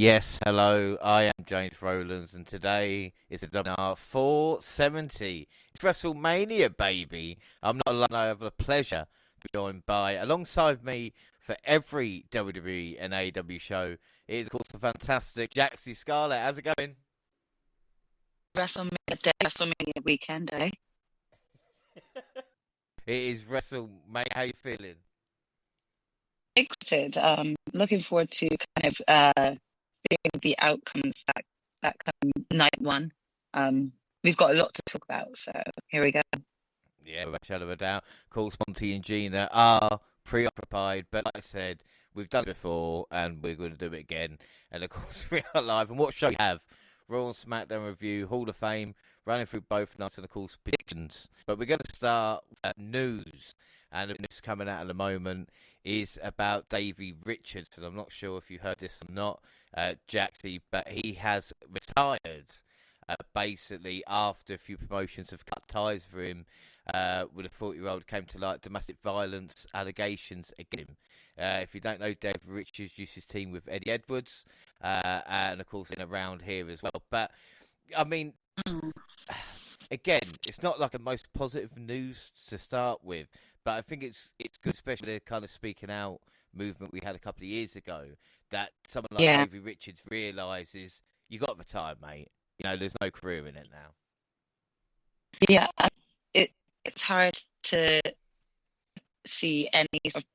Yes, hello. I am James Rowlands, and today is a WNR470. It's Wrestlemania, baby. I'm not alone. I have the pleasure to be joined by, alongside me for every WWE and AEW show, it is, of course, the fantastic Jxie Scarlett. How's it going? WrestleMania Day, WrestleMania weekend, eh? It is WrestleMania. How you feeling? Excited. Looking forward to kind of seeing the outcomes that come night one. We've got a lot to talk about, so here we go. Yeah, without a shadow of a doubt. Of course, Monty and Gina are preoccupied, but like I said, we've done it before and we're going to do it again. And of course, we are live. And what show we have? Raw and SmackDown review, Hall of Fame, running through both nights, and of course, predictions. But we're going to start with news. And the news coming out at the moment is about Davey Richards. And I'm not sure if you heard this or not, Jaxie, but he has retired. Basically, after a few promotions have cut ties for him, with a 40-year-old came to light domestic violence allegations against him. If you don't know, Dave Richards used his team with Eddie Edwards, and of course in around here as well. But I mean, again, it's not like the most positive news to start with, but I think it's good, especially the kind of speaking out movement we had a couple of years ago, that someone like Yeah, Davey Richards realises you got to retire, mate. You know, there's no career in it now. yeah. It's hard to see any sort of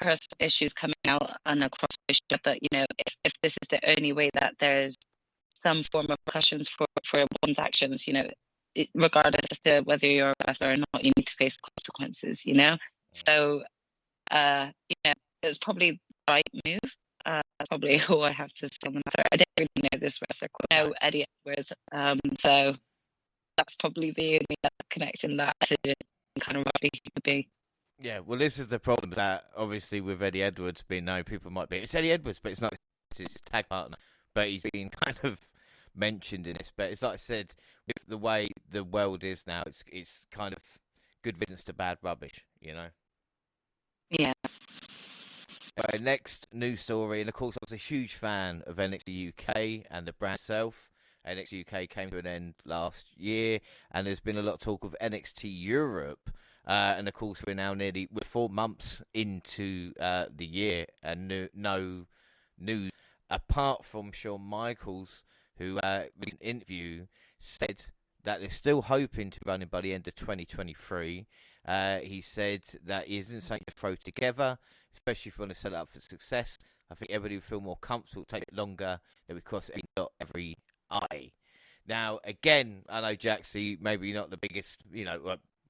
personal issues coming out on a cross issue, but if this is the only way that there's some form of repercussions for one's actions, regardless as to whether you're a wrestler or not, you need to face consequences. So, it was probably the right move. That's probably all I have to say on the matter. I didn't really know this wrestler, quite know Eddie Edwards, so that's probably the only connection that to kind of roughly could be. Yeah, well, this is the problem that obviously with Eddie Edwards being known, people might be, it's Eddie Edwards, but it's not, it's his tag partner. But he's been kind of mentioned in this. But it's like I said, with the way the world is now, it's kind of good riddance to bad rubbish, you know? Yeah. Next news story, and of course, I was a huge fan of NXT UK and the brand itself. NXT UK came to an end last year, and there's been a lot of talk of NXT Europe. And of course, we're 4 months into the year, and no news apart from Shawn Michaels, who in an interview said that they're still hoping to run it by the end of 2023. He said that he isn't something to throw together, especially if you want to set it up for success. I think everybody would feel more comfortable, take it longer, than we cross every eye. Now, again, I know Jaxie, maybe you're not the biggest,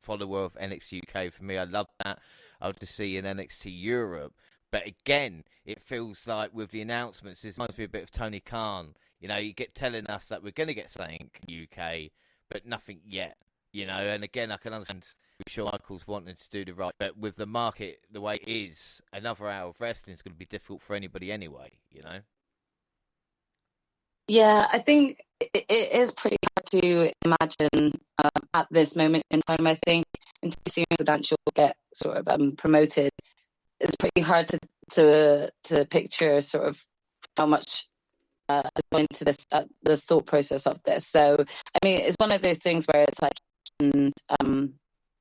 follower of NXT UK. For me, I love that. I would just see an NXT Europe. But again, it feels like with the announcements, this reminds me a bit of Tony Khan. You get telling us that we're going to get something UK, but nothing yet. And again, I can understand with Shawn Michaels wanting to do the right, but with the market the way it is, another hour of wrestling is going to be difficult for anybody anyway. Yeah, I think it is pretty hard to imagine at this moment in time. I think until substantial get sort of promoted, it's pretty hard to picture sort of how much is going into this, the thought process of this. So, I mean, it's one of those things where it's like, and,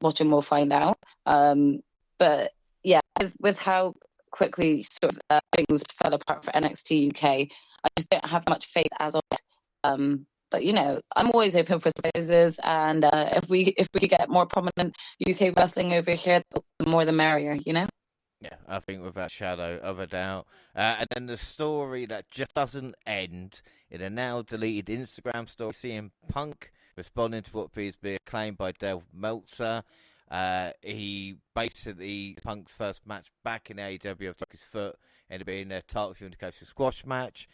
watch and we'll find out. But yeah, with how quickly sort of things fell apart for NXT UK, I just don't have much faith as of yet. But I'm always open for surprises, and if we could get more prominent UK wrestling over here, the more the merrier. Yeah, I think without a shadow of a doubt. And then the story that just doesn't end in a now deleted Instagram story, CM Punk responding to what appears to be a claim by Dave Meltzer. He basically, Punk's first match back in AEW, broke his foot, ended up being a title unification squash match.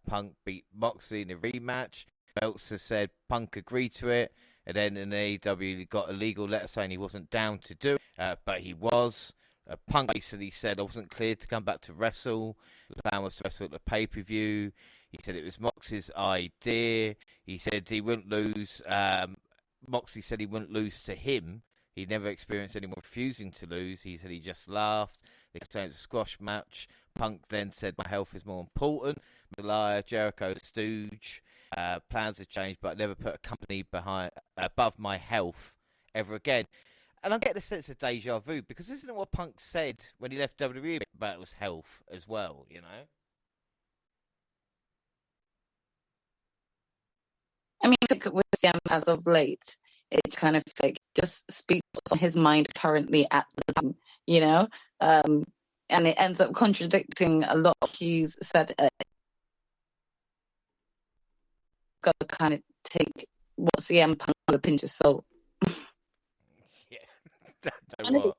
Punk beat Moxley in a rematch. Meltzer said Punk agreed to it, and then in AEW he got a legal letter saying he wasn't down to do it, but he was. Punk basically said I wasn't cleared to come back to wrestle. The plan was to wrestle at the pay-per-view. He said it was Moxley's idea. He said he wouldn't lose. Moxley said he wouldn't lose to him. He never experienced anyone refusing to lose. He said he just laughed. They kept saying it's a squash match. Punk then said, "My health is more important." Liar, Jericho, stooge. Plans have changed, but I never put a company above my health ever again. And I get the sense of deja vu, because isn't it what Punk said when he left WWE about his health as well, you know? I mean, I think with Sam as of late, it's kind of like just speaks on his mind currently at the time, you know? And it ends up contradicting a lot of he's said. Got to kind of take what CM Punk with a pinch of salt. Yeah, what?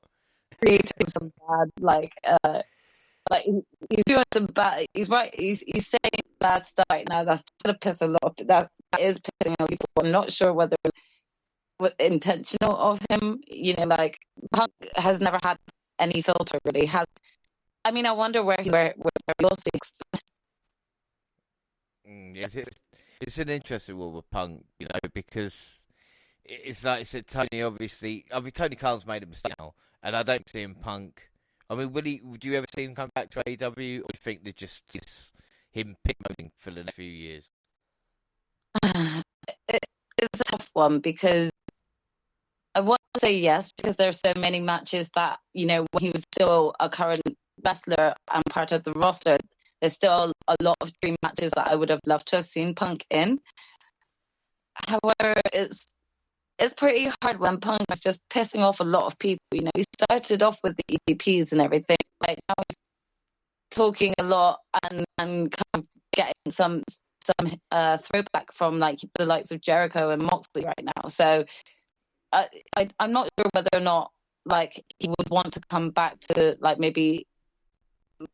Creating some bad, like he's doing some bad. He's right. He's saying bad stuff right now. That's gonna piss a lot. That is pissing a lot of people. I'm not sure whether intentional of him. You know, like Punk has never had any filter. Really has. I mean, I wonder where he thinks. Yes, it's an interesting one with Punk, you know, because it's like I said, Tony. Obviously, I mean, Tony Khan's made a mistake now, and I don't see him Punk. I mean, would you ever see him come back to AEW, or do you think they're just him pickloading for the next few years? It's a tough one, because I want to say yes, because there's so many matches that, you know, when he was still a current wrestler and part of the roster, there's still a lot of dream matches that I would have loved to have seen Punk in. However, it's pretty hard when Punk is just pissing off a lot of people. You know, he started off with the EVPs and everything. Like, now he's talking a lot and kind of getting some throwback from like the likes of Jericho and Moxley right now. So I'm not sure whether or not like he would want to come back to like maybe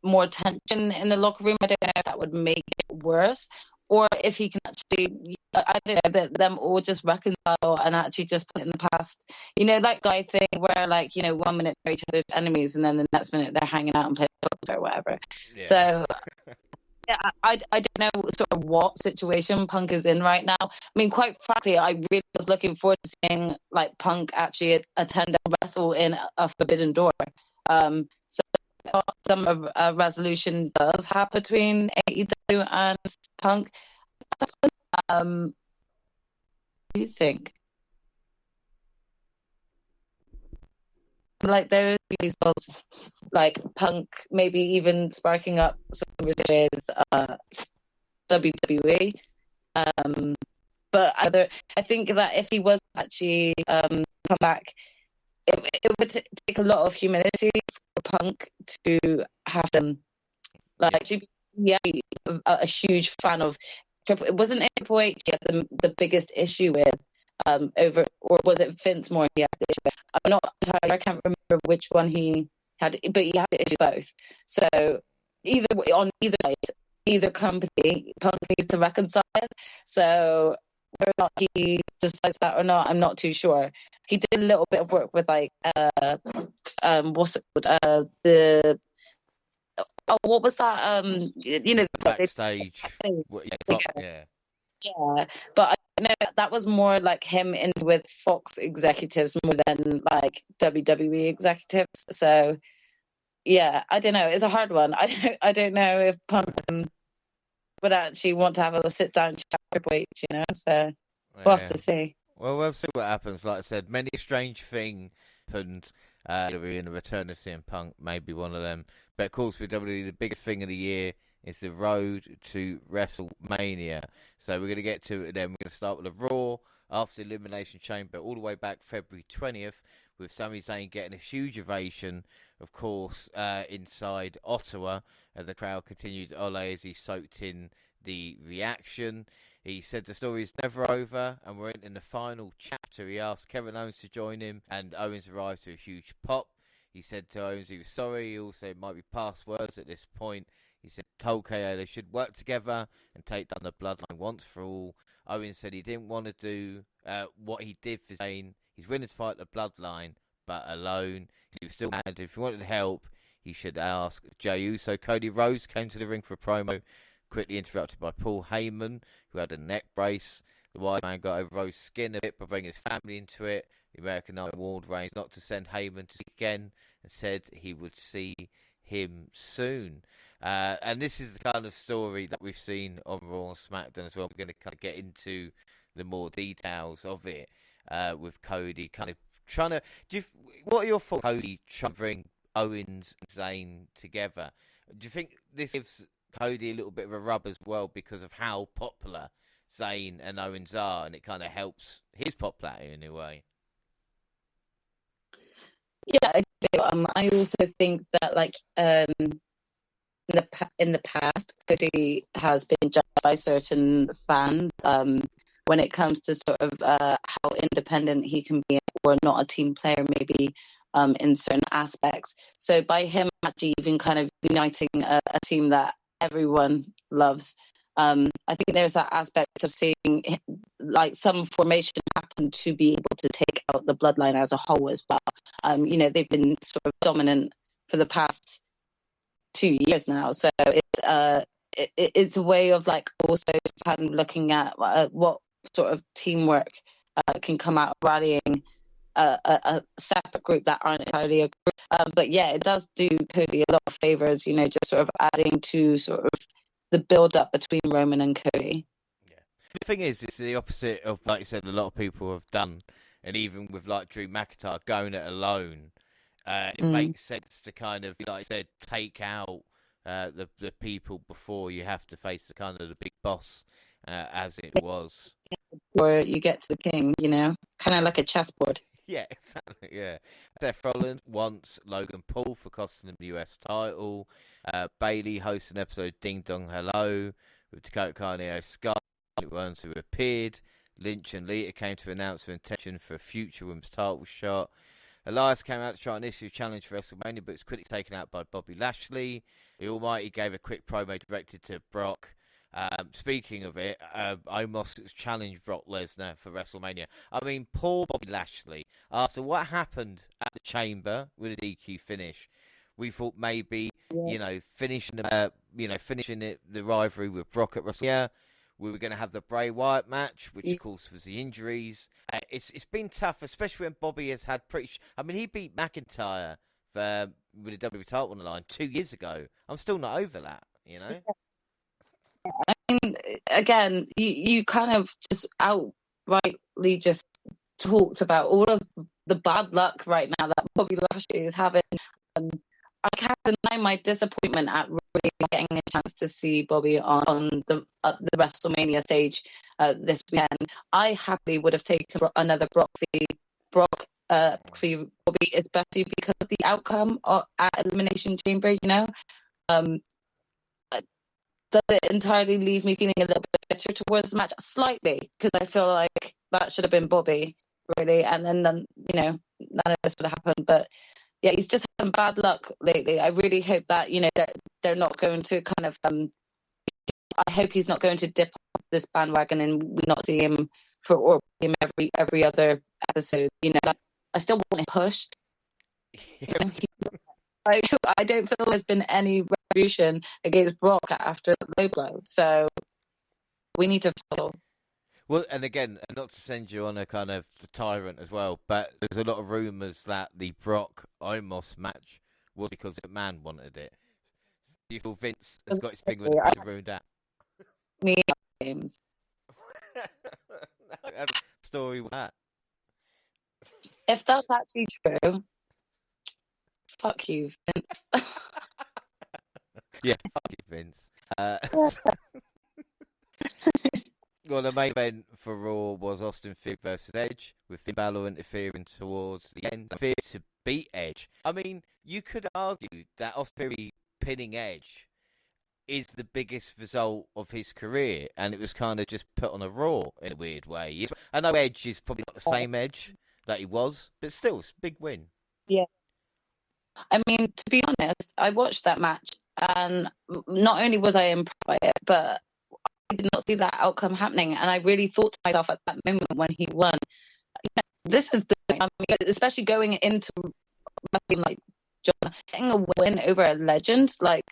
more tension in the locker room. I don't know if that would make it worse, or if he can actually, I don't know, that them all just reconcile and actually just put it in the past. You know, that guy thing where, like, you know, 1 minute they're each other's enemies and then the next minute they're hanging out and playing football or whatever. Yeah. So, yeah, I don't know sort of what situation Punk is in right now. I mean, quite frankly, I really was looking forward to seeing like Punk actually attend and wrestle in a Forbidden Door. So some resolution does happen between AEW and Punk. What do you think? Like those of like Punk maybe even sparking up some with WWE. But I think that if he was actually come back, it would take a lot of humility for Punk to have them. Like, yeah, a huge fan of Triple. It wasn't Triple H he had the biggest issue with over, or was it Vince more he had the issue with? I'm not entirely, I can't remember which one he had, but he had the issue both. So either way, on either side, either company, Punk needs to reconcile it. So whether or not he decides that or not, I'm not too sure. He did a little bit of work with like what's it called? What was that? You know, backstage. Yeah. Yeah, but I know that was more like him in with Fox executives more than like WWE executives. So yeah, I don't know. It's a hard one. I don't know if Punk would actually want to have a sit down chat with Triple H, you know. So we'll have to see. Well, we'll see what happens. Like I said, many strange things happened. In the return of CM Punk, maybe one of them. But of course, with WWE, the biggest thing of the year is the road to Wrestlemania. So we're going to get to it then. We're going to start with the Raw after the Elimination Chamber, all the way back February 20th, with Sami Zayn getting a huge ovation, of course, inside Ottawa. And the crowd continued Ole as he soaked in the reaction. He said the story is never over, and we're in the final chapter. He asked Kevin Owens to join him, and Owens arrived to a huge pop. He said to Owens he was sorry. He also might be past words at this point. He said, told KO they should work together and take down the bloodline once for all. Owens said he didn't want to do what he did for Zayn. He's willing to fight the bloodline, but alone. He was still mad. If he wanted help, he should ask Jey Uso. Cody Rhodes came to the ring for a promo, quickly interrupted by Paul Heyman, who had a neck brace. The Wise Man got over Rhodes' skin a bit by bringing his family into it. The American Nightmare warned Reigns not to send Heyman to see again, and said he would see him soon. And this is the kind of story that we've seen on Raw and SmackDown as well. We're going to kind of get into the more details of it with Cody kind of trying to. What are your thoughts, Cody, trying to bring Owens and Zayn together? Do you think this gives Cody a little bit of a rub as well because of how popular Zayn and Owens are, and it kind of helps his popularity in a way? Yeah, I do. I also think that, like, in the past, Cody has been judged by certain fans when it comes to sort of how independent he can be or not a team player, maybe in certain aspects. So by him actually even kind of uniting a team that everyone loves, I think there's that aspect of seeing like some formation happen to be able to take out the bloodline as a whole as well. They've been sort of dominant for the past 2 years now, so it's a way of like also kind of looking at what sort of teamwork can come out of rallying a separate group that aren't entirely a group. But yeah, it does do Cody a lot of favors, just sort of adding to sort of the build up between Roman and Cody. Yeah, the thing is, it's the opposite of, like you said, a lot of people have done, and even with like Drew McIntyre going it alone. It makes sense to kind of, like I said, take out the people before you have to face the kind of the big boss, as it was. Or you get to the king, kind of like a chessboard. Yeah, exactly. Yeah, Seth Rollins wants Logan Paul for costing him the US title. Bailey hosts an episode Ding Dong Hello with Dakota Kai and Io Sky, who appeared. Lynch and Lita came to announce their intention for a future women's title shot. Elias came out to try and issue a challenge for WrestleMania, but was quickly taken out by Bobby Lashley. The Almighty gave a quick promo directed to Brock. Speaking of it, Omos challenged Brock Lesnar for WrestleMania. I mean, poor Bobby Lashley. After what happened at the Chamber with a DQ finish, we thought maybe, finishing the rivalry with Brock at WrestleMania. We were going to have the Bray Wyatt match, which of course was the injuries. It's been tough, especially when Bobby has had he beat McIntyre with the WWE title on the line 2 years ago. I'm still not over that, I mean, again, you kind of just outrightly just talked about all of the bad luck right now that Bobby Lashley is having. I can't deny my disappointment at really not getting a chance to see Bobby on the WrestleMania stage this weekend. I happily would have taken another Brock v Bobby, especially because of the outcome at Elimination Chamber. Does it entirely leave me feeling a little bit bitter towards the match? Slightly, because I feel like that should have been Bobby, really, and then none of this would have happened. But yeah, he's just having bad luck lately. I really hope that they're not going to kind of. I hope he's not going to dip off this bandwagon and we not see him every other episode. I still want him pushed. I don't feel there's been any retribution against Brock after the low blow, so we need to follow. Well, and again, not to send you on a kind of tyrant as well, but there's a lot of rumours that the Brock Omos match was because McMahon wanted it. Do you feel Vince has got his finger in the ruined that? Me games. Story with that. If that's actually true, fuck you, Vince. Yeah, fuck you, Vince. Well, the main event for Raw was Austin Theory versus Edge, with Finn Balor interfering towards the end. Theory to beat Edge. I mean, you could argue that Austin Theory pinning Edge is the biggest result of his career, and it was kind of just put on a Raw in a weird way. I know Edge is probably not the same Edge that he was, but still, it's a big win. Yeah. I mean, to be honest, I watched that match, and not only was I impressed by it, but I did not see that outcome happening. And I really thought to myself at that moment when he won, this is the thing. I mean, especially going into like John, getting a win over a legend, like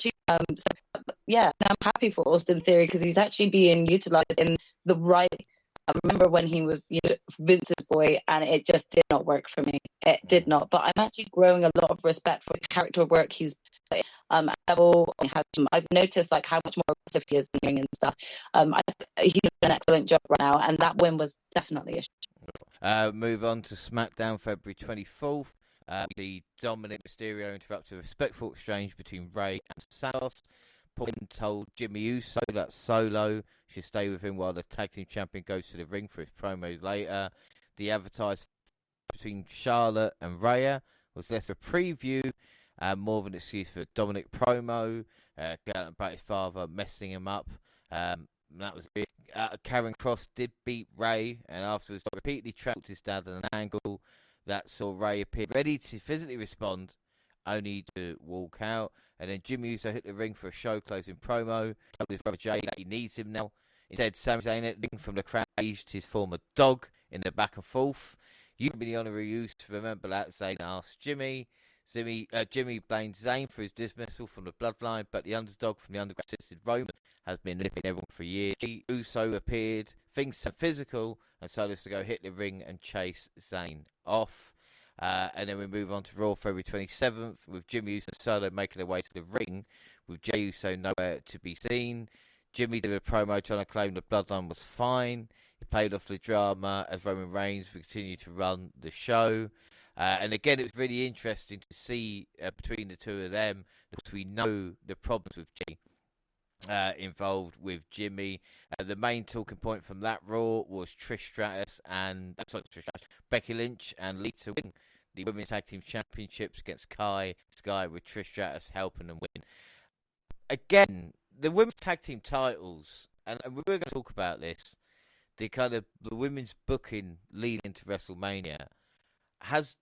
yeah, I'm happy for Austin Theory because he's actually being utilized in the right. I remember when he was Vince's boy, and it just did not work for me. It did not. But I'm actually growing a lot of respect for the character work he's level. I've noticed like how much more aggressive he is in the ring and stuff. He's doing an excellent job right now, and that win was definitely a Move on to Smackdown, February 24th. The Dominic Mysterio interrupted a respectful exchange between Ray and Santos. Paul told Jimmy Uso that Solo should stay with him while the tag team champion goes to the ring for his promo later. The advertised between Charlotte and Rhea was less a preview, more of an excuse for Dominic promo, about his father messing him up. That was big. Karen Cross did beat Ray, and afterwards repeatedly trapped his dad at an angle that saw Ray appear ready to physically respond, only to walk out. And then Jimmy Uso hit the ring for a show closing promo, told his brother Jay that he needs him now. Instead, Sami Zayn from the crowd used his former dog in the back and forth. You can be the honorary used to remember that. Zayn asked Jimmy blamed Zayn for his dismissal from the bloodline, but the underdog from the underground assisted Roman has been nipping everyone for years. Uso appeared, things turned physical, and so to go hit the ring and chase Zayn off. And then we move on to Raw February 27th with Jimmy Uso and Solo making their way to the ring with Jey Uso nowhere to be seen. Jimmy did a promo trying to claim the bloodline was fine. He played off the drama as Roman Reigns would continue to run the show. And again, it was really interesting to see between the two of them, because we know the problems with Jey involved with Jimmy. The main talking point from that Raw was Becky Lynch and Lita winning the Women's Tag Team Championships against Sky, with Trish Stratus helping them win. Again, the Women's Tag Team titles, and we're going to talk about this, the women's booking leading into WrestleMania has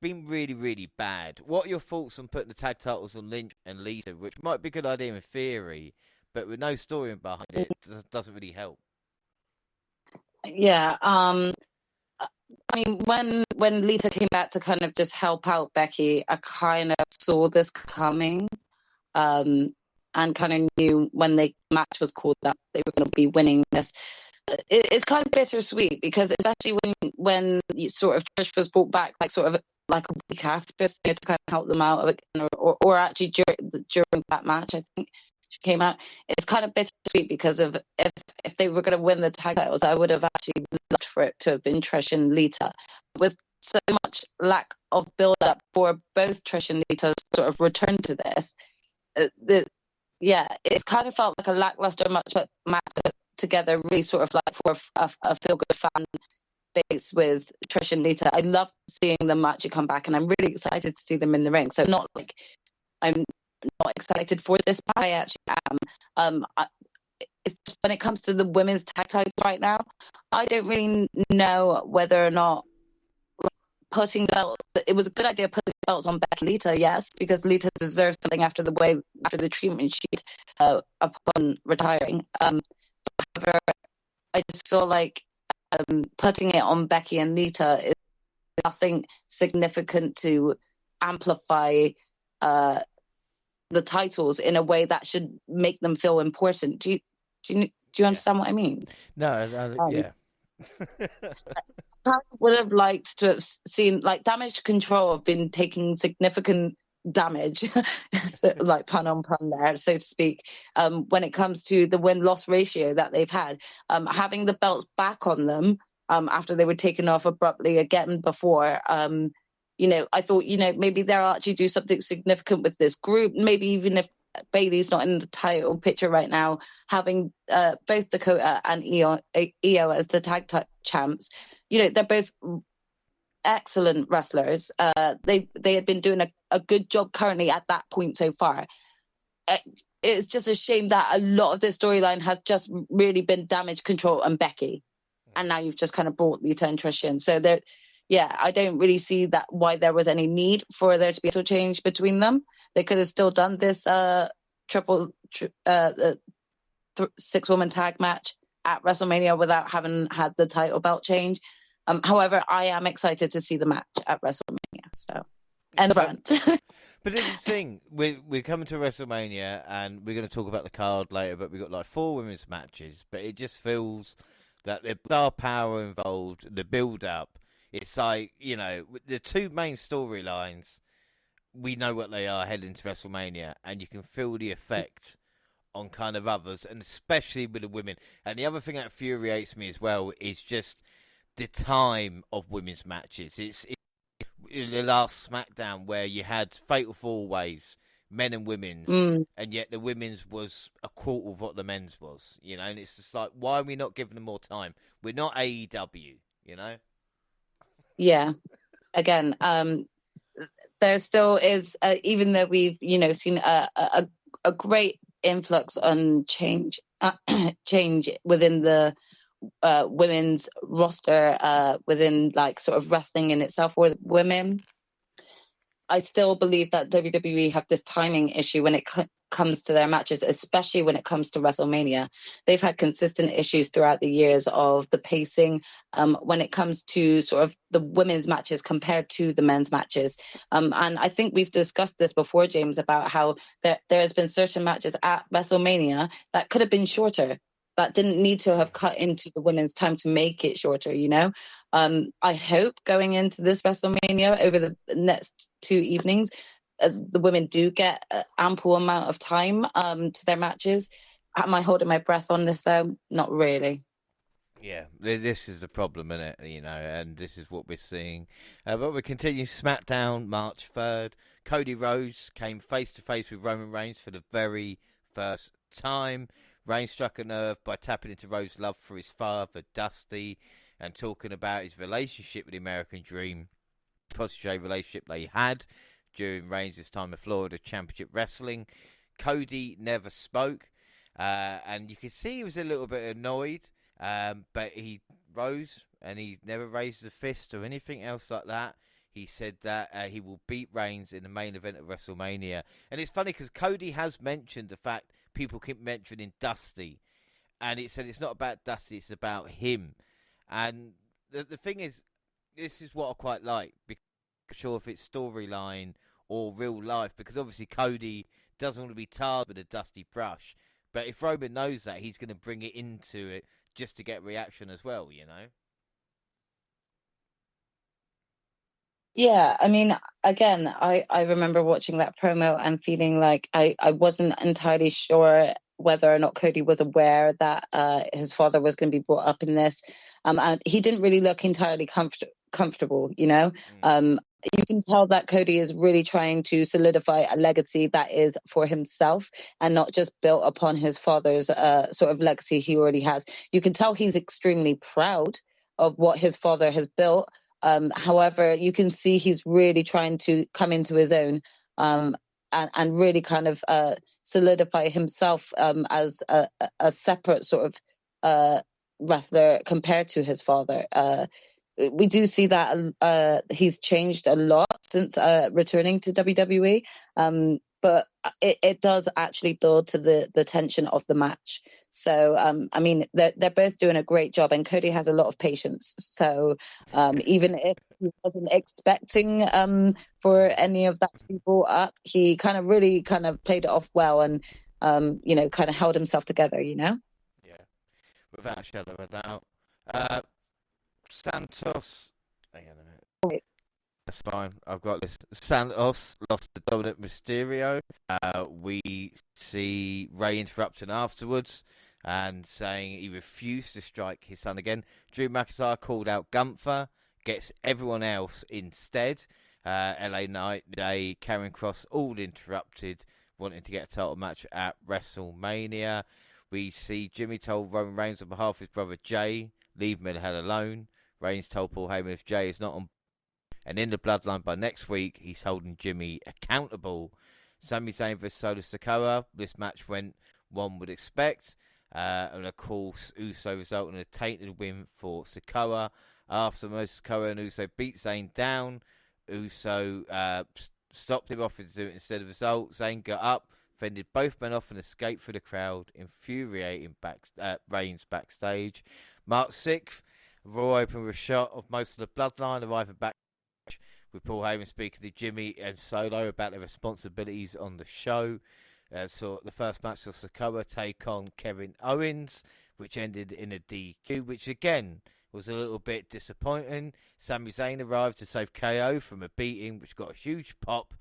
been really, really bad. What are your thoughts on putting the tag titles on Lynch and Lita, which might be a good idea in theory, but with no story behind it, doesn't really help? Yeah, I mean, when Lita came back to kind of just help out Becky, I kind of saw this coming, and kind of knew when the match was called that they were going to be winning this. It's kind of bittersweet, because especially when you sort of Trish was brought back, like sort of like a week after, to kind of help them out again, or actually during that match, I think she came out. It's kind of bittersweet, because of if they were going to win the tag titles, I would have actually loved for it to have been Trish and Lita. With so much lack of build up for both Trish and Lita's sort of return to this, it's kind of felt like a lackluster match together, really sort of like for a feel good fan base with Trish and Lita. I love seeing them actually come back, and I'm really excited to see them in the ring. So not like I'm not excited for this, but I actually am. It's just when it comes to the women's tag titles right now, I don't really know whether or not putting belts. It was a good idea putting belts on Becky Lita, yes, because Lita deserves something after the treatment sheet upon retiring. However, I just feel like putting it on Becky and Lita is nothing significant to amplify the titles in a way that should make them feel important. Do you understand what I mean? No, yeah. I would have liked to have seen, like, Damage Control have been taking significant damage, like pun on pun there, so to speak, when it comes to the win-loss ratio that they've had. Having the belts back on them after they were taken off abruptly again before, I thought, maybe they'll actually do something significant with this group. Maybe even if Bayley's not in the title picture right now, having both Dakota and Io as the tag champs, they're both excellent wrestlers. They had been doing a good job currently at that point so far. It's just a shame that a lot of this storyline has just really been Damage Control and Becky, and now you've just kind of brought Lita and Trish in. So I don't really see that why there was any need for there to be a total change between them. They could have still done this six-woman tag match at WrestleMania without having had the title belt change. However, I am excited to see the match at WrestleMania. So, and the brand. But it's the thing, we're coming to WrestleMania, and we're going to talk about the card later, but we've got like 4 women's matches, but it just feels that the star power involved, the build-up, it's like, the 2 main storylines we know what they are heading to WrestleMania, and you can feel the effect on kind of others, and especially with the women. And the other thing that infuriates me as well is just the time of women's matches. It's in the last Smackdown where you had Fatal 4-Ways, men and women's, and yet the women's was a quarter of what the men's was, you know, and it's just like, why are we not giving them more time? We're not AEW, you know? Yeah. Again, there still is, even though we've, seen a great influx on change within the women's roster, within like sort of wrestling in itself for women. I still believe that WWE have this timing issue when it comes to their matches, especially when it comes to WrestleMania. They've had consistent issues throughout the years of the pacing when it comes to sort of the women's matches compared to the men's matches. And I think we've discussed this before, James, about how there has been certain matches at WrestleMania that could have been shorter, that didn't need to have cut into the women's time to make it shorter, you know? I hope going into this WrestleMania over the next 2 evenings, the women do get an ample amount of time to their matches. Am I holding my breath on this, though? Not really. Yeah, this is the problem, isn't it? You know, and this is what we're seeing. But we continue SmackDown, March 3rd. Cody Rhodes came face-to-face with Roman Reigns for the very first time. Reigns struck a nerve by tapping into Rhodes' love for his father, Dusty, and talking about his relationship with the American Dream, protege relationship they had during Reigns' time of Florida Championship Wrestling. Cody never spoke, and you could see he was a little bit annoyed, but he rose and he never raised a fist or anything else like that. He said that he will beat Reigns in the main event of WrestleMania. And it's funny because Cody has mentioned the fact people keep mentioning Dusty, and he said it's not about Dusty, it's about him. And the thing is, this is what I quite like, because I'm sure if it's storyline or real life, because obviously Cody doesn't want to be tarred with a dusty brush. But if Roman knows that, he's going to bring it into it just to get reaction as well, you know? Yeah, I mean, again, I remember watching that promo and feeling like I wasn't entirely sure whether or not Cody was aware that his father was going to be brought up in this. And he didn't really look entirely comfortable, you know? You can tell that Cody is really trying to solidify a legacy that is for himself and not just built upon his father's sort of legacy he already has. You can tell he's extremely proud of what his father has built. However, you can see he's really trying to come into his own and really kind of solidify himself as a separate sort of wrestler compared to his father. We do see that he's changed a lot since returning to WWE, but it does actually build to the tension of the match. So, I mean, they're both doing a great job, and Cody has a lot of patience. So, even if he wasn't expecting for any of that to be brought up, he kind of really kind of played it off well and, kind of held himself together, you know? Yeah, without a shadow of a doubt. Santos. Hang on a minute. Right. That's fine. I've got this. Santos lost to Dominic Mysterio. We see Ray interrupting afterwards and saying he refused to strike his son again. Drew McIntyre called out Gunther, gets everyone else instead. LA Knight, Day, Karen Cross, all interrupted, wanting to get a title match at WrestleMania. We see Jimmy told Roman Reigns on behalf of his brother Jay, leave me the hell alone. Reigns told Paul Heyman if Jay is not on, and in the bloodline by next week, he's holding Jimmy accountable. Sami Zayn vs Solo Sikoa. This match went one would expect, and of course, Uso resulting in a tainted win for Sikoa. After most Sikoa and Uso beat Zayn down, Uso stopped him off to do it instead of result. Zayn got up, fended both men off, and escaped through the crowd, infuriating Reigns backstage. March 6th. Raw opened with a shot of most of the bloodline arriving back with Paul Heyman speaking to Jimmy and Solo about their responsibilities on the show. So the first match saw Sikoa take on Kevin Owens, which ended in a DQ, which again was a little bit disappointing. Sami Zayn arrived to save KO from a beating, which got a huge pop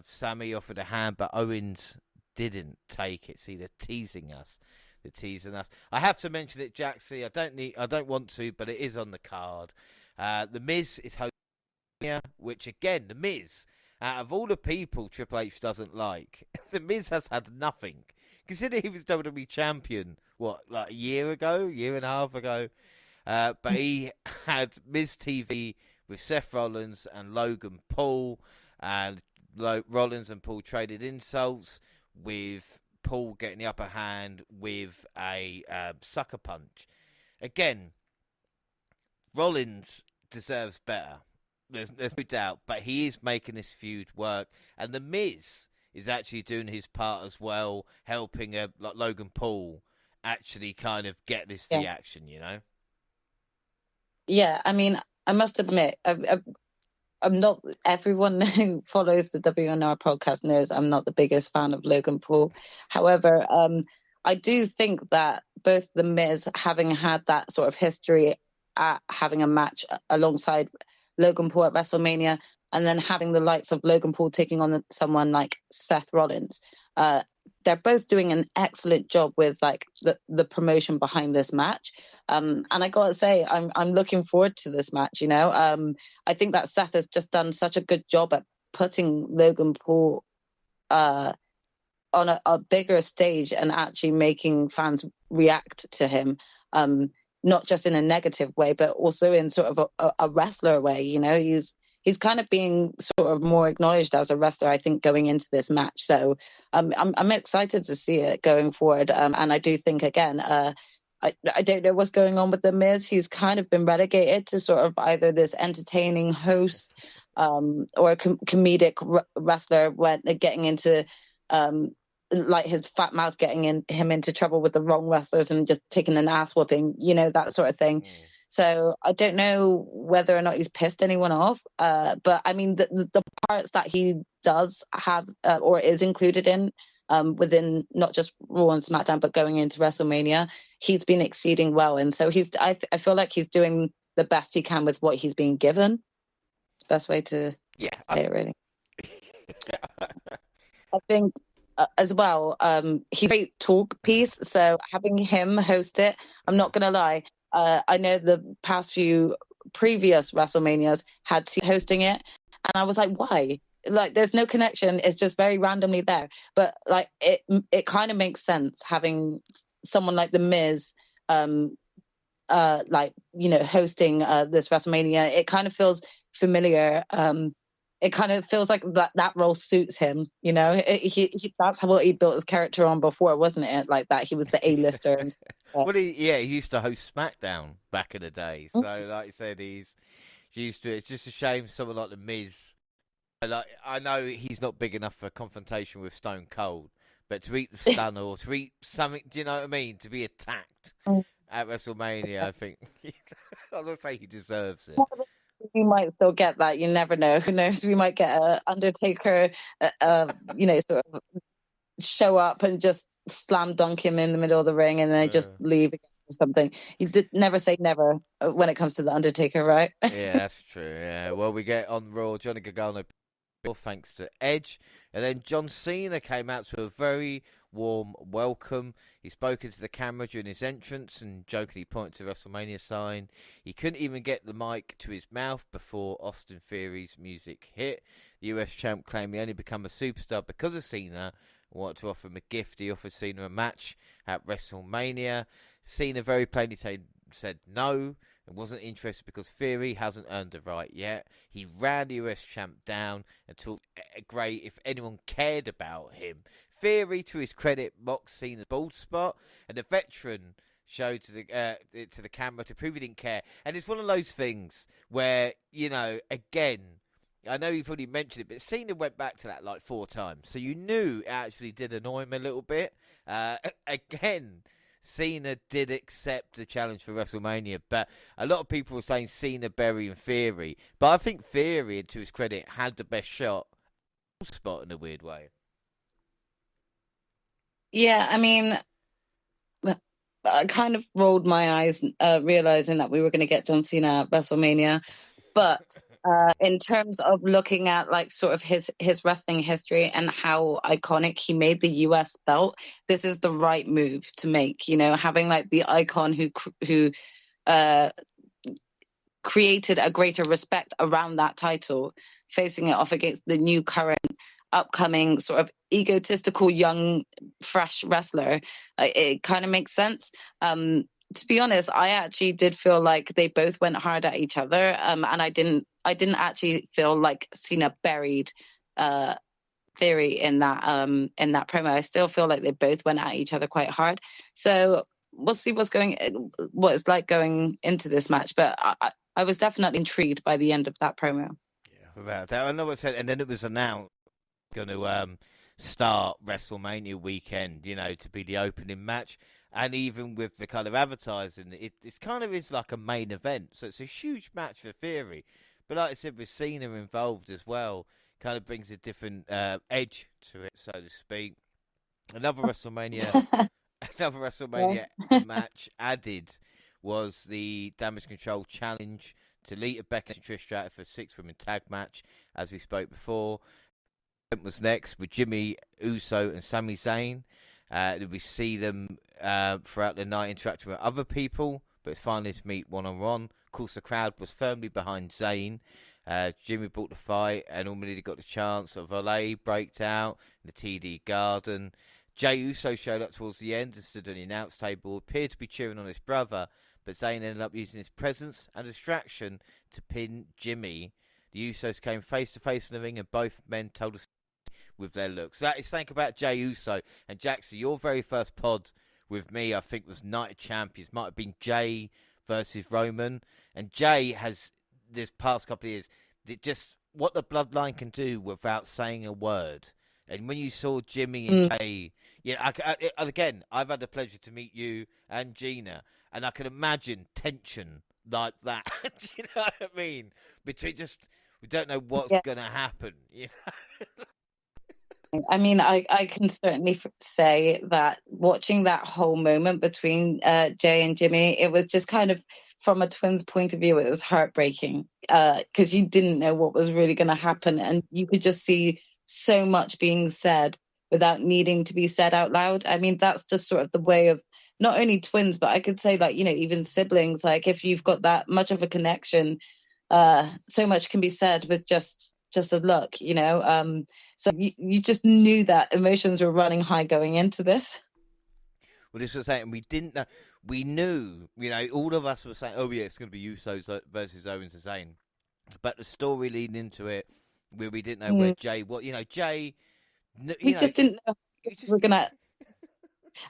Sammy offered a hand, but Owens didn't take it. See, they're teasing us. I have to mention it, Jxie. I don't want to, but it is on the card. The Miz is hosting, which again, the Miz, out of all the people Triple H doesn't like, the Miz has had nothing. Consider he was WWE champion, like a year and a half ago. But he had Miz TV with Seth Rollins and Logan Paul, and Rollins and Paul traded insults, with Paul getting the upper hand with a sucker punch. Again, Rollins deserves better. There's no doubt, but he is making this feud work, and the Miz is actually doing his part as well, helping like Logan Paul actually kind of get this reaction, you know? Yeah, I mean, I must admit, I'm not. Everyone who follows the WNR podcast knows I'm not the biggest fan of Logan Paul. However, I do think that both the Miz, having had that sort of history at having a match alongside Logan Paul at WrestleMania, and then having the likes of Logan Paul taking on someone like Seth Rollins, they're both doing an excellent job with like the promotion behind this match. And I gotta say, I'm looking forward to this match. You know, I think that Seth has just done such a good job at putting Logan Paul on a bigger stage and actually making fans react to him. Not just in a negative way, but also in sort of a wrestler way. You know, he's kind of being sort of more acknowledged as a wrestler, I think, going into this match. So I'm excited to see it going forward. And I do think, again, I don't know what's going on with The Miz. He's kind of been relegated to sort of either this entertaining host or a comedic wrestler when getting into like his fat mouth getting him into trouble with the wrong wrestlers and just taking an ass whooping, you know, that sort of thing. So I don't know whether or not he's pissed anyone off. But I mean, the parts that he does have or is included in within not just Raw and SmackDown, but going into WrestleMania, he's been exceeding well. And so I feel like he's doing the best he can with what he's being given. It's the best way to say it, really. I think as well, he's a great talk piece. So having him host it, I'm not going to lie, I know the past few previous WrestleManias had Cena hosting it, and I was like, why? Like, there's no connection. It's just very randomly there. But like, it kind of makes sense having someone like The Miz, like, you know, hosting this WrestleMania. It kind of feels familiar. It kind of feels like that role suits him, you know. He that's what he built his character on before, wasn't it? Like that, he was the A-lister. And well, he used to host SmackDown back in the day. So, like you said, he's used to it. It's just a shame someone like The Miz. Like, I know he's not big enough for a confrontation with Stone Cold, but to eat the stunner or to eat something, do you know what I mean? To be attacked at WrestleMania, I think I'm not saying he deserves it. We might still get that. You never know. Who knows? We might get a Undertaker, you know, sort of show up and just slam dunk him in the middle of the ring and then just leave again or something. You did never say never when it comes to the Undertaker, right? Yeah, that's true. Yeah. Well, we get on Raw, Johnny Gargano, thanks to Edge, and then John Cena came out to a very warm welcome. He spoke into the camera during his entrance and jokingly pointed to the WrestleMania sign. He couldn't even get the mic to his mouth before Austin Theory's music hit. The US champ claimed he only become a superstar because of Cena and wanted to offer him a gift. He offered Cena a match at WrestleMania. Cena very plainly said no and wasn't interested because Theory hasn't earned the right yet. He ran the US champ down and talked great if anyone cared about him. Theory, to his credit, mocked Cena's bald spot, and the veteran showed to the camera to prove he didn't care. And it's one of those things where, you know, again, I know you've already mentioned it, but Cena went back to that like 4 times, so you knew it actually did annoy him a little bit. Again, Cena did accept the challenge for WrestleMania, but a lot of people were saying Cena, Berry, and Theory. But I think Theory, to his credit, had the best shot spot in a weird way. Yeah, I mean, I kind of rolled my eyes, realizing that we were going to get John Cena at WrestleMania. But In terms of looking at like sort of his wrestling history and how iconic he made the US belt, this is the right move to make. You know, having like the icon who created a greater respect around that title, facing it off against the new current upcoming sort of egotistical young fresh wrestler, it kind of makes sense. To be honest, I actually did feel like they both went hard at each other, and I didn't actually feel like Cena buried Theory in that promo. I still feel like they both went at each other quite hard. So we'll see what it's like going into this match. But I was definitely intrigued by the end of that promo. Yeah, without that, I know what I said, and then it was announced going to start WrestleMania weekend, you know, to be the opening match. And even with the kind of advertising, it's kind of is like a main event. So it's a huge match for Theory. But like I said, with Cena involved as well, kind of brings a different edge to it, so to speak. Another WrestleMania match added was the Damage Control Challenge to Lita, Becky, and Trish Stratus for a 6-women tag match, as we spoke before. It was next with Jimmy Uso and Sami Zayn. We see them throughout the night interacting with other people, but it's finally to meet one-on-one. Of course, the crowd was firmly behind Zayn. Jimmy bought the fight, and already got the chance of Olay breaked out in the TD Garden. Jey Uso showed up towards the end and stood on the announce table, appeared to be cheering on his brother, but Zayn ended up using his presence and distraction to pin Jimmy. The Usos came face to face in the ring, and both men told us with their looks. That is something about Jey Uso. And Jxie, your very first pod with me, I think, was Night of Champions. Might have been Jey versus Roman. And Jey has, this past couple of years, just what the bloodline can do without saying a word. And when you saw Jimmy and Jey, yeah, again, I've had the pleasure to meet you and Gina, and I can imagine tension like that. Do you know what I mean? Between just, we don't know what's going to happen. You know. I mean, I can certainly say that watching that whole moment between Jey and Jimmy, it was just kind of, from a twins point of view, it was heartbreaking because you didn't know what was really going to happen, and you could just see so much being said without needing to be said out loud. I mean, that's just sort of the way of not only twins, but I could say, like, you know, even siblings. Like, if you've got that much of a connection, so much can be said with just a look, you know. So you just knew that emotions were running high going into this. Well, this was saying we didn't know. We knew, you know, all of us were saying, "Oh yeah, it's going to be Usos versus Owens and Zayn," but the story leading into it, where we didn't know where Jey, what, you know, Jey. We just didn't know we're gonna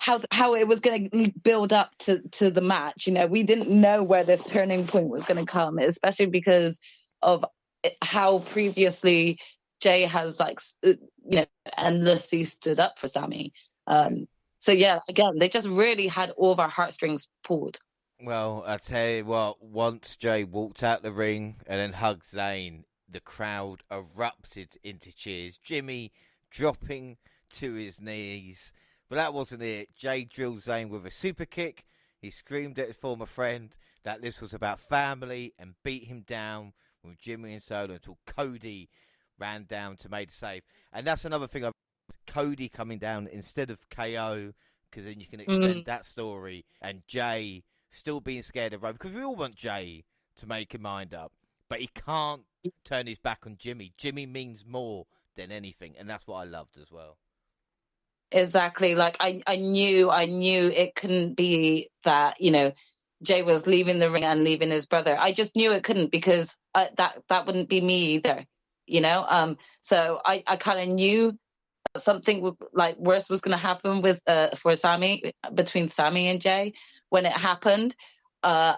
how it was going to build up to the match. You know, we didn't know where the turning point was going to come, especially because of how previously Jey has, like, you know, endlessly stood up for Sami. So yeah, again, they just really had all of our heartstrings pulled. Well, I tell you what, once Jey walked out the ring and then hugged Zayn, the crowd erupted into cheers. Jimmy dropping to his knees. But that wasn't it. Jey drilled Zayn with a super kick. He screamed at his former friend that this was about family and beat him down with Jimmy and Solo until Cody ran down to make the save. And that's another thing. Cody coming down instead of KO, because then you can extend that story. And Jey still being scared of Roman, because we all want Jey to make his mind up. But he can't turn his back on Jimmy. Jimmy means more than anything. And that's what I loved as well. Exactly. Like, I knew it couldn't be that, you know, Jey was leaving the ring and leaving his brother. I just knew it couldn't, because that wouldn't be me either, you know. So I kind of knew something like worse was going to happen with for Sami, between Sami and Jey. When it happened, I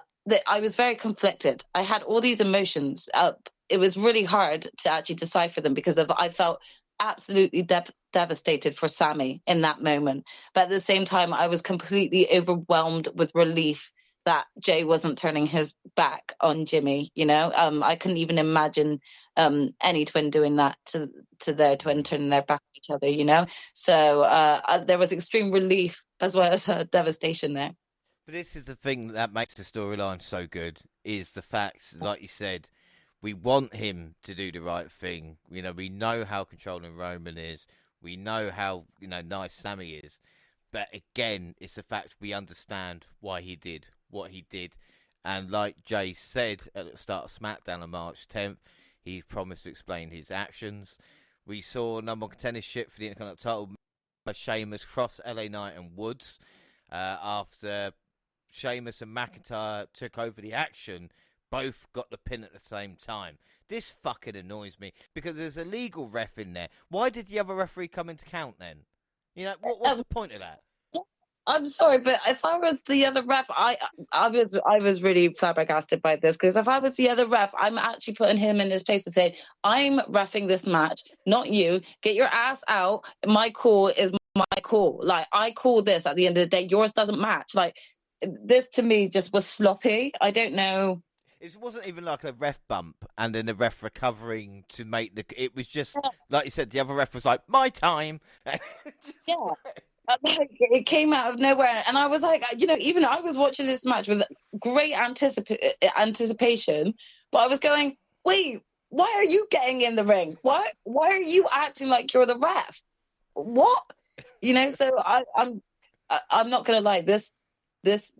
was very conflicted. I had all these emotions. It was really hard to actually decipher them, because I felt absolutely devastated for Sami in that moment. But at the same time, I was completely overwhelmed with relief that Jey wasn't turning his back on Jimmy. You know, I couldn't even imagine any twin doing that to their twin, turning their back on each other, you know. So there was extreme relief as well as devastation there. But this is the thing that makes the storyline so good, is the fact, like you said, We want him to do the right thing. You know, we know how controlling Roman is. We know how, you know, nice Sammy is. But again, it's the fact we understand why he did what he did. And like Jay said at the start of Smackdown on March 10th, he promised to explain his actions. We saw number one contendership for the Intercontinental title by Sheamus cross LA Knight and Woods after Sheamus and McIntyre took over the action. Both got the pin at the same time. This fucking annoys me because there's a legal ref in there. Why did the other referee come into count then? You know, what's the point of that? I'm sorry, but if I was the other ref, I was really flabbergasted by this, because if I was the other ref, I'm actually putting him in his place to say, I'm reffing this match, not you. Get your ass out. My call is my call. Like, I call this at the end of the day. Yours doesn't match. Like, this to me just was sloppy. I don't know. It wasn't even like a ref bump and then the ref recovering to make the. It was just, like you said, the other ref was like, my time. Yeah. Like, it came out of nowhere, and I was like, you know, even I was watching this match with great anticipation, but I was going, wait, why are you getting in the ring? Why are you acting like you're the ref? What? You know, so I'm not gonna lie, this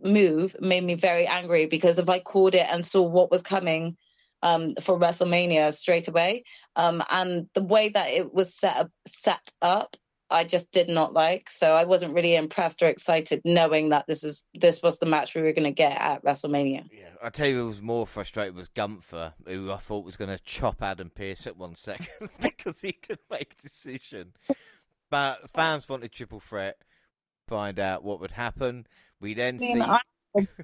move made me very angry, because if I called it and saw what was coming for WrestleMania straight away, and the way that it was set up, I just did not like. So I wasn't really impressed or excited knowing that this was the match we were going to get at WrestleMania. Yeah, I tell you, who was more frustrated was Gunther, who I thought was going to chop Adam Pearce at 1 second because he could make a decision. But fans wanted triple threat. Find out what would happen. We then see.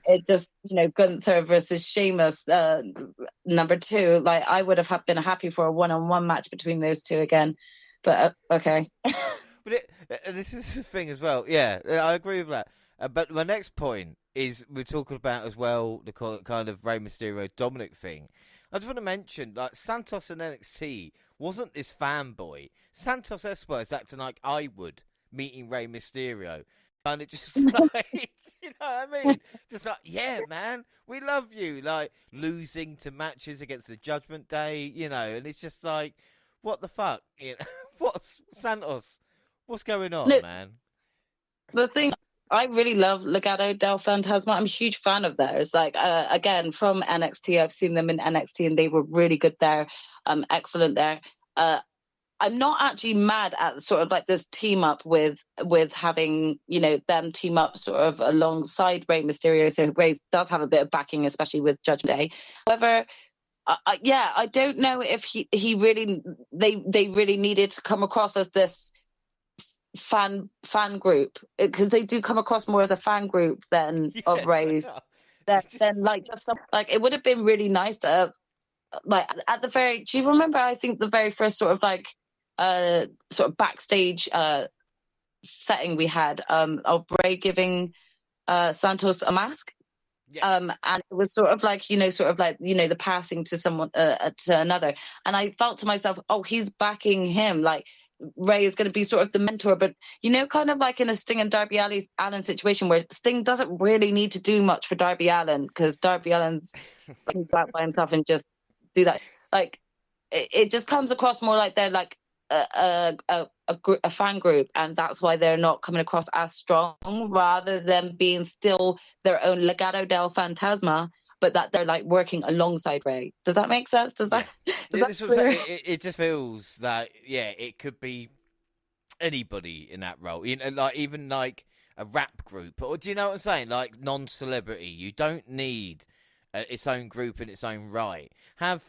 It just, you know, Gunther versus Sheamus, number 2. Like, I would have been happy for a one-on-one match between those two again. But okay. But this is the thing as well. Yeah, I agree with that. But my next point is we're talking about as well the kind of Rey Mysterio Dominic thing. I just want to mention, like, Santos and NXT wasn't this fanboy. Santos Espo is acting like I would meeting Rey Mysterio. And it just like, you know what I mean? Just like, yeah, man, we love you. Like, losing to matches against the Judgment Day, you know, and it's just like, what the fuck? You know, what's Santos? What's going on, man? The thing, I really love Legado del Fantasma. I'm a huge fan of theirs. Like, again, from NXT, I've seen them in NXT, and they were really good there. Excellent there. I'm not actually mad at sort of like this team up with having, you know, them team up sort of alongside Rey Mysterio. So Rey does have a bit of backing, especially with Judgment Day. However, I don't know if he really they really needed to come across as this fan group, because they do come across more as a fan group than of Rey's. Then like just like, it would have been really nice to like at the very. Do you remember? I think the very first sort of like sort of backstage setting we had of Rey giving Santos a mask. Yes. And it was sort of like, you know, the passing to someone to another, and I thought to myself, oh, he's backing him, like Rey is going to be sort of the mentor, but, you know, kind of like in a Sting and Darby Allin situation where Sting doesn't really need to do much for Darby Allin, because Darby Allin's like back by himself and just do that. Like it just comes across more like they're like a fan group, and that's why they're not coming across as strong, rather than being still their own Legado del Fantasma, but that they're like working alongside Rey. Does that make sense? It just feels that, yeah, it could be anybody in that role, you know, like even like a rap group, or do you know what I'm saying? Like non-celebrity, you don't need its own group in its own right. Have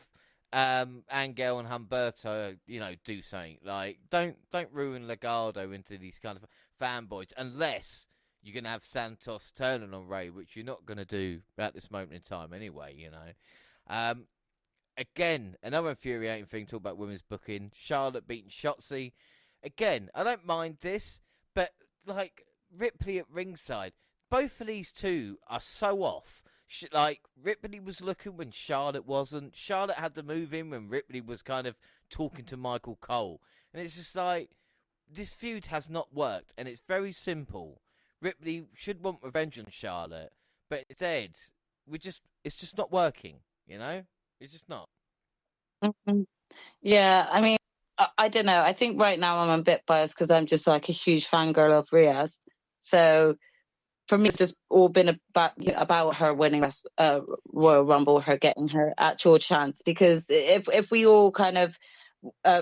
Angel and Humberto, you know, do something. Like, don't ruin Legado into these kind of fanboys, unless you're going to have Santos turning on Rey, which you're not going to do at this moment in time anyway, you know. Again, another infuriating thing, talk about women's booking. Charlotte beating Shotzi. Again, I don't mind this, but, like, Ripley at ringside, both of these two are so off. Like, Ripley was looking when Charlotte wasn't. Charlotte had to move in when Ripley was kind of talking to Michael Cole. And it's just like, this feud has not worked, and it's very simple. Ripley should want revenge on Charlotte, but instead, it's just not working, you know? It's just not. Mhm. Yeah, I mean, I don't know. I think right now I'm a bit biased because I'm just like a huge fangirl of Rhea's. So for me, it's just all been about her winning Royal Rumble, her getting her actual chance. Because if we all kind of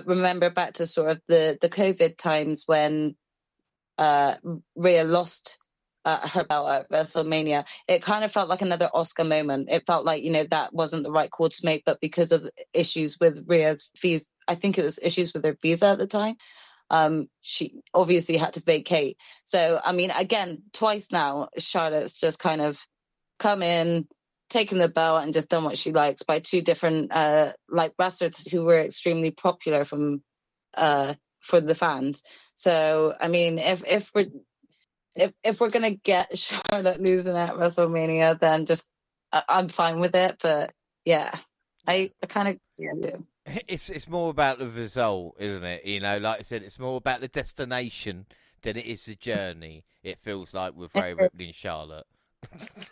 remember back to sort of the COVID times when Rhea lost her belt at WrestleMania, it kind of felt like another Oscar moment. It felt like, that wasn't the right call to make, but because of issues with Rhea's fees, I think it was issues with her visa at the time. She obviously had to vacate. So, I mean, again, twice now, Charlotte's just kind of come in, taken the belt, and just done what she likes by two different wrestlers who were extremely popular for the fans. So, I mean, if we're gonna get Charlotte losing at WrestleMania, then just I'm fine with it. But yeah, I kind of do. It's more about the result, isn't it? Like I said, it's more about the destination than it is the journey. It feels like with Rhea Ripley and Charlotte.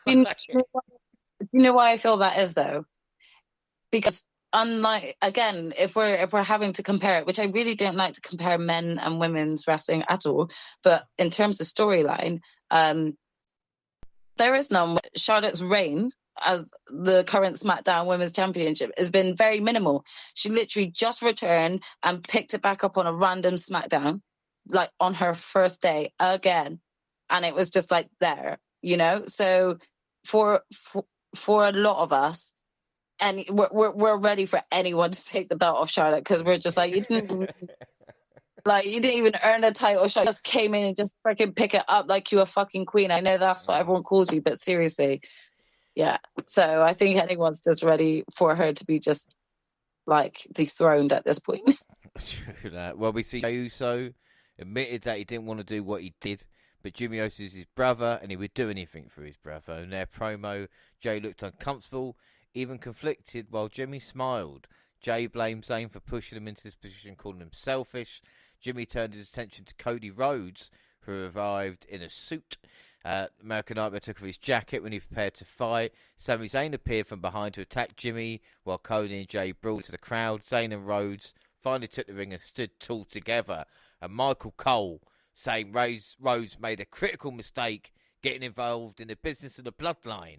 You know why I feel that is though? Because unlike, again, if we're having to compare it, which I really don't like to compare men and women's wrestling at all, but in terms of storyline, there is none. Charlotte's reign as the current Smackdown Women's Championship has been very minimal. She literally just returned and picked it back up on a random Smackdown, like on her first day again, and it was just like there, So for a lot of us, and we're ready for anyone to take the belt off Charlotte because we're just like, you didn't even earn a title shot. You just came in and just freaking pick it up like you a fucking queen. I know that's what everyone calls you, but seriously, yeah. So I think anyone's just ready for her to be just like dethroned at this point. True that. Well, we see Jey Uso admitted that he didn't want to do what he did, but Jimmy Uso is his brother and he would do anything for his brother. In their promo, Jey looked uncomfortable, even conflicted, while Jimmy smiled. Jey blamed Zayn for pushing him into this position, calling him selfish. Jimmy turned his attention to Cody Rhodes, who arrived in a suit. American Nightmare took off his jacket when he prepared to fight. Sami Zayn appeared from behind to attack Jimmy, while Cody and Jey brawled to the crowd. Zayn and Rhodes finally took the ring and stood tall together. And Michael Cole saying Rhodes made a critical mistake getting involved in the business of the bloodline.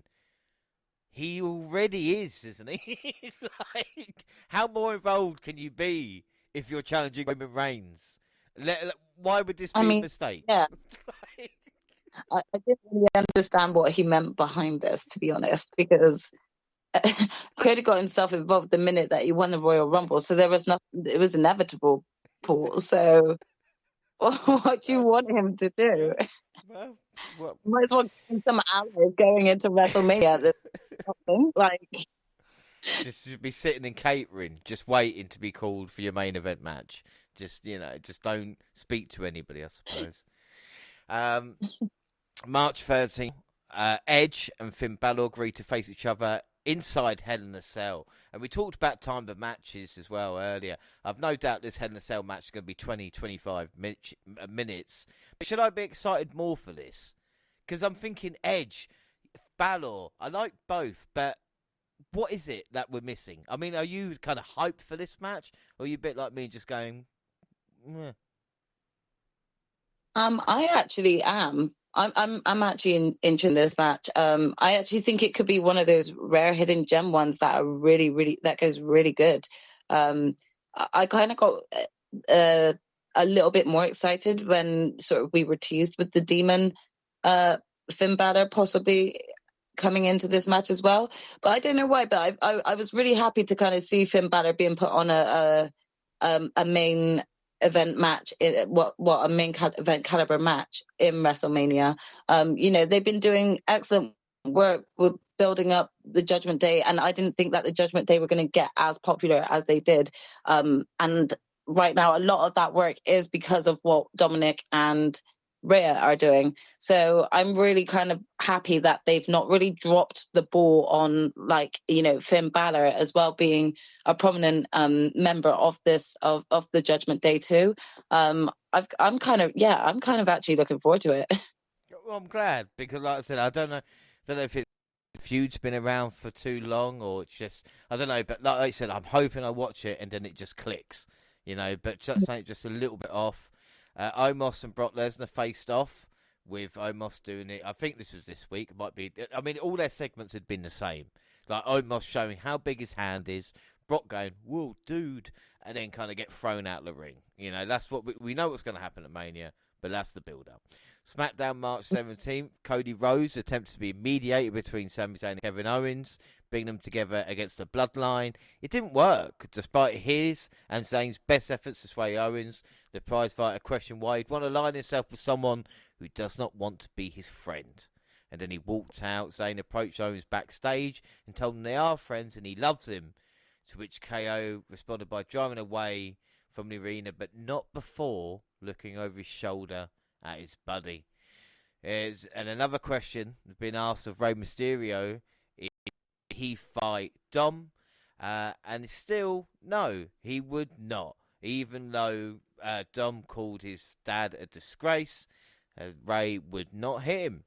He already is, isn't he? Like, how more involved can you be if you're challenging Roman Reigns? Why would this be a mistake? Yeah. I didn't really understand what he meant behind this, to be honest, because Cody got himself involved the minute that he won the Royal Rumble, so there was nothing. It was inevitable, Paul. So, what do you want him to do? Well, might as well give him some hours going into WrestleMania. Just be sitting in catering, just waiting to be called for your main event match. Just don't speak to anybody, I suppose. March 13th, Edge and Finn Balor agreed to face each other inside Hell in a Cell. And we talked about time of matches as well earlier. I've no doubt this Hell in a Cell match is going to be 20-25 minutes. But should I be excited more for this? Because I'm thinking Edge, Balor, I like both, but what is it that we're missing? I mean, are you kind of hyped for this match? Or are you a bit like me just going, meh? I actually am. I'm actually interested in this match. I actually think it could be one of those rare hidden gem ones that are really that goes really good. I kind of got a little bit more excited when sort of we were teased with the Demon Finn Balor possibly coming into this match as well. But I don't know why. But I was really happy to kind of see Finn Balor being put on a main event match, a main event caliber match in WrestleMania. They've been doing excellent work with building up the Judgment Day, and I didn't think that the Judgment Day were going to get as popular as they did. And right now, a lot of that work is because of what Dominic and Rhea are doing. So I'm really kind of happy that they've not really dropped the ball on Finn Balor as well being a prominent member of the Judgment Day too. I'm kind of actually looking forward to it. Well, I'm glad because, like I said, I don't know if it's feud's been around for too long, or it's just, I don't know. But like I said, I'm hoping I watch it and then it just clicks, but just something just a little bit off. Omos and Brock Lesnar faced off with Omos doing it. I think this was this week. It might be. I mean, all their segments had been the same. Like Omos showing how big his hand is, Brock going, "Whoa, dude," and then kind of get thrown out of the ring. That's what we know what's going to happen at Mania, but that's the build-up. Smackdown March 17th, Cody Rhodes attempted to be a mediator between Sami Zayn and Kevin Owens, bring them together against the Bloodline. It didn't work, despite his and Zayn's best efforts to sway Owens. The prize fighter questioned why he'd want to align himself with someone who does not want to be his friend. And then he walked out. Zayn approached Owens backstage and told him they are friends and he loves him. To which KO responded by driving away from the arena, but not before looking over his shoulder at his buddy. And another question has been asked of Rey Mysterio: if he fight Dom? And still, no, he would not. Even though Dom called his dad a disgrace, Rey would not hit him.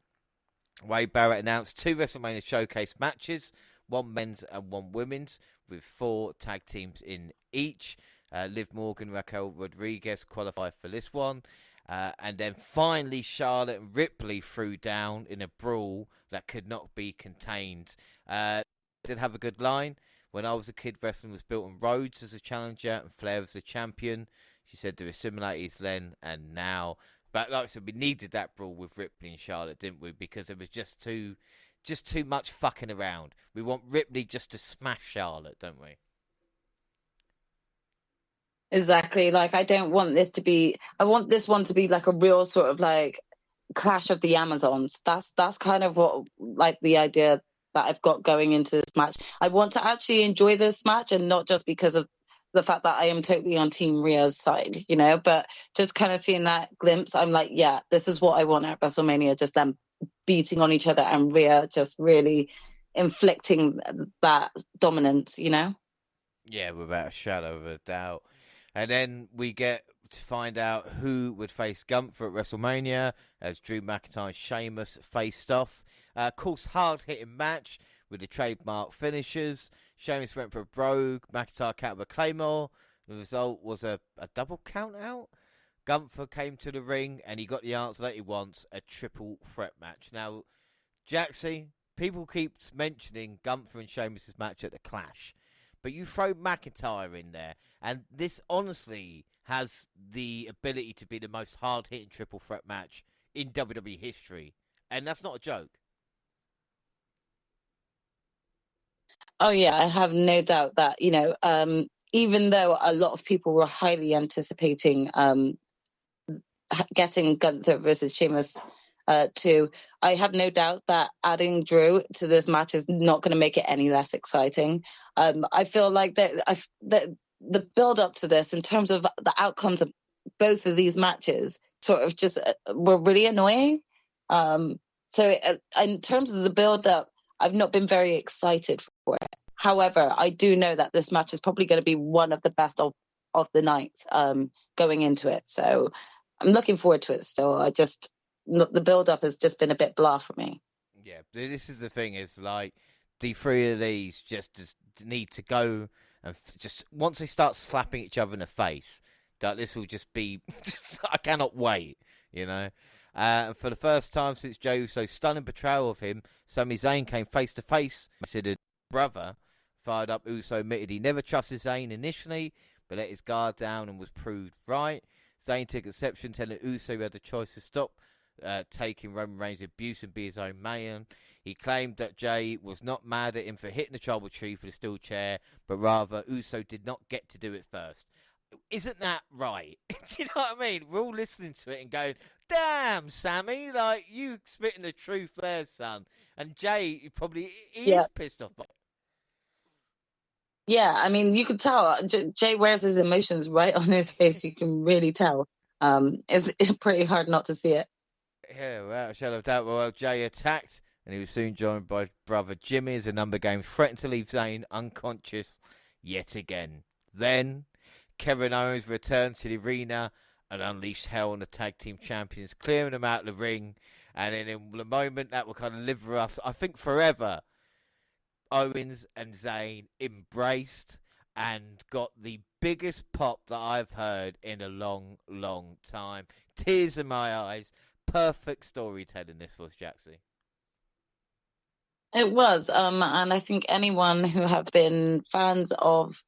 Wade Barrett announced 2 WrestleMania Showcase matches, 1 men's and 1 women's, with 4 tag teams in each. Liv Morgan and Raquel Rodriguez qualified for this one. And then finally Charlotte and Ripley threw down in a brawl that could not be contained. Did have a good line. When I was a kid, wrestling was built on Rhodes as a challenger and Flair as a champion. She said there were similarities then and now. But like I said, we needed that brawl with Ripley and Charlotte, didn't we? Because it was just too much fucking around. We want Ripley just to smash Charlotte, don't we? Exactly. Like, I want this one to be like a real sort of like clash of the Amazons. That's kind of what, like, the idea that I've got going into this match. I want to actually enjoy this match, and not just because of the fact that I am totally on Team Rhea's side, but just kind of seeing that glimpse, I'm like, yeah, this is what I want at WrestleMania, just them beating on each other and Rhea just really inflicting that dominance, Yeah, without a shadow of a doubt. And then we get to find out who would face Gunther at WrestleMania as Drew McIntyre and Sheamus faced off. Of course, hard-hitting match with the trademark finishers. Sheamus went for a brogue. McIntyre countered with Claymore. The result was a double count-out. Gunther came to the ring and he got the answer that he wants, a triple threat match. Now, Jxie, people keep mentioning Gunther and Sheamus' match at the Clash. But you throw McIntyre in there, and this honestly has the ability to be the most hard-hitting triple threat match in WWE history. And that's not a joke. Oh, yeah, I have no doubt that, even though a lot of people were highly anticipating getting Gunther versus Sheamus too, I have no doubt that adding Drew to this match is not going to make it any less exciting. I feel like that the build up to this, in terms of the outcomes of both of these matches, sort of just were really annoying. So in terms of the build up, I've not been very excited for it. However, I do know that this match is probably going to be one of the best of the nights going into it. So I'm looking forward to it still. The build-up has just been a bit blah for me. Yeah, this is the thing, is like the 3 of these just need to go, and just once they start slapping each other in the face, that this will just be, I cannot wait, for the first time since Jey Uso's stunning betrayal of him, Sami Zayn came face-to-face, considered brother. Fired up Uso admitted he never trusted Zayn initially, but let his guard down and was proved right. Zayn took exception, telling Uso he had the choice to stop taking Roman Reigns' abuse and be his own man. He claimed that Jey was not mad at him for hitting the tribal chief with a steel chair, but rather Uso did not get to do it first. Isn't that right? Do you know what I mean? We're all listening to it and going, damn, Sammy, like, you spitting the truth there, son. And Jey probably is pissed off by it. Yeah, I mean, you could tell. Jey wears his emotions right on his face. You can really tell. It's pretty hard not to see it. Yeah, without a shadow of doubt. Well, Jey attacked, and he was soon joined by brother Jimmy as a number game threatened to leave Zayn unconscious yet again. Then, Kevin Owens returned to the arena and unleashed hell on the tag team champions, clearing them out of the ring. And then in the moment that will kind of live with us, I think, forever, Owens and Zayn embraced and got the biggest pop that I've heard in a long, long time. Tears in my eyes. Perfect storytelling this was, Jxie. It was, and I think anyone who have been fans of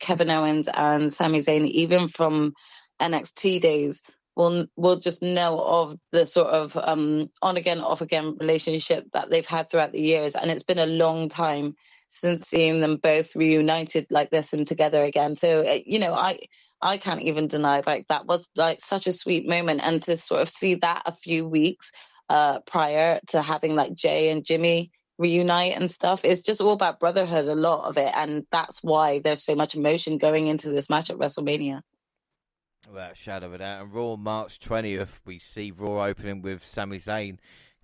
Kevin Owens and Sami Zayn, even from NXT days, will just know of the sort of on again, off again relationship that they've had throughout the years, and it's been a long time since seeing them both reunited like this and together again. So I can't even deny like that was like such a sweet moment, and to sort of see that a few weeks prior to having like Jay and Jimmy reunite and stuff. It's just all about brotherhood, a lot of it, and that's why there's so much emotion going into this match at WrestleMania. Without a shadow of a doubt. And Raw March 20th, we see Raw opening with Sami Zayn.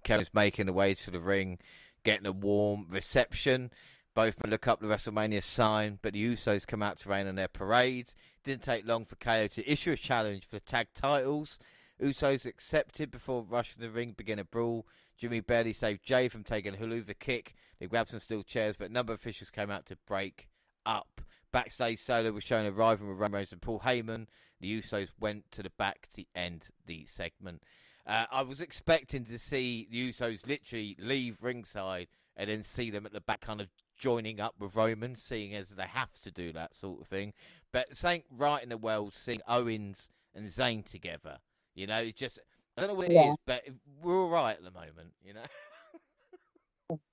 Kevin's making the way to the ring, getting a warm reception. Both men look up the WrestleMania sign, but the Usos come out to rain on their parade. Didn't take long for KO to issue a challenge for the tag titles. Usos accepted before rushing the ring, begin a brawl. Jimmy barely saved Jay from taking a hula kick. They grabbed some steel chairs, but a number of officials came out to break up. Backstage, Solo was shown arriving with Roman Reigns and Paul Heyman. The Usos went to the back to end the segment. I was expecting to see the Usos literally leave ringside and then see them at the back kind of joining up with Roman, seeing as they have to do that sort of thing. But something right in the world, seeing Owens and Zayn together. You know, it's just... I don't know what it is, but we're all right at the moment, you know?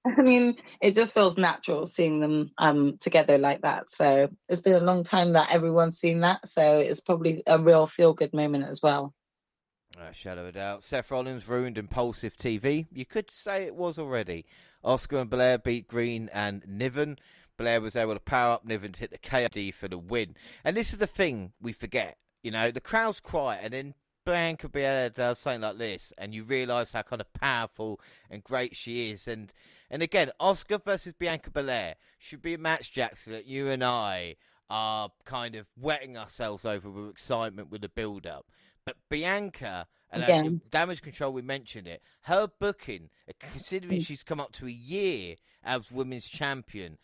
I mean, it just feels natural seeing them together like that. So it's been a long time that everyone's seen that. So it's probably a real feel-good moment as well. Shadow of a doubt. Seth Rollins ruined Impulsive TV. You could say it was already. Oscar and Blair beat Green and Niven. Blair was able to power up Niven to hit the KOD for the win. And this is the thing we forget. You know, the crowd's quiet and then Bianca Belair does something like this, and you realise how kind of powerful and great she is. And again, Oscar versus Bianca Belair should be a match, Jackson, that you and I are kind of wetting ourselves over with excitement with the build-up. But Bianca and Damage Control, we mentioned it. Her booking, considering she's come up to a year as women's champion,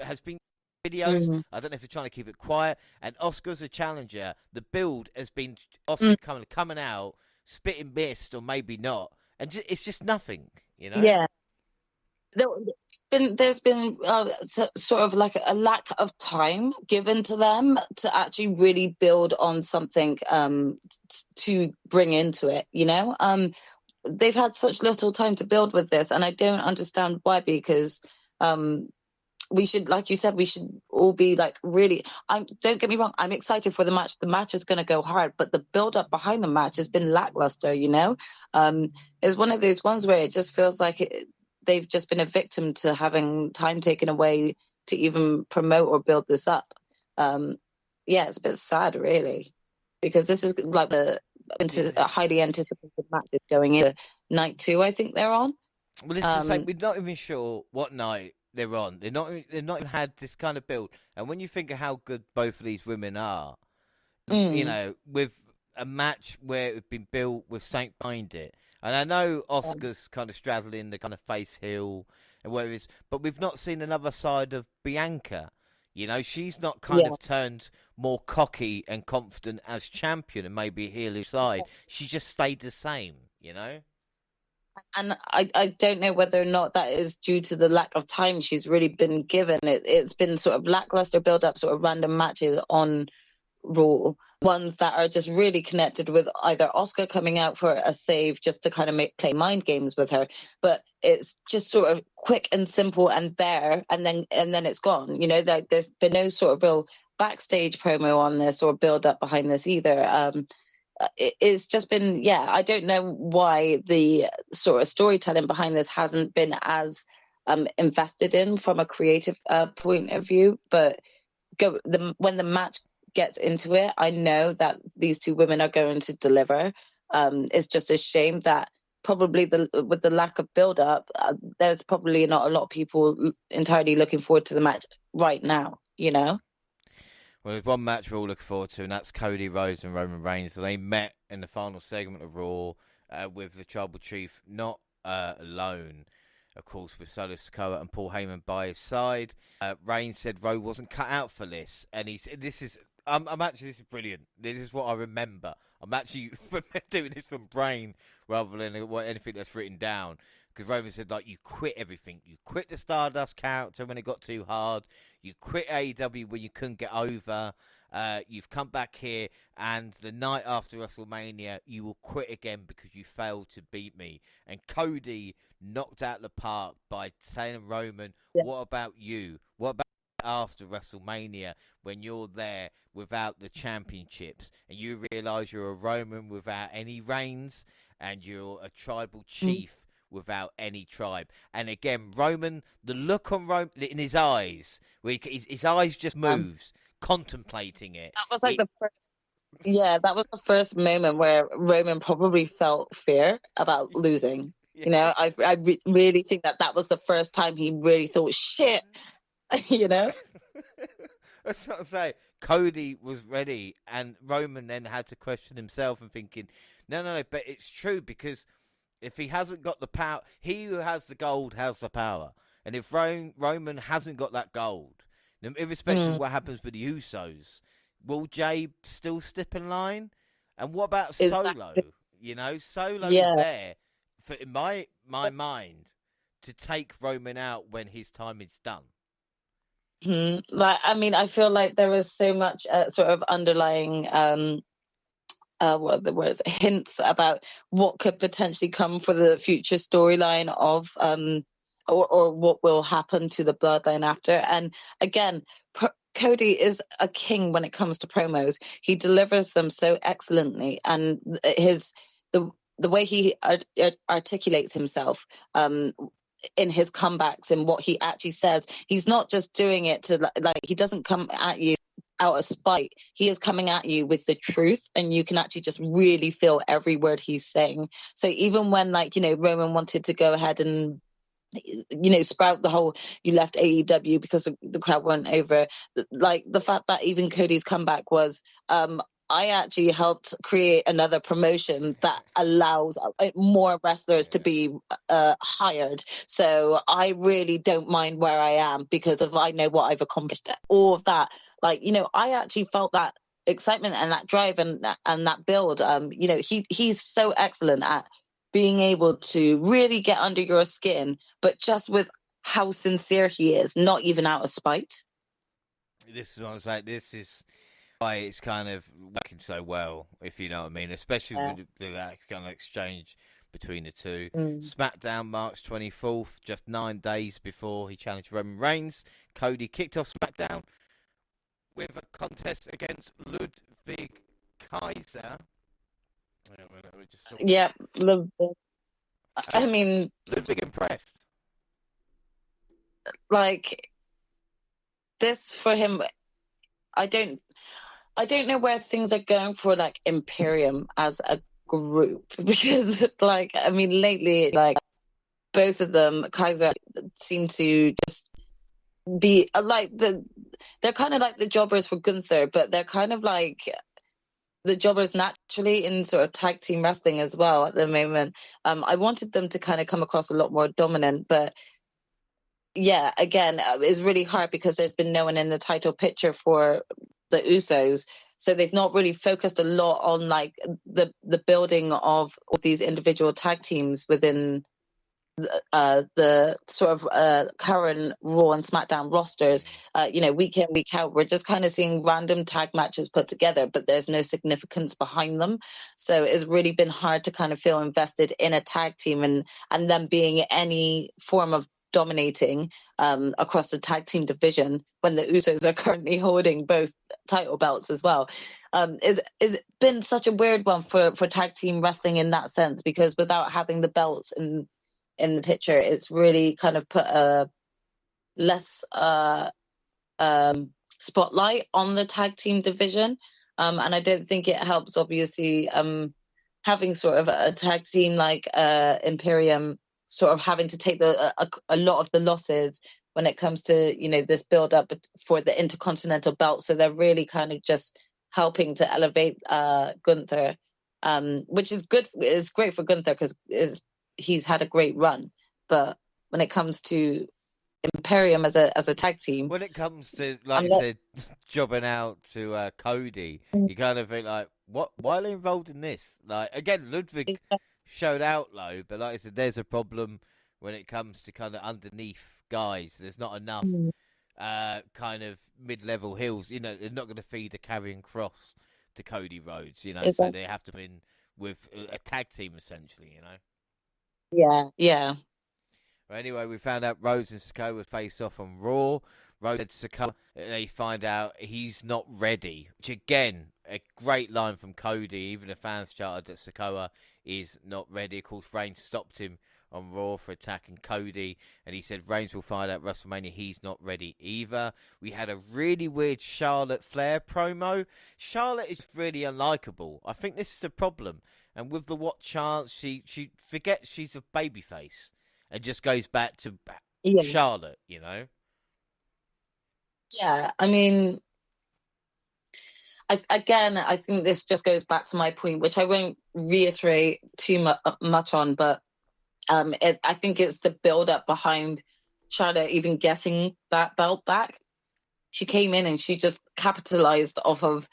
has been videos. I don't know if they're trying to keep it quiet. And Oscar's a challenger. The build has been Oscar coming out, spitting mist, or maybe not. And it's just nothing, you know? Yeah. There's been sort of like a lack of time given to them to actually really build on something to bring into it, you know? They've had such little time to build with this, and I don't understand why, because we should, like you said, we should all be like really. Don't get me wrong, I'm excited for the match. The match is going to go hard, but the build up behind the match has been lackluster. You know, it's one of those ones where it just feels like they've just been a victim to having time taken away to even promote or build this up. It's a bit sad, really, because this is like a highly anticipated match going into night 2. I think they're on. Well, it's the same. We're not even sure what night they're on. They've not even had this kind of build. And when you think of how good both of these women are, you know, with a match where it's been built with something behind it. And I know Oscar's kind of straddling the kind of face heel and whatever it is, but we've not seen another side of Bianca. You know, she's not kind of turned more cocky and confident as champion and maybe heel side. She just stayed the same, you know? And I don't know whether or not that is due to the lack of time she's really been given. It's been sort of lackluster build-up, sort of random matches on Raw, ones that are just really connected with either Oscar coming out for a save just to kind of play mind games with her, but it's just sort of quick and simple and there, and then it's gone. You know, like there's been no sort of real backstage promo on this or build-up behind this either. It's just been, I don't know why the sort of storytelling behind this hasn't been as invested in from a creative point of view. But when the match gets into it, I know that these two women are going to deliver. It's just a shame that probably with the lack of build-up, there's probably not a lot of people entirely looking forward to the match right now, you know? Well, there's one match we're all looking forward to, and that's Cody Rhodes and Roman Reigns. They met in the final segment of Raw with the Tribal Chief not alone. of course, with Solo Sikoa and Paul Heyman by his side. Reigns said Rowe wasn't cut out for this, and he said, "This is, I'm actually, this is brilliant. This is what I remember. I'm actually doing this from brain rather than anything that's written down." Because Roman said, like, you quit everything. You quit the Stardust character when it got too hard. You quit AEW when you couldn't get over. You've come back here, and the night after WrestleMania, you will quit again because you failed to beat me. And Cody knocked out the park by saying, Roman, what about you? What about after WrestleMania when you're there without the championships and you realise you're a Roman without any reigns and you're a tribal chief without any tribe? And again, Roman, the look on Roman in his eyes, where his eyes just moves, contemplating it. That was like the first. Yeah, that was the first moment where Roman probably felt fear about losing. Yeah. You know, I really think that was the first time he really thought, shit, you know? That's what I'm saying. Cody was ready, and Roman then had to question himself and thinking, no, but it's true, because if he hasn't got the power, he who has the gold has the power. And if Roman hasn't got that gold, then irrespective of what happens with the Usos, will Jay still step in line? And what about Solo? You know, Solo is there, for, in my mind, to take Roman out when his time is done. Like, I mean, I feel like there was so much sort of underlying what are the words, hints about what could potentially come for the future storyline of or what will happen to the bloodline after. And again, Cody is a king when it comes to promos. He delivers them so excellently, and the way he articulates himself in his comebacks and what he actually says, he's not just doing it to, like, he doesn't come at you out of spite. He is coming at you with the truth, and you can actually just really feel every word he's saying. So even when, like, you know, Roman wanted to go ahead and, you know, sprout the whole, you left AEW because the crowd weren't over, like, the fact that even Cody's comeback was, I actually helped create another promotion that allows more wrestlers to be hired. So I really don't mind where I am because I know what I've accomplished. All of that, like, you know, I actually felt that excitement and that drive and that build. You know, he's so excellent at being able to really get under your skin, but just with how sincere he is, not even out of spite. This is what I was like. This is why it's kind of working so well, if you know what I mean, especially with that kind of exchange between the two. Smackdown, March 24th, just 9 days before he challenged Roman Reigns. Cody kicked off Smackdown with a contest against Ludwig Kaiser. Yeah, I mean, Ludwig impressed. Like, this for him, I don't know where things are going for, like, Imperium as a group, because, like, I mean, lately, like, both of them, Kaiser, seem to just be like they're kind of like the jobbers for Gunther, but they're kind of like the jobbers naturally in sort of tag team wrestling as well at the moment. I wanted them to kind of come across a lot more dominant, but yeah, again, it's really hard because there's been no one in the title picture for the Usos, so they've not really focused a lot on, like, the building of these individual tag teams within the sort of current Raw and SmackDown rosters. You know, week in, week out, we're just kind of seeing random tag matches put together, but there's no significance behind them. So it's really been hard to kind of feel invested in a tag team and them being any form of dominating across the tag team division when the Usos are currently holding both title belts as well. It's been such a weird one for tag team wrestling in that sense, because without having the belts in the picture, it's really kind of put a less spotlight on the tag team division, and I don't think it helps, obviously, having sort of a tag team like Imperium sort of having to take a lot of the losses when it comes to, you know, this build up for the Intercontinental belt. So they're really kind of just helping to elevate Gunther, which is good. It's great for Gunther because he's had a great run. But when it comes to Imperium as a tag team. When it comes to, like you said, jobbing out to Cody, you kind of think like, what? Why are they involved in this? Like again, Ludwig showed out low, but like I said, there's a problem when it comes to kind of underneath guys. There's not enough kind of mid-level heels. You know, they're not going to feed a carrying cross to Cody Rhodes. You know, so they have to win with a tag team essentially. You know. Yeah. Well, anyway, we found out Rhodes and Sikoa would face off on Raw. Rhodes said to Sikoa, they find out he's not ready. Which again, a great line from Cody. Even the fans charted that Sikoa is not ready. Of course, Reigns stopped him on Raw for attacking Cody, and he said Reigns will find out at WrestleMania he's not ready either. We had a really weird Charlotte Flair promo. Charlotte is really unlikable. I think this is the problem. And with the what chance, she forgets she's a babyface and just goes back to Charlotte, you know? Yeah, I mean, I think this just goes back to my point, which I won't reiterate too much on, but I think it's the build-up behind Charlotte even getting that belt back. She came in and she just capitalized off of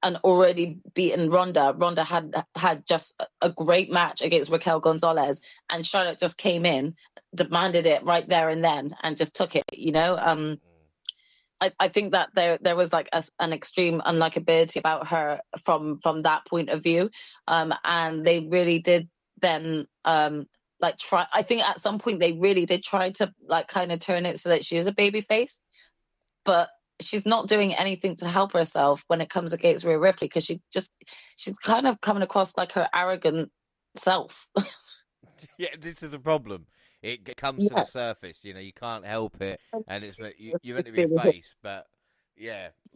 an already beaten Ronda. Ronda had just a great match against Raquel Gonzalez, and Charlotte just came in, demanded it right there and then, and just took it. You know, I think that there was like an extreme unlikability about her from that point of view, and they really did then like try. I think at some point they really did try to like kind of turn it so that she is a baby face, but she's not doing anything to help herself when it comes against Rhea Ripley, because she's kind of coming across like her arrogant self. Yeah, this is the problem. It comes to the surface, you know, you can't help it, and it's you're meant to be a face, but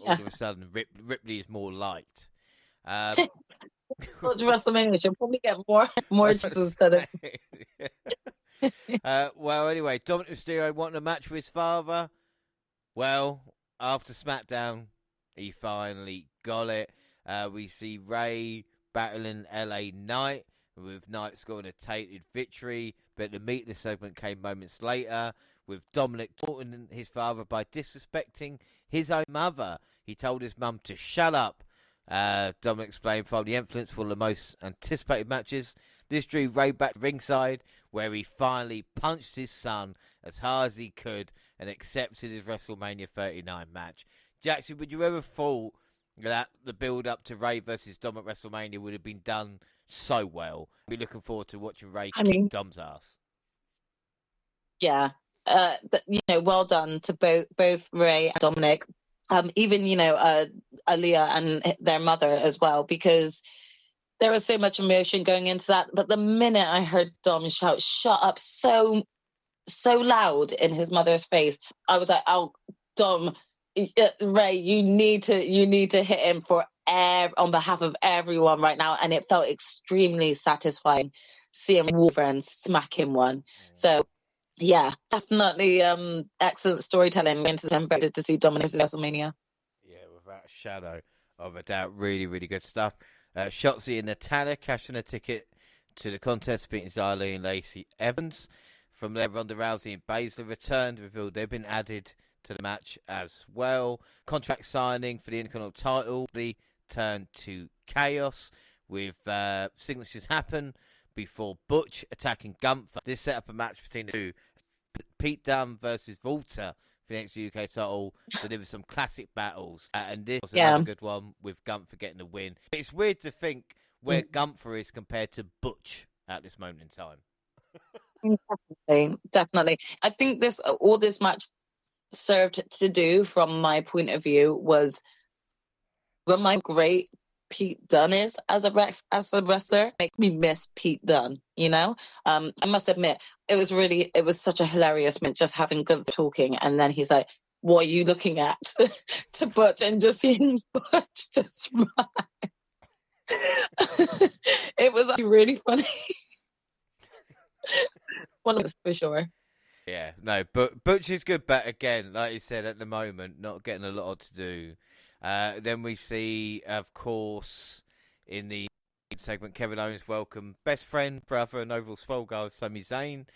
all of a sudden Ripley is more liked. WrestleMania, she'll probably get more instead of. Well, anyway, Dominic Mysterio wanting a match with his father. Well, after Smackdown, he finally got it. We see Ray battling LA Knight, with Knight scoring a tainted victory. But the meat of the segment came moments later, with Dominic taunting his father by disrespecting his own mother. He told his mum to shut up. Dominic explained from the influence for the most anticipated matches. This drew Ray back to ringside, where he finally punched his son as hard as he could and accepted his WrestleMania 39 match. Jackson, would you ever thought that the build-up to Ray versus Dom at WrestleMania would have been done so well? We're looking forward to watching Ray kick Dom's ass. Yeah, well done to both Ray and Dominic. Even Aaliyah and their mother as well, because there was so much emotion going into that. But the minute I heard Dom shout "shut up" so loud in his mother's face, I was like, "Oh, Dom, Ray, you need to hit him on behalf of everyone right now." And it felt extremely satisfying seeing Wolverine smack him one. So yeah, definitely excellent storytelling. I'm very excited to see Dominic at WrestleMania. Yeah, without a shadow of a doubt, really, really good stuff. Jxie and Natalya cashing a ticket to the contest, beating Xylee and Lacey Evans. From there, Ronda Rousey and Baszler returned, revealed they've been added to the match as well. Contract signing for the Intercontinental title turned to chaos, with signatures happen before Butch attacking Gunther. This set up a match between the two. Pete Dunne versus Walter for the next UK title delivered some classic battles, and this was another good one with Gunther getting the win. It's weird to think where Gunther is compared to Butch at this moment in time. Definitely. I think all this match served to do, from my point of view, was remind great Pete Dunne is as a wrestler. Make me miss Pete Dunne, you know. I must admit, it was such a hilarious moment just having Gunther talking, and then he's like, "What are you looking at?" to Butch, and just seeing Butch just smile. It was actually really funny. One of us for sure. Yeah, no, but Butch is good, but again, like you said, at the moment, not getting a lot to do. Then we see, of course, in the segment, Kevin Owens welcome best friend, brother, and overall swell guy, Sami Zayn.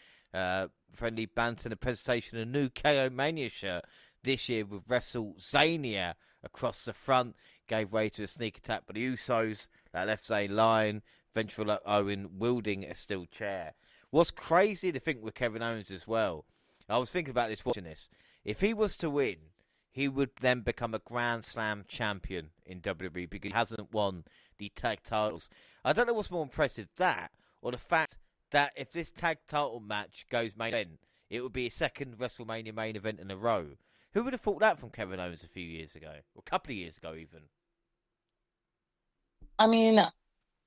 friendly banter and a presentation of a new KO Mania shirt this year with Wrestlemania across the front. Gave way to a sneak attack by the Usos that left Zayn lying. Ventral Owen wielding a steel chair. What's crazy to think with Kevin Owens as well, I was thinking about this watching this. If he was to win, he would then become a Grand Slam champion in WWE because he hasn't won the tag titles. I don't know what's more impressive, that or the fact that if this tag title match goes main event, it would be a second WrestleMania main event in a row. Who would have thought that from Kevin Owens a few years ago? Or a couple of years ago even? I mean,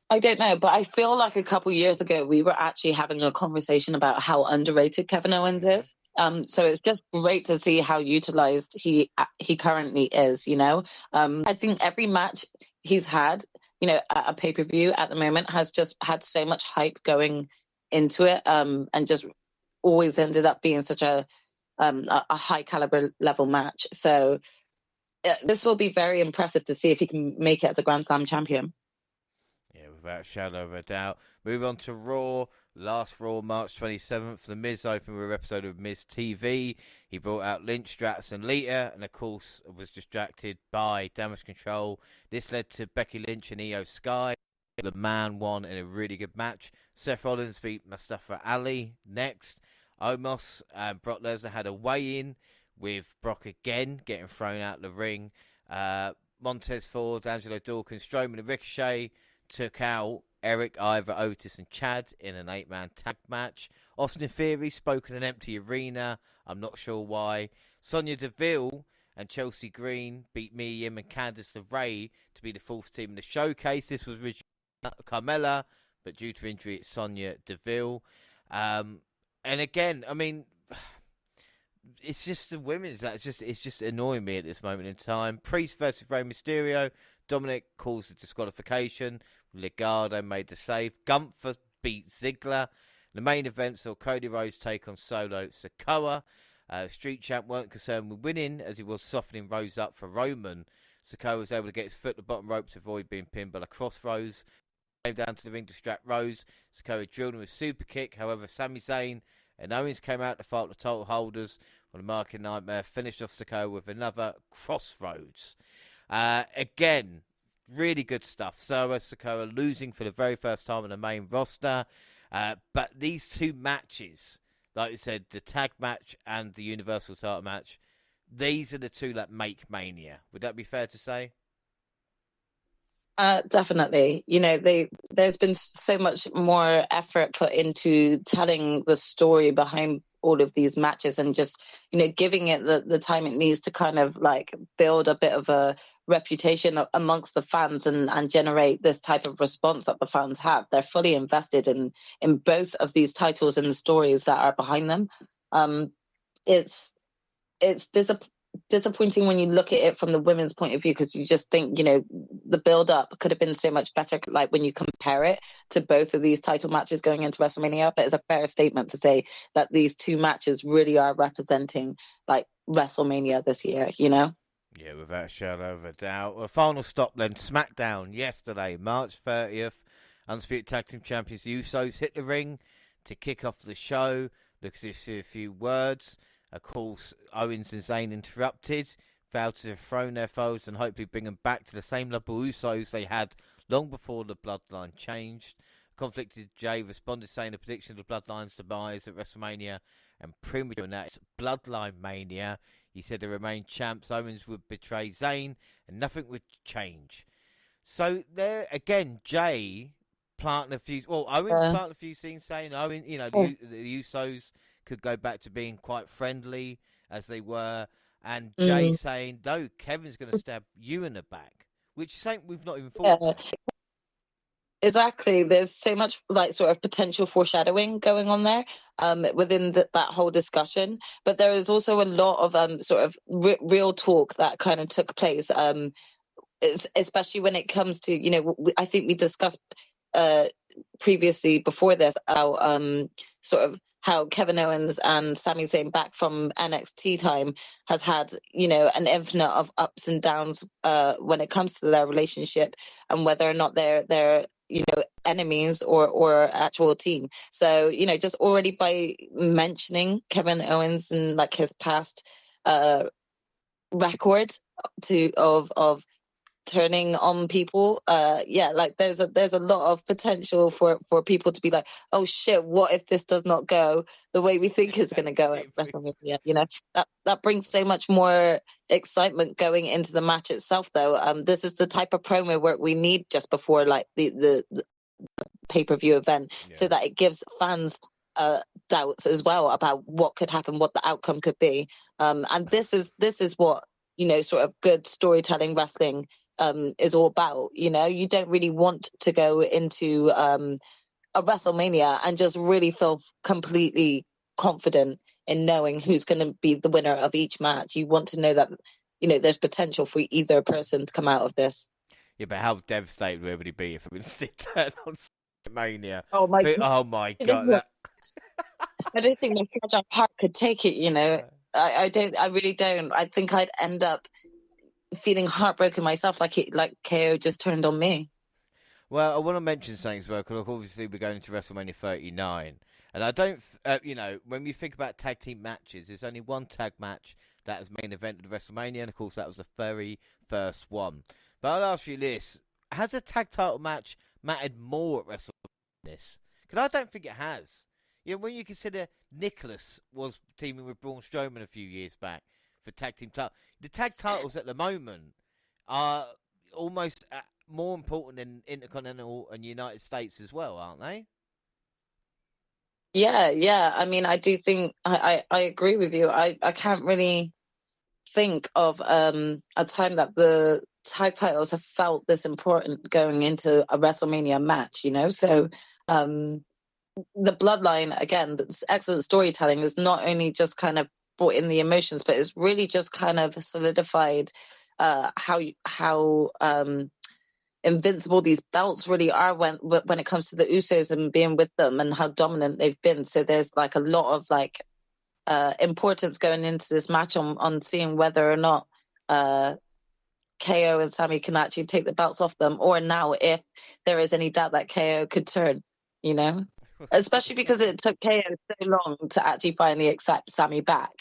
I don't know, but I feel like a couple years ago we were actually having a conversation about how underrated Kevin Owens is. So it's just great to see how utilized he currently is. I think every match he's had, at a pay-per-view at the moment has just had so much hype going into it, and just always ended up being such a high caliber level match. So this will be very impressive to see if he can make it as a Grand Slam champion. Yeah, without a shadow of a doubt. Move on to Raw. Last Raw, March 27th. The Miz opened with an episode of Miz TV. He brought out Lynch, Stratus, and Lita, and of course was distracted by Damage Control. This led to Becky Lynch and Io Sky. The man won in a really good match. Seth Rollins beat Mustafa Ali next. Omos and Brock Lesnar had a weigh-in with Brock again getting thrown out the ring. Montez Ford, Angelo Dawkins, Strowman and Ricochet took out Eric, Ivor, Otis and Chad in an 8-man tag match. Austin Theory spoke in an empty arena. I'm not sure why. Sonya Deville and Chelsea Green beat Mia Yim and Candice LeRae to be the fourth team in the showcase. This was originally Carmella, but due to injury, it's Sonya Deville. And again, I mean, it's just the women's. It's just annoying me at this moment in time. Priest versus Rey Mysterio. Dominic caused a disqualification. Legado made the save. Gunther beat Ziggler. The main event saw Cody Rhodes take on Solo Sikoa. Street Champ weren't concerned with winning as he was softening Rhodes up for Roman. Sikoa was able to get his foot to the bottom rope to avoid being pinned by the crossroads. Came down to the ring to distract Rhodes. Sikoa drilled him with a super kick. However, Sami Zayn and Owens came out to fight the title holders when the American Nightmare finished off Sikoa with another crossroads. Again, really good stuff. Solo Sikoa losing for the very first time on the main roster. But these two matches, like you said, the tag match and the Universal title match, these are the two that make Mania. Would that be fair to say? Definitely. There's been so much more effort put into telling the story behind all of these matches and just, giving it the time it needs to kind of like build a bit of a reputation amongst the fans and generate this type of response that the fans have. They're fully invested in both of these titles and the stories that are behind them. It's disappointing when you look at it from the women's point of view, because you just think, the build up could have been so much better, like when you compare it to both of these title matches going into WrestleMania. But it's a fair statement to say that these two matches really are representing like WrestleMania this year, Yeah, without a shadow of a doubt. A final stop then, Smackdown yesterday, March 30th. Undisputed Tag Team Champions, the Usos, hit the ring to kick off the show. Look at a few words. Of course, Owens and Zayn interrupted, vowed to dethrone their foes and hopefully bring them back to the same level Usos they had long before the Bloodline changed. Conflicted Jay responded saying the prediction of the Bloodline's demise at WrestleMania and premature, and that's Bloodline Mania. He said the remain champs, Owens would betray Zayn and nothing would change. So there again, Jay planting a few. Well, Owens planting a few things, saying Owen, the Usos could go back to being quite friendly as they were, and Jay saying, no, Kevin's going to stab you in the back, which is something we've not even thought about. Exactly. There's so much like sort of potential foreshadowing going on there within that whole discussion. But there is also a lot of sort of real talk that kind of took place, especially when it comes to, I think we discussed previously before this sort of how Kevin Owens and Sami Zayn back from NXT time has had, an infinite of ups and downs when it comes to their relationship, and whether or not they're enemies or actual team. So, just already by mentioning Kevin Owens and like his past record of turning on people, there's a lot of potential for people to be like, oh shit, what if this does not go the way we think it's going to go at WrestleMania? That brings so much more excitement going into the match itself, though. This is the type of promo work we need just before like the pay-per-view event, so that it gives fans doubts as well about what could happen, what the outcome could be. And this is what sort of good storytelling wrestling is all about. You don't really want to go into a WrestleMania and just really feel completely confident in knowing who's going to be the winner of each match. You want to know that there's potential for either person to come out of this. Yeah, but how devastated would everybody be if it was turned on Mania? Oh my god! God! I don't think my fragile heart could take it. I don't. I really don't. I think I'd end up feeling heartbroken myself, like KO just turned on me. Well, I want to mention something as well, because obviously we're going to WrestleMania 39, and I don't, when we think about tag team matches, there's only one tag match that is main event of WrestleMania, and of course that was the very first one. But I'll ask you this: has a tag title match mattered more at WrestleMania? Because I don't think it has. When you consider Nicholas was teaming with Braun Strowman a few years back for tag team title, the tag titles at the moment are almost more important than Intercontinental and United States as well, aren't they? Yeah. I mean, I do think I agree with you. I can't really think of a time that the tag titles have felt this important going into a WrestleMania match. So the bloodline, again, that's excellent storytelling, is not only just kind of brought in the emotions, but it's really just kind of solidified how invincible these belts really are when it comes to the Usos and being with them, and how dominant they've been. So there's like a lot of like importance going into this match on seeing whether or not KO and Sami can actually take the belts off them, or now if there is any doubt that KO could turn, especially because it took KO so long to actually finally accept Sami back.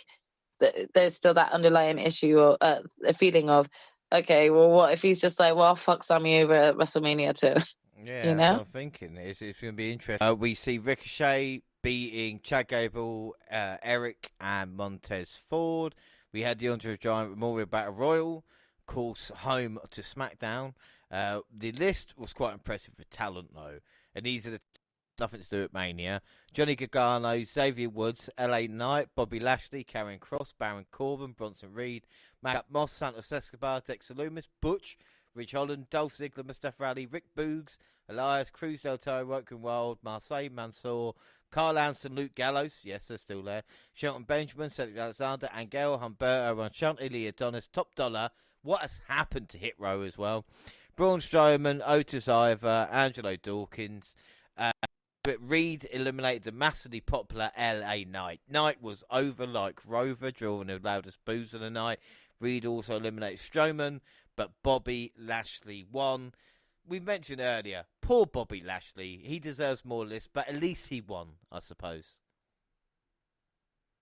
There's still that underlying issue, or a feeling of, okay, well, what if he's just like, well, fuck Sami over at WrestleMania too? Yeah, that's what I'm thinking. It's going to be interesting. We see Ricochet beating Chad Gable, Eric, and Montez Ford. We had the Andre the Giant Memorial Battle Royal, of course, home to Smackdown. The list was quite impressive with talent, though. And these are nothing to do at Mania. Johnny Gargano, Xavier Woods, LA Knight, Bobby Lashley, Karrion Kross, Baron Corbin, Bronson Reed, Matt Moss, Santos Escobar, Dexter Lumis, Butch, Rich Holland, Dolph Ziggler, Mustafa Ali, Rick Boogs, Elias, Cruz Del Toro, Woken Wild, Marseille Mansour, Carl Anson, Luke Gallows, yes, they're still there, Shelton Benjamin, Cedric Alexander, Angel, Humberto, Ranchante, Lee Adonis, Top Dollar. What has happened to Hit Row as well? Braun Strowman, Otis Ivor, Angelo Dawkins. But Reed eliminated the massively popular LA Knight. Knight was over like Rover, drawing the loudest boos of the night. Reed also eliminated Strowman, but Bobby Lashley won. We mentioned earlier, poor Bobby Lashley. He deserves more lists, but at least he won, I suppose.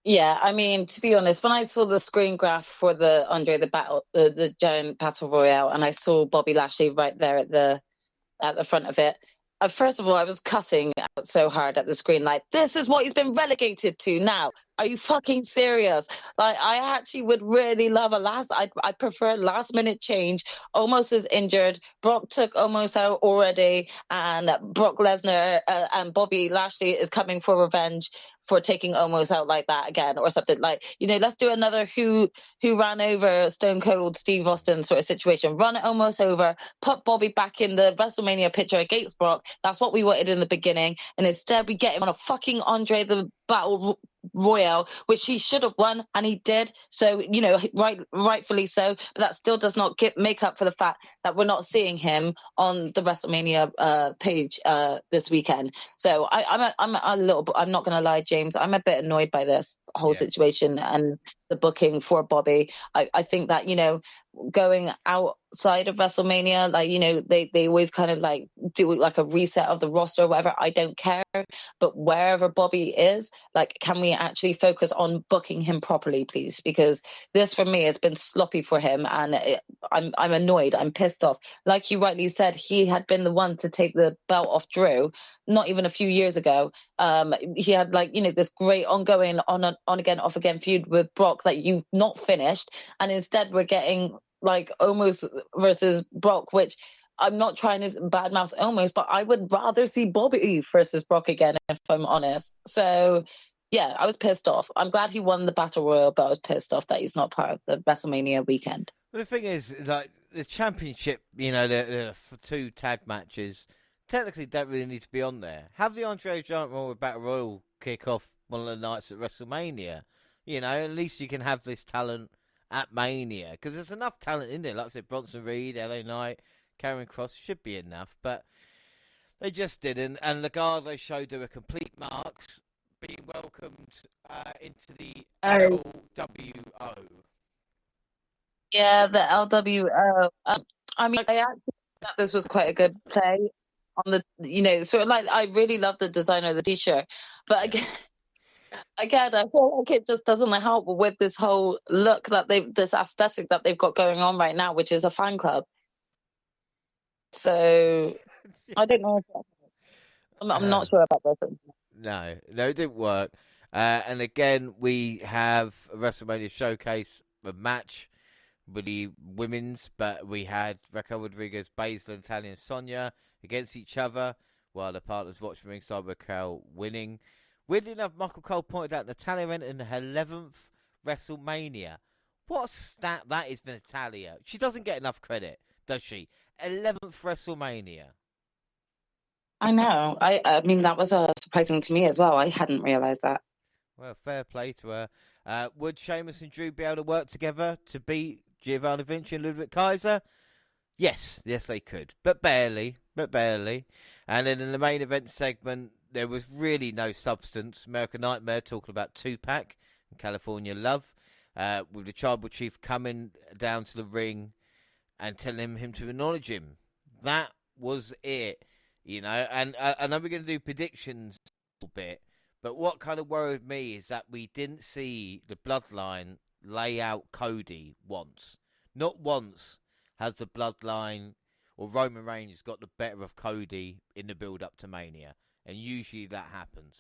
Yeah, I mean, to be honest, when I saw the screen graph for the Andre the Giant Battle Royale, and I saw Bobby Lashley right there at the front of it, first of all, I was cussing out so hard at the screen, like, this is what he's been relegated to now. Are you fucking serious? Like, I actually would really love I prefer last minute change. Omos is injured. Brock took Omos out already, and Brock Lesnar and Bobby Lashley is coming for revenge for taking Omos out like that again, or something. Like, let's do another who ran over Stone Cold Steve Austin sort of situation. Run it almost over, put Bobby back in the WrestleMania picture against Brock. That's what we wanted in the beginning, and instead we get him on a fucking Andre the Battle Royale, which he should have won, and he did. So, rightfully so. But that still does not make up for the fact that we're not seeing him on the WrestleMania page this weekend. So I'm not going to lie, James, I'm a bit annoyed by this whole situation and the booking for Bobby. I think that, going outside of WrestleMania, like, they always kind of like do like a reset of the roster or whatever. I don't care. But wherever Bobby is, like, can we actually focus on booking him properly, please? Because this, for me, has been sloppy for him, and I'm annoyed. I'm pissed off. Like you rightly said, he had been the one to take the belt off Drew, not even a few years ago. He had, like, this great ongoing on again, off again feud with Brock that you've not finished, and instead we're getting like Omos versus Brock, which I'm not trying to badmouth Omos, but I would rather see Bobby versus Brock again, if I'm honest. So, yeah, I was pissed off. I'm glad he won the Battle Royal, but I was pissed off that he's not part of the WrestleMania weekend. Well, the thing is, like, the championship, the 2 tag matches, technically don't really need to be on there. Have the Andre Giant Royal Battle Royal kick off one of the nights at WrestleMania. At least you can have this talent at Mania, because there's enough talent in there. Like I said, Bronson Reed, LA Knight, Karen Cross should be enough, but they just didn't. And Legado showed they were complete marks, being welcomed into the LWO. Yeah, the LWO. I mean, I actually thought this was quite a good play on the, sort of like, I really love the design of the t-shirt, but again, I feel like it just doesn't help with this whole look that this aesthetic that they've got going on right now, which is a fan club. So I don't know. I'm not sure about this. No, it didn't work. And again, we have a WrestleMania showcase, a match with the women's, but we had Raquel Rodriguez, Baszler, Natalia, and Sonya against each other, while the partners watched from ringside, Raquel winning. Weirdly enough, Michael Cole pointed out Natalia entered in her 11th WrestleMania. What a stat that is for Natalia. She doesn't get enough credit, does she? 11th WrestleMania. I know. I mean, that was surprising to me as well. I hadn't realised that. Well, fair play to her. Would Sheamus and Drew be able to work together to beat Giovanni Vinci and Ludwig Kaiser? Yes, they could. But barely. And then in the main event segment, there was really no substance. American Nightmare talking about Tupac and California Love, with the Tribal Chief coming down to the ring and telling him to acknowledge him. That was it, And I know we're going to do predictions a little bit, but what kind of worried me is that we didn't see the Bloodline lay out Cody once. Not once has the Bloodline or Roman Reigns got the better of Cody in the build-up to Mania. And usually that happens.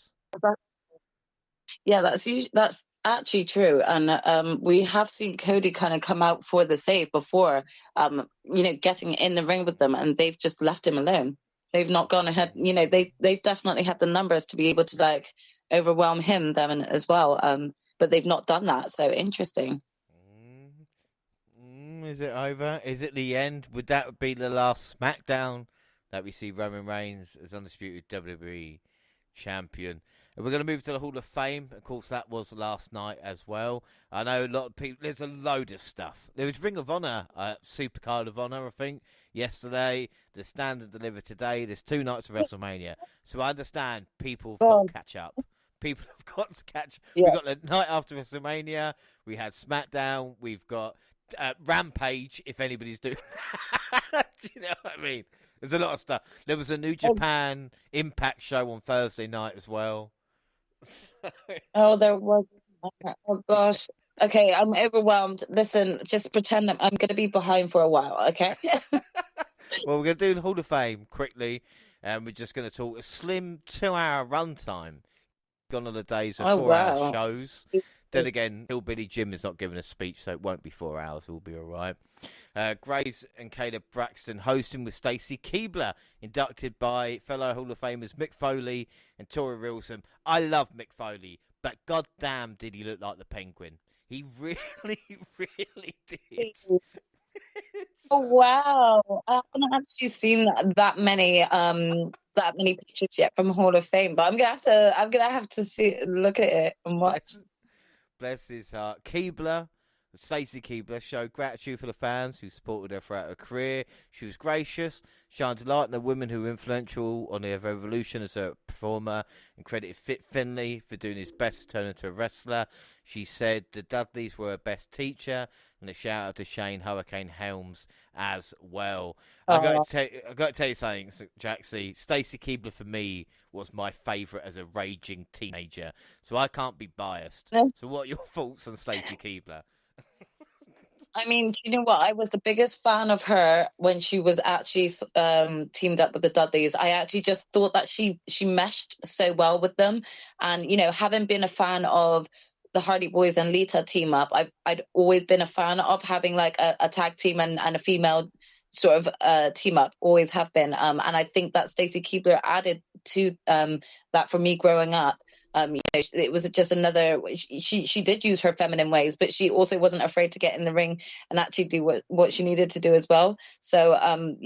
Yeah, that's actually true. And we have seen Cody kind of come out for the save before, getting in the ring with them, and they've just left him alone. They've not gone ahead. They've definitely had the numbers to be able to like overwhelm them as well. But they've not done that. So interesting. Is it over? Is it the end? Would that be the last Smackdown that we see Roman Reigns as undisputed WWE champion? And we're going to move to the Hall of Fame. Of course, that was last night as well. I know a lot of people. There's a load of stuff. There was Ring of Honor, Supercard of Honor, I think, yesterday. The Standard delivered today. There's 2 nights of WrestleMania. So I understand people have got to catch up. People have got to catch. Yeah. We've got the night after WrestleMania. We had Smackdown. We've got Rampage, if anybody's doing that. Do you know what I mean? There's a lot of stuff. There was a New Japan Impact show on Thursday night as well. Oh, there was. Oh, gosh. Okay, I'm overwhelmed. Listen, just pretend I'm going to be behind for a while, okay? Well, we're going to do the Hall of Fame quickly, and we're just going to talk a slim 2-hour runtime. Gone on the days of 4-hour shows. Then again, Hillbilly Jim is not giving a speech, so it won't be 4 hours. We'll be all right. Grace and Caleb Braxton hosting with Stacy Keibler, inducted by fellow Hall of Famers Mick Foley and Tori Wilson. I love Mick Foley, but goddamn did he look like the Penguin. He really, really did. Oh wow! I haven't actually seen that many pictures yet from Hall of Fame, but I'm gonna have to look at it and watch. Bless his heart. Keibler Stacy Keibler showed gratitude for the fans who supported her throughout her career. She was gracious, shined a light on the women who were influential on the evolution as a performer, and credited Fit Finlay for doing his best to turn into a wrestler. She said the Dudleys were her best teacher, and a shout out to Shane Hurricane Helms as well. I got to tell you something, Jxie. Stacy Keibler for me was my favourite as a raging teenager, so I can't be biased. So, what are your thoughts on Stacy Keibler? I mean, you know what? I was the biggest fan of her when she was actually teamed up with the Dudleys. I actually just thought that she meshed so well with them, and having been a fan of the Hardy Boys and Lita team up, I'd always been a fan of having like a tag team and a female sort of team up. Always have been, and I think that Stacy Keibler added to that for me growing up. It was just another. She did use her feminine ways, but she also wasn't afraid to get in the ring and actually do what she needed to do as well. So I'm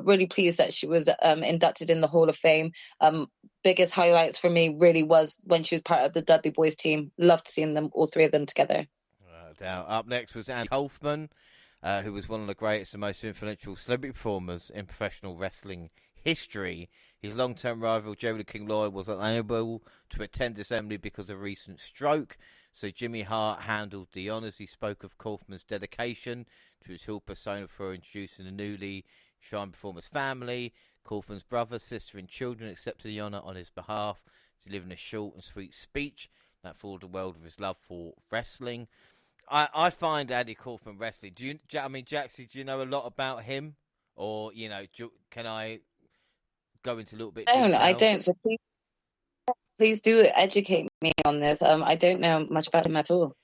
really pleased that she was inducted in the Hall of Fame. Biggest highlights for me really was when she was part of the Dudley Boys team. Loved seeing them, all three of them together. Now up next was Andy Kaufman, who was one of the greatest and most influential celebrity performers in professional wrestling history. His long-term rival, Jerry the King Lawler, was unable to attend the assembly because of a recent stroke, so Jimmy Hart handled the honours. He spoke of Kaufman's dedication to his heel persona for introducing the newly enshrined performer's family. Kaufman's brother, sister and children accepted the honour on his behalf, delivering a short and sweet speech that filled the world with his love for wrestling. I find Andy Kaufman wrestling. Jxie, do you know a lot about him? Or, can I go into a little bit detail? I don't. So please do educate me on this. I don't know much about him at all.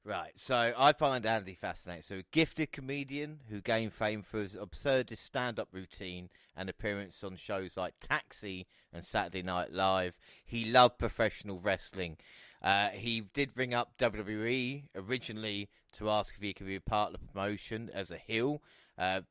Right, so I find Andy fascinating. So a gifted comedian who gained fame for his absurdist stand-up routine and appearance on shows like Taxi and Saturday Night Live. He loved professional wrestling. He did ring up WWE originally to ask if he could be a part of the promotion as a heel.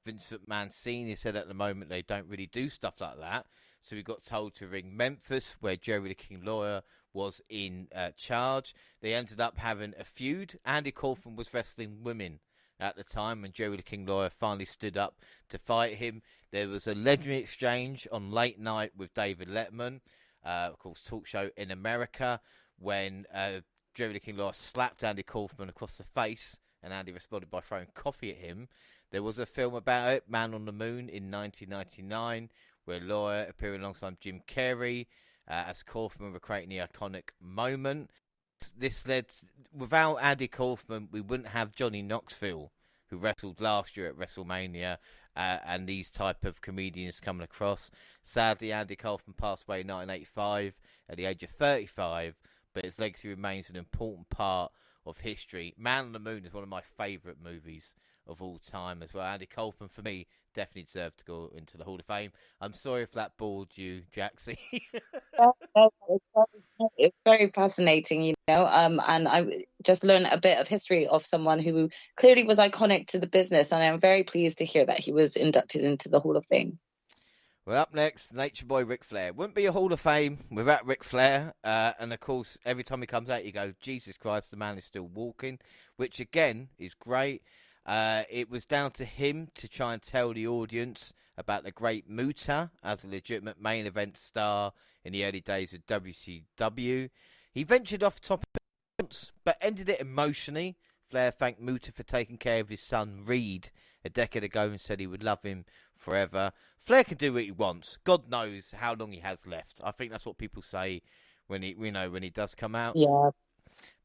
Vince McMahon Sr. said at the moment they don't really do stuff like that. So he got told to ring Memphis, where Jerry the King Lawler was in charge. They ended up having a feud. Andy Kaufman was wrestling women at the time when Jerry the King Lawler finally stood up to fight him. There was a legendary exchange on Late Night with David Letterman, of course, talk show in America, when Jerry the King Lawler slapped Andy Kaufman across the face, and Andy responded by throwing coffee at him. There was a film about it, Man on the Moon, in 1999, where Lawler appeared alongside Jim Carrey as Kaufman, recreating the iconic moment. This led, without Andy Kaufman, we wouldn't have Johnny Knoxville, who wrestled last year at Wrestlemania, and these type of comedians coming across. Sadly, Andy Kaufman passed away in 1985 at the age of 35, but his legacy remains an important part of history. Man on the Moon is one of my favourite movies of all time as well. Andy Kaufman, for me, definitely deserved to go into the Hall of Fame. I'm sorry if that bored you, Jxie. It's very fascinating, and I just learned a bit of history of someone who clearly was iconic to the business, and I'm very pleased to hear that he was inducted into the Hall of Fame. Well, up next, Nature Boy Ric Flair. Wouldn't be a Hall of Fame without Ric Flair. And, of course, every time he comes out, you go, Jesus Christ, the man is still walking, which, again, is great. It was down to him to try and tell the audience about the great Muta as a legitimate main event star in the early days of WCW. He ventured off topic once, but ended it emotionally. Flair thanked Muta for taking care of his son Reed a decade ago and said he would love him forever. Flair can do what he wants. God knows how long he has left. I think that's what people say when he does come out. Yeah.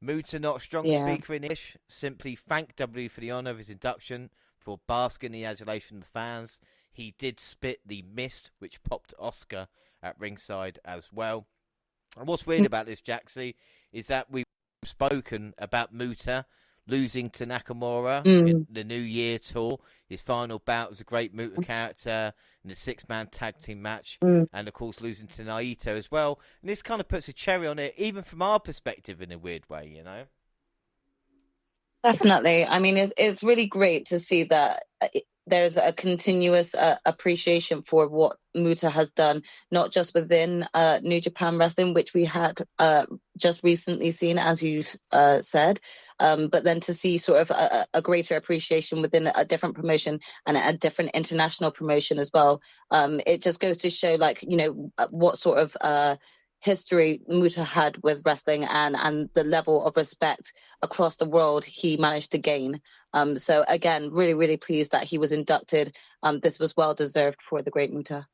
Muta, not a strong speaker in English, simply thanked W for the honour of his induction for basking in the adulation of the fans. He did spit the mist, which popped Oscar at ringside as well. And what's weird about this, Jxie, is that we've spoken about Muta losing to Nakamura in the New Year tour. His final bout was a great Muta character in the six-man tag team match, and of course losing to Naito as well. And this kind of puts a cherry on it, even from our perspective, in a weird way, Definitely. I mean, it's really great to see that there's a continuous appreciation for what Muta has done, not just within New Japan Wrestling, which we had just recently seen, as you've said, but then to see sort of a greater appreciation within a different promotion and a different international promotion as well. It just goes to show, like, what sort of history Muta had with wrestling and the level of respect across the world he managed to gain. So again, really, really pleased that he was inducted. This was well deserved for the great Muta.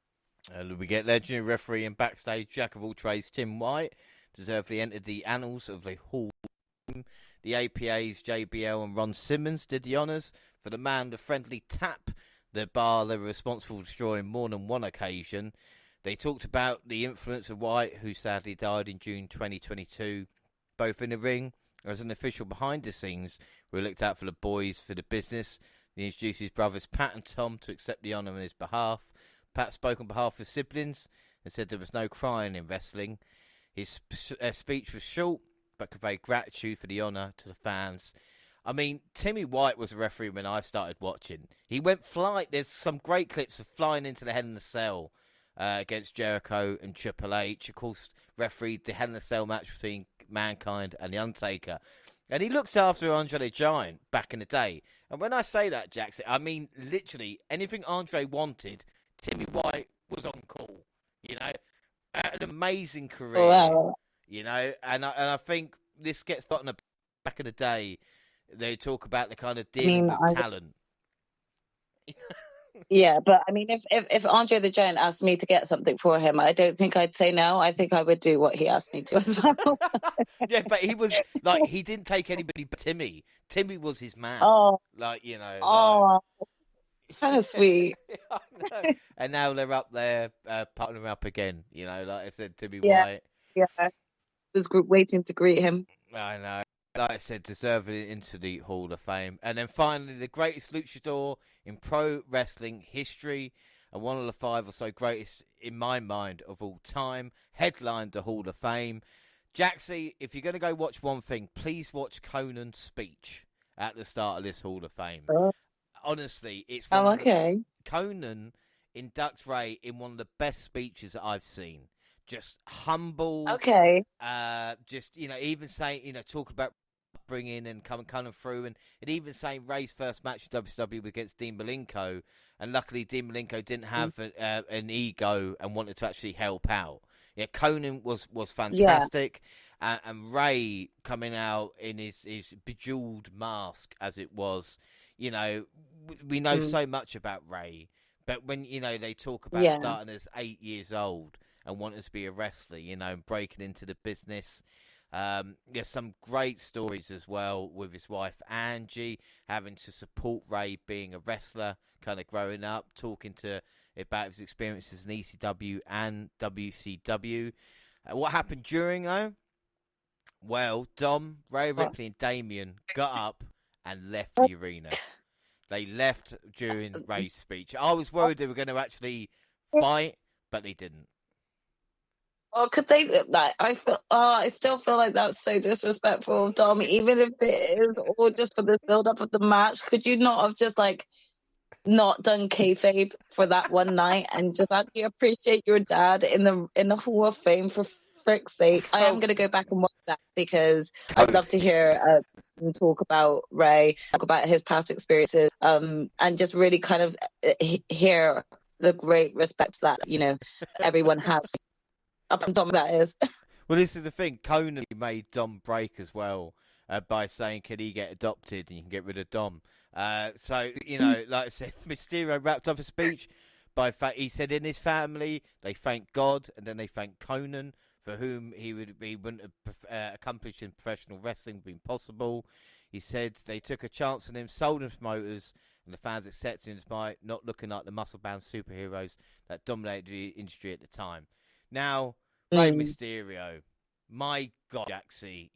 We get legendary referee and backstage jack of all trades Tim White deservedly entered the annals of the Hall of Fame. The APA's JBL and Ron Simmons did the honours for the man, the friendly tap, the bar they were responsible for destroying more than one occasion. They talked about the influence of White, who sadly died in June 2022, both in the ring as an official behind the scenes. We looked out for the boys for the business. He introduced his brothers Pat and Tom to accept the honour on his behalf. Pat spoke on behalf of his siblings and said there was no crying in wrestling. His speech was short but conveyed gratitude for the honour to the fans. I mean, Timmy White was a referee when I started watching. He went flying. There's some great clips of flying into the Hell in a Cell against Jericho and Triple H. Of course, refereed the Hell in a Cell match between Mankind and The Undertaker. And he looked after Andre the Giant back in the day. And when I say that, Jxie, I mean literally anything Andre wanted, Timmy White was on call. An amazing career. Wow. And I think this gets thought of back in the day. They talk about the kind of dealing with talent. Yeah, but I mean, if Andre the Giant asked me to get something for him, I don't think I'd say no. I think I would do what he asked me to as well. Yeah, but he was like, he didn't take anybody but Timmy. Timmy was his man. Oh, kind of sweet. I know. And now they're up there, partnering up again. Like I said, Timmy White. Yeah, this group waiting to greet him. I know. Like I said, deserving into the Hall of Fame. And then finally, the greatest luchador in pro wrestling history, and one of the 5 or so greatest, in my mind, of all time, headlined the Hall of Fame. Jxie, if you're going to go watch one thing, please watch Conan's speech at the start of this Hall of Fame. Honestly, it's okay. Conan inducts Ray in one of the best speeches that I've seen. Just humble. Okay. Even saying, talk about bringing and coming through, and it even saying Ray's first match in WCW was against Dean Malenko, and luckily Dean Malenko didn't have an ego and wanted to actually help out. Yeah, Conan was fantastic, and Ray coming out in his bejeweled mask as it was. We know so much about Ray, but when they talk about starting as 8 years old and wanting to be a wrestler, and breaking into the business. There's some great stories as well with his wife Angie having to support Ray being a wrestler, kind of growing up, talking about his experiences in ECW and WCW. What happened during though? Well, Dom, Ray Ripley, and Damien got up and left the arena. They left during Ray's speech. I was worried they were going to actually fight, but they didn't. Oh, could they? I still feel like that's so disrespectful, Dom. Even if it is all just for the build-up of the match, could you not have just not done kayfabe for that one night and just actually appreciate your dad in the Hall of Fame for frick's sake? I am going to go back and watch that because I'd love to hear him talk about Ray, talk about his past experiences, and just really kind of hear the great respect that everyone has. Up and Dom, that is. Well, this is the thing. Conan made Dom break as well by saying, "Can he get adopted and you can get rid of Dom?" So like I said, Mysterio wrapped up a speech he said in his family they thank God and then they thank Conan for whom he wouldn't have accomplished in professional wrestling been possible. He said they took a chance on him, sold him promoters, and the fans accepted him despite not looking like the muscle-bound superheroes that dominated the industry at the time. Now, Rey Mysterio, my God, Jxie,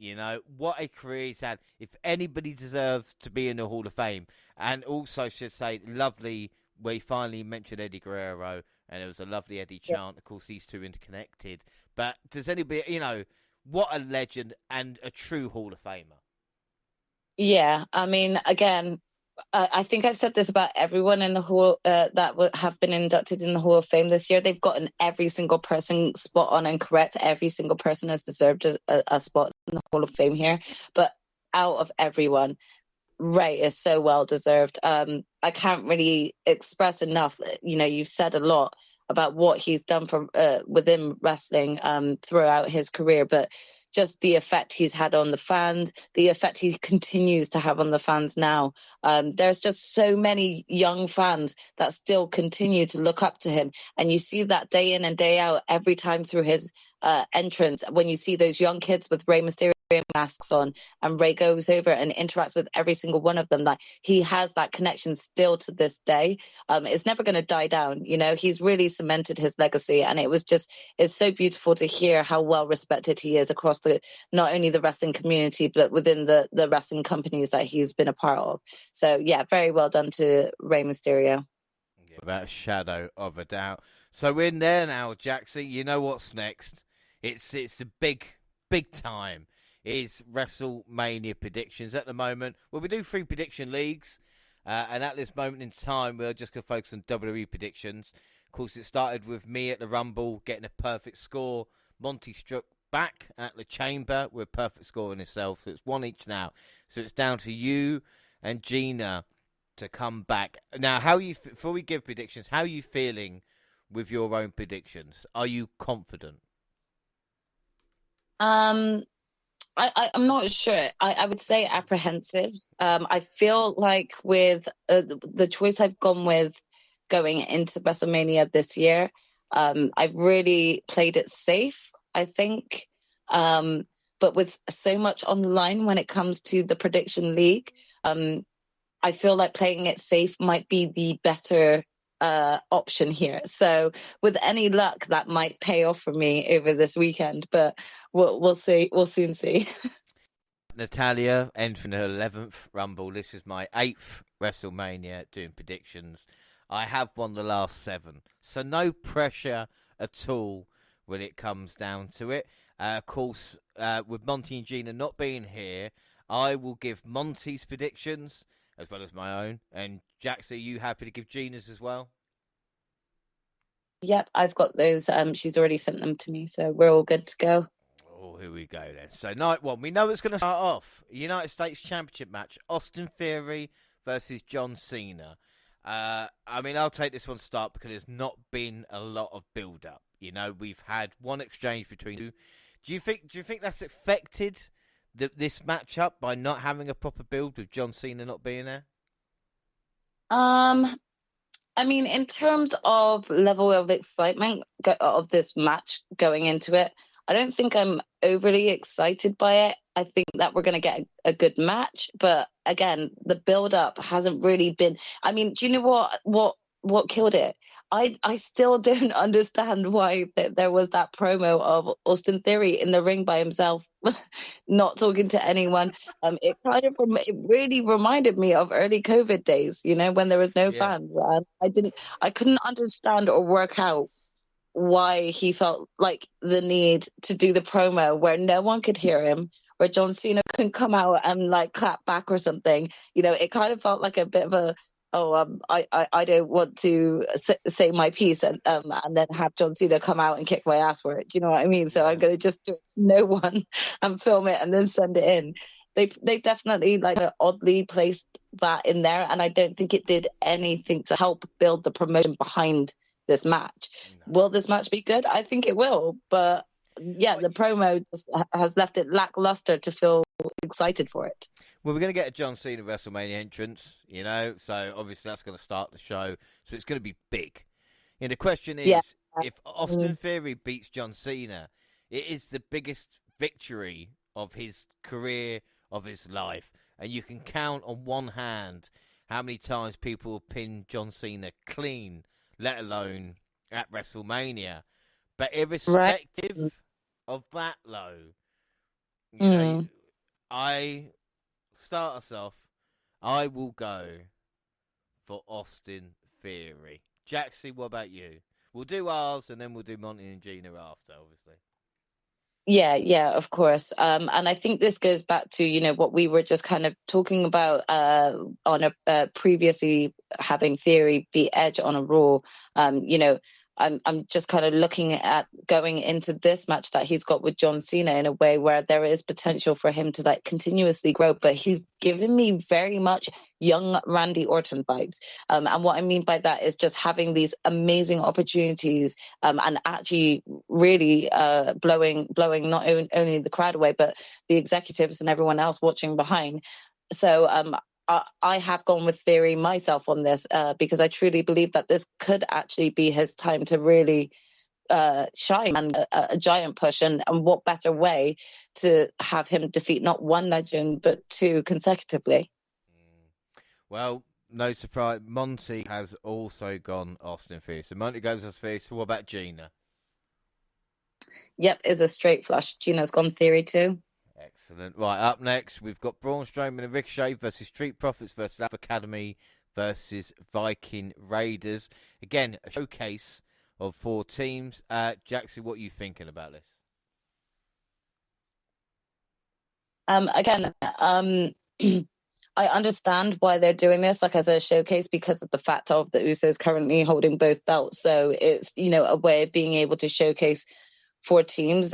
what a career he's had. If anybody deserves to be in the Hall of Fame, and also should say, lovely, we finally mentioned Eddie Guerrero, and it was a lovely Eddie chant. Of course, these two interconnected. But does anybody, what a legend and a true Hall of Famer. Yeah, I mean, again, I think I've said this about everyone in the hall that have been inducted in the Hall of Fame this year. They've gotten every single person spot on and correct. Every single person has deserved a spot in the Hall of Fame here. But out of everyone, Ray is so well deserved. I can't really express enough. You know, you've said a lot about what he's done for within wrestling throughout his career, but just the effect he's had on the fans, the effect he continues to have on the fans now. There's just so many young fans that still continue to look up to him, and you see that day in and day out every time through his entrance. When you see those young kids with Rey Mysterio masks on, and Ray goes over and interacts with every single one of them, like he has that connection still to this day. It's never going to die down. You know, he's really cemented his legacy, and it's so beautiful to hear how well respected he is across the not only the wrestling community but within the wrestling companies that he's been a part of. So yeah, very well done to Rey Mysterio. Yeah, without a shadow of a doubt. So we're in there now, Jxie. You know what's next? It's a big time. Is WrestleMania predictions at the moment? Well, we do 3 prediction leagues, and at this moment in time, we're just going to focus on WWE predictions. Of course, it started with me at the Rumble getting a perfect score. Monty struck back at the Chamber with a perfect score in himself, so it's 1 each now. So it's down to you and Gina to come back. Now, before we give predictions, how are you feeling with your own predictions? Are you confident? Um, I'm not sure. I would say apprehensive. I feel like with the choice I've gone with going into WrestleMania this year, I've really played it safe, I think. But with so much on the line when it comes to the prediction league, I feel like playing it safe might be the better option here. So with any luck, that might pay off for me over this weekend. But we'll see. We'll soon see. Natalia entering her 11th Rumble. This is my 8th WrestleMania doing predictions. I have won the last 7, so no pressure at all when it comes down to it. Of course, with Monty and Gina not being here, I will give Monty's predictions as well as my own. And Jax, are you happy to give Gina's as well? Yep, I've got those. She's already sent them to me, so we're all good to go. Oh, here we go then. So night 1, we know it's going to start off. United States Championship match. Austin Theory versus John Cena. I mean, I'll take this one to start because there's not been a lot of build-up. You know, we've had one exchange between two. Do you think that's affected this matchup by not having a proper build with John Cena not being there? Um, I mean, in terms of level of excitement of this match going into it, I don't think I'm overly excited by it. I think that we're going to get a good match, but again, the build up hasn't really been. I mean, do you know what killed it? I still don't understand why there was that promo of Austin Theory in the ring by himself, not talking to anyone. It really reminded me of early COVID days, you know, when there was no Yeah. fans. And I couldn't understand or work out why he felt like the need to do the promo where no one could hear him, where John Cena couldn't come out and like clap back or something. You know, it kind of felt like a bit of a I don't want to say my piece and then have John Cena come out and kick my ass for it. Do you know what I mean? So I'm Yeah. gonna just do it to no one and film it and then send it in. They definitely like oddly placed that in there, and I don't think it did anything to help build the promotion behind this match. No. Will this match be good? I think it will, but yeah, Well, the promo just has left it lackluster to feel excited for it. Well, we're going to get a John Cena WrestleMania entrance, you know, so obviously that's going to start the show. So it's going to be big. And the question Yeah. is, if Austin Theory beats John Cena, it is the biggest victory of his career, of his life. And you can count on one hand how many times people will pin John Cena clean, let alone at WrestleMania. But Right. irrespective of that, though, you know, Mm. I start us off. I will go for Austin Theory. Jaxie, what about you? We'll do ours and then we'll do Monty and Gina after, obviously. Yeah, of course. And I think this goes back to, what we were just kind of talking about on a previously having Theory beat Edge on a Raw. I'm just kind of looking at going into this match that he's got with John Cena in a way where there is potential for him to like continuously grow, but he's given me very much young Randy Orton vibes. And what I mean by that is just having these amazing opportunities and actually really blowing not only the crowd away, but the executives and everyone else watching behind. So I have gone with Theory myself on this because I truly believe that this could actually be his time to really shine and a giant push. And what better way to have him defeat not one legend, but two consecutively? Well, no surprise, Monty has also gone Austin Theory. So Monty goes Austin Theory. So what about Gina? Yep, is a straight flush. Gina's gone Theory too. Excellent. Right, up next, we've got Braun Strowman and Ricochet versus Street Profits versus Alpha Academy versus Viking Raiders. Again, a showcase of 4 teams. Jxie, what are you thinking about this? Again, I understand why they're doing this, like as a showcase, because of the fact of the Usos currently holding both belts. So it's, a way of being able to showcase 4 teams.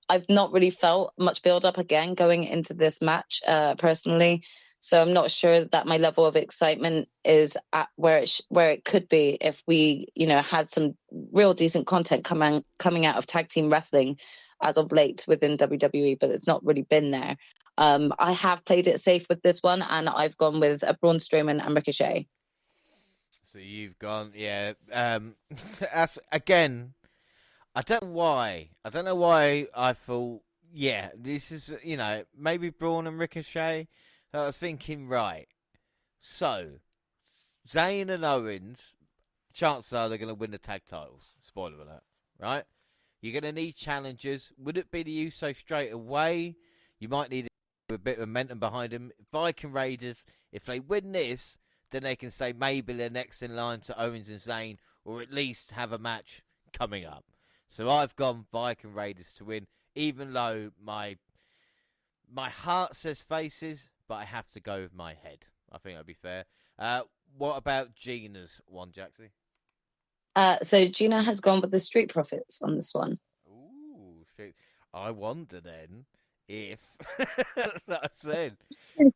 I've not really felt much build up again going into this match personally. So I'm not sure that my level of excitement is at where it could be if we, had some real decent content coming out of tag team wrestling as of late within WWE, but it's not really been there. I have played it safe with this one, and I've gone with a Braun Strowman and Ricochet. So you've gone, yeah. As, again, I don't know why. I don't know why I thought, yeah, this is, maybe Braun and Ricochet. I was thinking, right. So, Zayn and Owens, chances are they're going to win the tag titles. Spoiler alert, right? You're going to need challengers. Would it be the Usos straight away? You might need a bit of momentum behind them. Viking Raiders, if they win this, then they can say maybe they're next in line to Owens and Zayn, or at least have a match coming up. So I've gone Viking Raiders to win, even though my heart says faces, but I have to go with my head. I think that'd be fair. What about Gina's one, Jxie? So Gina has gone with the Street Profits on this one. Ooh, shit. I wonder then if that's it.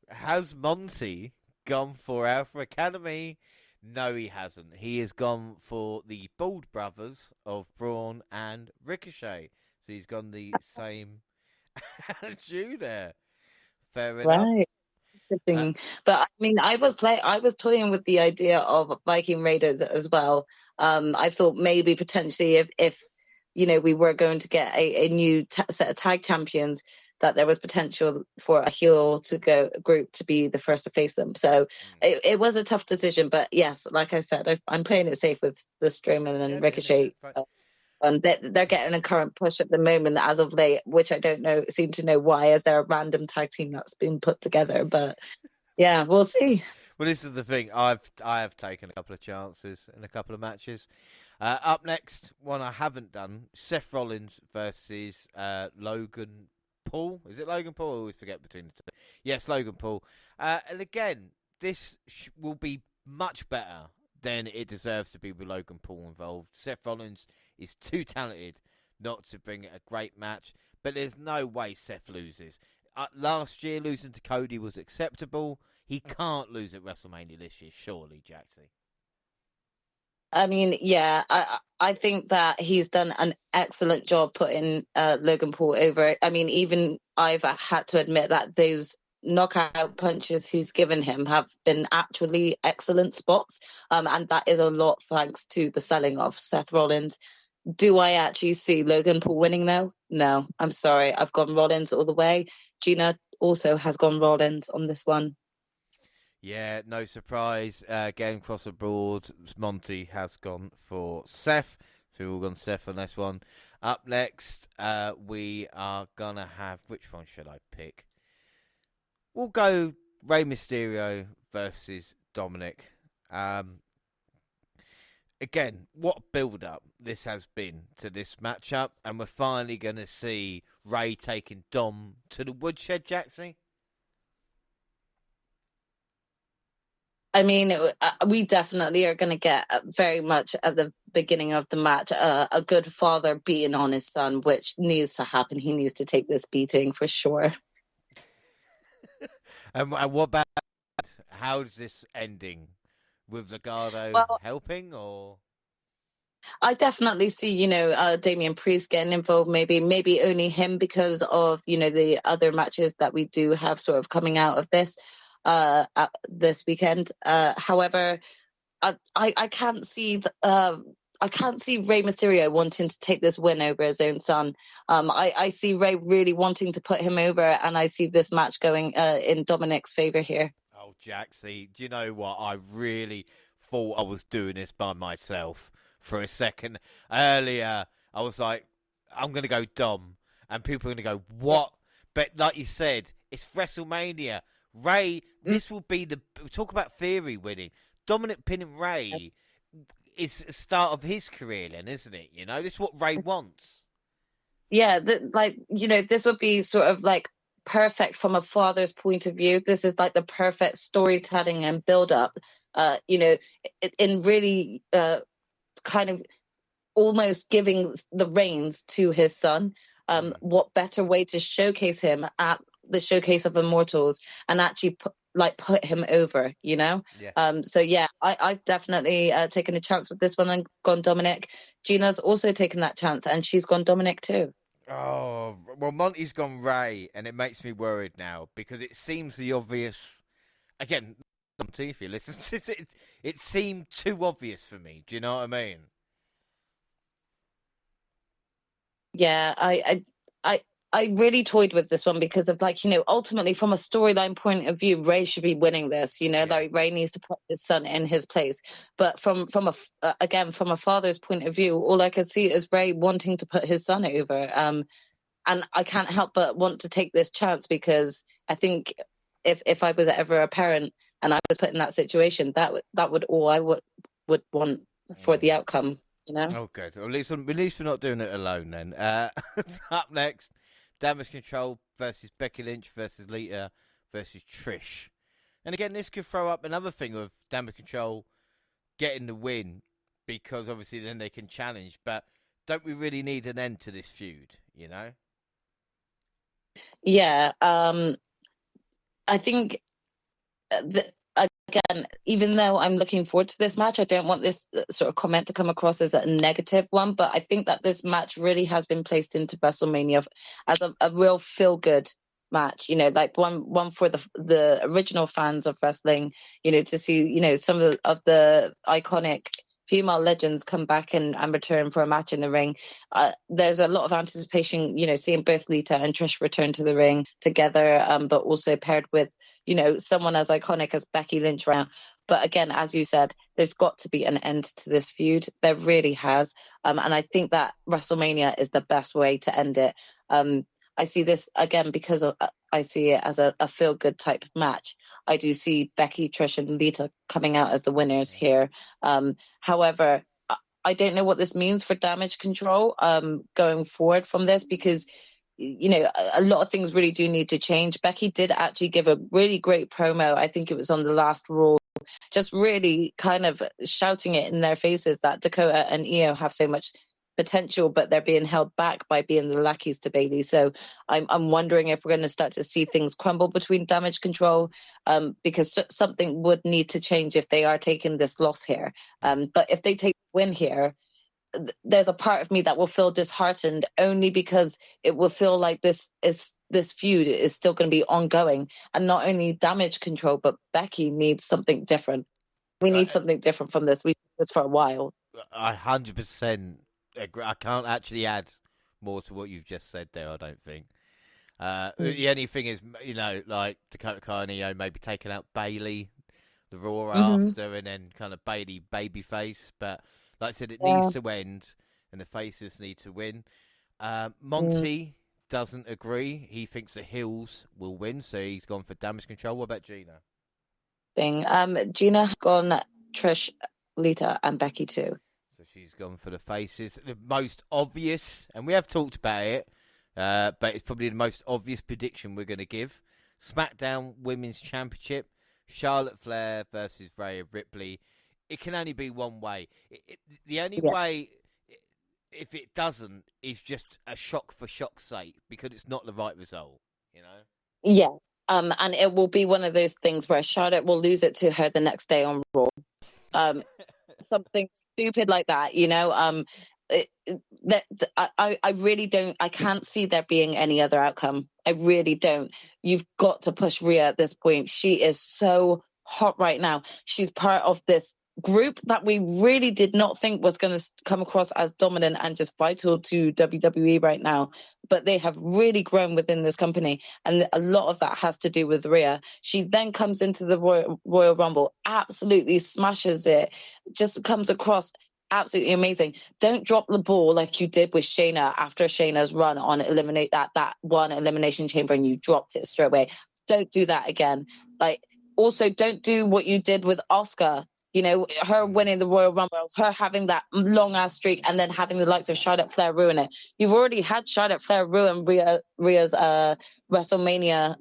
Has Monty gone for Alpha Academy? No, he hasn't. He has gone for the Bald Brothers of Braun and Ricochet. So he's gone the same as you there. Fair enough. Right. But I mean, I was toying with the idea of Viking Raiders as well. I thought maybe potentially if we were going to get a new set of tag champions, that there was potential for a heel to go group to be the first to face them. So it was a tough decision, but yes, like I said, I'm playing it safe with the Strowman and Ricochet. And they're getting a current push at the moment as of late, which I don't seem to know why, as they're a random tag team that's been put together. But yeah, we'll see. Well, this is the thing. I have taken a couple of chances in a couple of matches. Up next, one I haven't done: Seth Rollins versus Logan Paul. Is it Logan Paul? I always forget between the two. Yes, Logan Paul. And again, this will be much better than it deserves to be with Logan Paul involved. Seth Rollins is too talented not to bring it a great match, but there's no way Seth loses. Last year, losing to Cody was acceptable. He can't lose at WrestleMania this year, surely, Jxie. I mean, yeah, I think that he's done an excellent job putting Logan Paul over. I mean, even I've had to admit that those knockout punches he's given him have been actually excellent spots. And that is a lot thanks to the selling of Seth Rollins. Do I actually see Logan Paul winning though? No, I'm sorry. I've gone Rollins all the way. Gina also has gone Rollins on this one. Yeah, no surprise. Getting across the board, Monty has gone for Seth. So we've all gone Seth on this one. Up next, we are going to have... Which one should I pick? We'll go Rey Mysterio versus Dominic. again, what build up this has been to this matchup, and we're finally going to see Ray taking Dom to the woodshed, Jxie. I mean, we definitely are going to get very much at the beginning of the match a good father beating on his son, which needs to happen. He needs to take this beating for sure. And what about how's this ending? With Legado Well, helping, or I definitely see, Damian Priest getting involved, maybe only him because of, the other matches that we do have sort of coming out of this weekend. However, I can't see I can't see Rey Mysterio wanting to take this win over his own son. I see Rey really wanting to put him over, and I see this match going in Dominic's favor here. oh, Jxie, do you know what? I really thought I was doing this by myself for a second earlier. I was like, I'm gonna go Dom, and people are gonna go what? But like you said, it's WrestleMania. Ray, this will be the talk about theory winning. Dominic pinning Ray is the start of his career, then, isn't it? This is what Ray wants. Yeah, this would be sort of like perfect from a father's point of view. This is like the perfect storytelling and build up. In really kind of almost giving the reins to his son. What better way to showcase him at the Showcase of Immortals and actually put him over, Yeah. So yeah, I've definitely taken a chance with this one and gone Dominic. Gina's also taken that chance and she's gone Dominic too. Oh, well, Monty's gone Ray, and it makes me worried now because it seems the obvious. Again, Monty, if you listen, it seemed too obvious for me. Do you know what I mean? Yeah, I really toyed with this one because of ultimately from a storyline point of view, Ray should be winning this. Like Ray needs to put his son in his place. But from a father's point of view, all I could see is Ray wanting to put his son over. And I can't help but want to take this chance because I think if I was ever a parent and I was put in that situation, that would all I would want for the outcome. Oh, good. Well, at least we're not doing it alone then. Up next, Damage Control versus Becky Lynch versus Lita versus Trish. And again, this could throw up another thing of Damage Control getting the win because obviously then they can challenge. But don't we really need an end to this feud, Yeah, I think that again, even though I'm looking forward to this match, I don't want this sort of comment to come across as a negative one, but I think that this match really has been placed into WrestleMania as a real feel-good match, like one for the original fans of wrestling, to see, some of the iconic female legends come back and return for a match in the ring. There's a lot of anticipation, seeing both Lita and Trish return to the ring together, but also paired with, someone as iconic as Becky Lynch right now. But again, as you said, there's got to be an end to this feud. There really has. And I think that WrestleMania is the best way to end it. I see this again because I see it as a feel-good type of match. I do see Becky, Trish, and Lita coming out as the winners here. However, I don't know what this means for Damage Control going forward from this because, a lot of things really do need to change. Becky did actually give a really great promo. I think it was on the last Raw, just really kind of shouting it in their faces that Dakota and Io have so much potential, but they're being held back by being the lackeys to Bayley. So I'm wondering if we're going to start to see things crumble between Damage Control, because something would need to change if they are taking this loss here. But if they take the win here, there's a part of me that will feel disheartened only because it will feel like this feud is still going to be ongoing, and not only Damage Control, but Becky needs something different. We need something different from this. We've done this for a while. 100% agree. I can't actually add more to what you've just said there, I don't think. The only thing is, like Dakota Kai and Io maybe taking out Bayley, the Raw after, and then kind of Bayley babyface. But like I said, it needs to end, and the faces need to win. Monty doesn't agree. He thinks the heels will win, so he's gone for Damage Control. What about Gina? Gina has gone Trish, Lita, and Becky too. She's gone for the faces. The most obvious, and we have talked about it, but it's probably the most obvious prediction we're going to give. Smackdown Women's Championship, Charlotte Flair versus Rhea Ripley. It can only be one way. The only way, if it doesn't, is just a shock for shock's sake, because it's not the right result, you know? Yeah. And it will be one of those things where Charlotte will lose it to her the next day on Raw. Something stupid like that, you know. I really don't. I can't see there being any other outcome. I really don't. You've got to push Rhea at this point. She is so hot right now. She's part of this group that we really did not think was going to come across as dominant and just vital to WWE right now. But they have really grown within this company. And a lot of that has to do with Rhea. She then comes into the Royal Rumble, absolutely smashes it, just comes across absolutely amazing. Don't drop the ball like you did with Shayna after Shayna's run on eliminate that one elimination chamber and you dropped it straight away. Don't do that again. Like, also don't do what you did with Asuka. You know, her winning the Royal Rumble, her having that long-ass streak, and then having the likes of Charlotte Flair ruin it. You've already had Charlotte Flair ruin Rhea's WrestleMania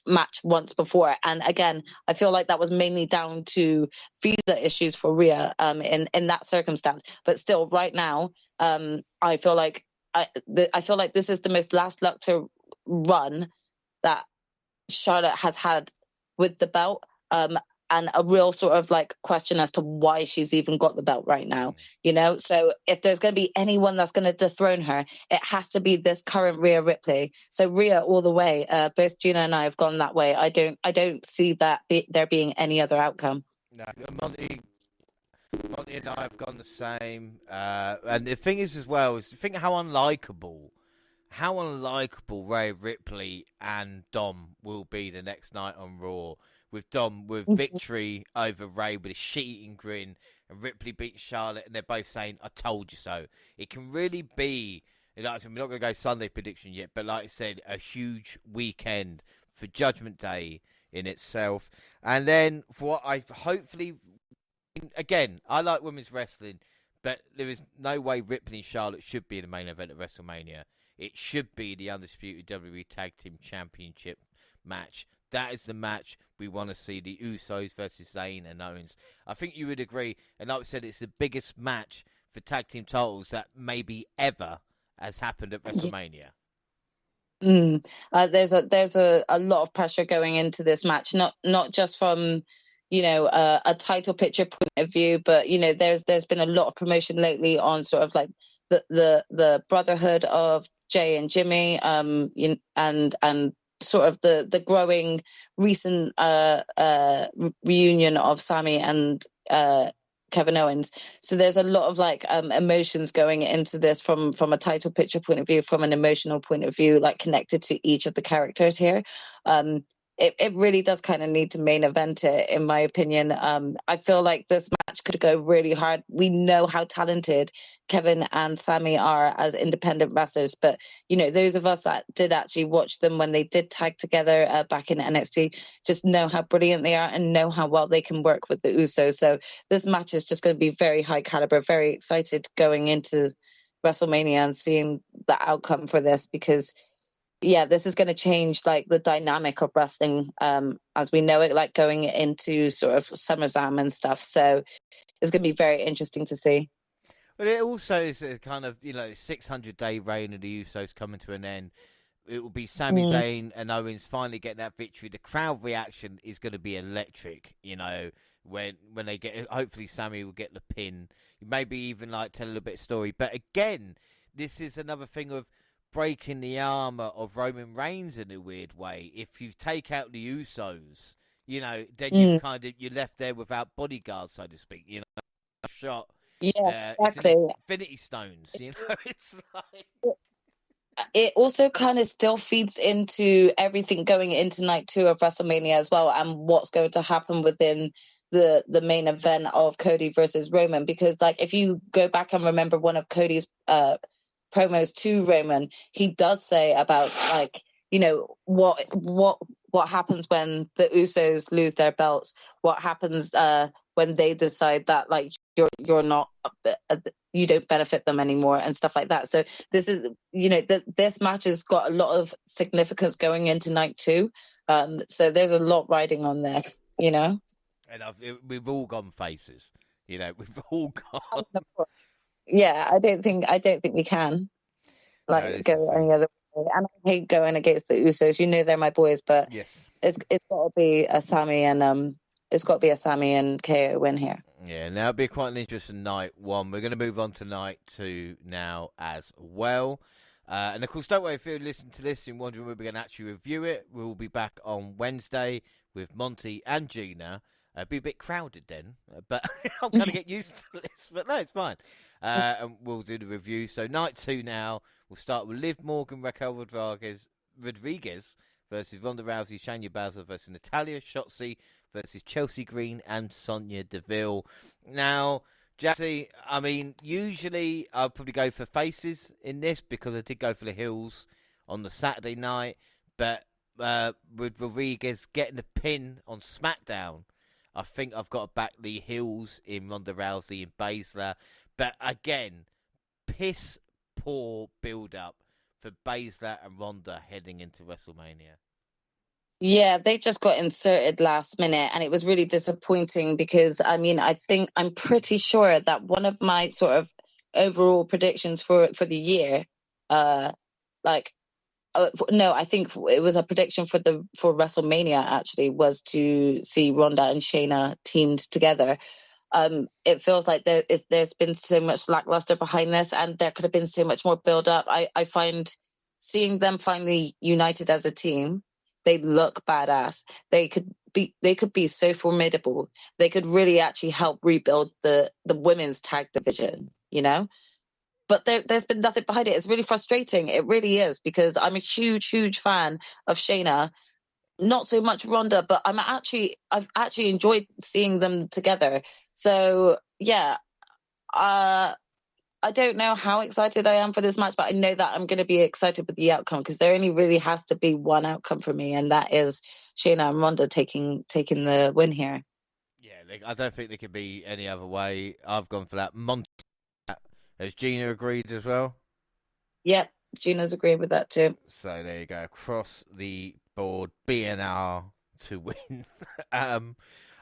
match once before. And again, I feel like that was mainly down to visa issues for Rhea in that circumstance. But still, right now, I feel like this is the most last luck to run that Charlotte has had with the belt. And a real sort of like question as to why she's even got the belt right now, you know? So if there's going to be anyone that's going to dethrone her, it has to be this current Rhea Ripley. So Rhea all the way. Both Gina and I have gone that way. I don't see that there being any other outcome. No, Monty and I have gone the same. And the thing is as well, is think how unlikable Rhea Ripley and Dom will be the next night on Raw. With Dom with victory over Ray with a shit-eating grin, and Ripley beats Charlotte, and they're both saying, "I told you so." It can really be, like I said, we're not going to go Sunday prediction yet, but like I said, a huge weekend for Judgment Day in itself. And then for what I hopefully, again, I like women's wrestling, but there is no way Ripley and Charlotte should be in the main event of WrestleMania. It should be the undisputed WWE Tag Team Championship match. That is the match we want to see, the Usos versus Zayn and Owens. I think you would agree, and like I said, it's the biggest match for tag team titles that maybe ever has happened at WrestleMania. There's a lot of pressure going into this match, not just from, you know, a title picture point of view, but, you know, there's been a lot of promotion lately on sort of like the brotherhood of Jay and Jimmy, and sort of the growing recent reunion of Sami and Kevin Owens. So there's a lot of like emotions going into this from a title picture point of view, from an emotional point of view, like connected to each of the characters here. It really does kind of need to main event it, in my opinion. I feel like this match could go really hard. We know how talented Kevin and Sami are as independent wrestlers, but, you know, those of us that did actually watch them when they did tag together back in NXT just know how brilliant they are and know how well they can work with the Usos. So this match is just going to be very high caliber, very excited going into WrestleMania and seeing the outcome for this, because yeah, this is going to change like the dynamic of wrestling as we know it, like going into sort of SummerSlam and stuff. So it's going to be very interesting to see. But it also is a kind of, you know, 600-day reign of the Usos coming to an end. It will be Sami Zayn and Owens finally getting that victory. The crowd reaction is going to be electric, you know, when they get, hopefully Sami will get the pin. Maybe even like tell a little bit of story. But again, this is another thing of breaking the armor of Roman Reigns in a weird way. If you take out the Usos, you know, then you're left there without bodyguards, so to speak. You know, shot. Yeah, exactly. It's Infinity Stones. You know, it's like. It also kind of still feeds into everything going into night 2 of WrestleMania as well, and what's going to happen within the main event of Cody versus Roman. Because like if you go back and remember one of Cody's promos to Roman, he does say about like, you know, what happens when the Usos lose their belts, what happens when they decide that like you're not, you don't benefit them anymore and stuff like that. So this is, this match has got a lot of significance going into night 2. So there's a lot riding on this, And we've all gone faces, we've all gone. Yeah, I don't think we can go any other way. And I hate going against the Usos. They're my boys, but yes, it's got to be a Sami and KO win here. Yeah, now it'll be quite an interesting night 1. We're going to move on to night 2 now as well. And of course, don't worry if you're listening to this and wondering when we're going to actually review it. We'll be back on Wednesday with Monty and Gina. It'll be a bit crowded then, but I'm going to get used to this. But no, it's fine. And we'll do the review. So night 2 now. We'll start with Liv Morgan, Raquel Rodriguez versus Ronda Rousey, Shayna Baszler versus Natalya, Jxie versus Chelsea Green and Sonya Deville. Now, Jxie, I mean, usually I'll probably go for faces in this because I did go for the heels on the Saturday night. But with Rodriguez getting the pin on Smackdown, I think I've got to back the heels in Ronda Rousey and Baszler. But again, piss poor build-up for Baszler and Ronda heading into WrestleMania. Yeah, they just got inserted last minute, and it was really disappointing because, I mean, I'm pretty sure that one of my sort of overall predictions for the year, no, I think it was a prediction for WrestleMania actually, was to see Ronda and Shayna teamed together. It feels like there's been so much lackluster behind this, and there could have been so much more build up. I find seeing them finally united as a team, they look badass. They could be so formidable. They could really actually help rebuild the women's tag division, But there's been nothing behind it. It's really frustrating. It really is, because I'm a huge fan of Shayna. Not so much Ronda, but I've actually enjoyed seeing them together. So yeah, I don't know how excited I am for this match, but I know that I'm going to be excited with the outcome, because there only really has to be one outcome for me, and that is Shayna and Ronda taking the win here. Yeah, I don't think there could be any other way. I've gone for that. Monty, has Gina agreed as well? Yep, Gina's agreed with that too. So there you go, across the board, BNR to win.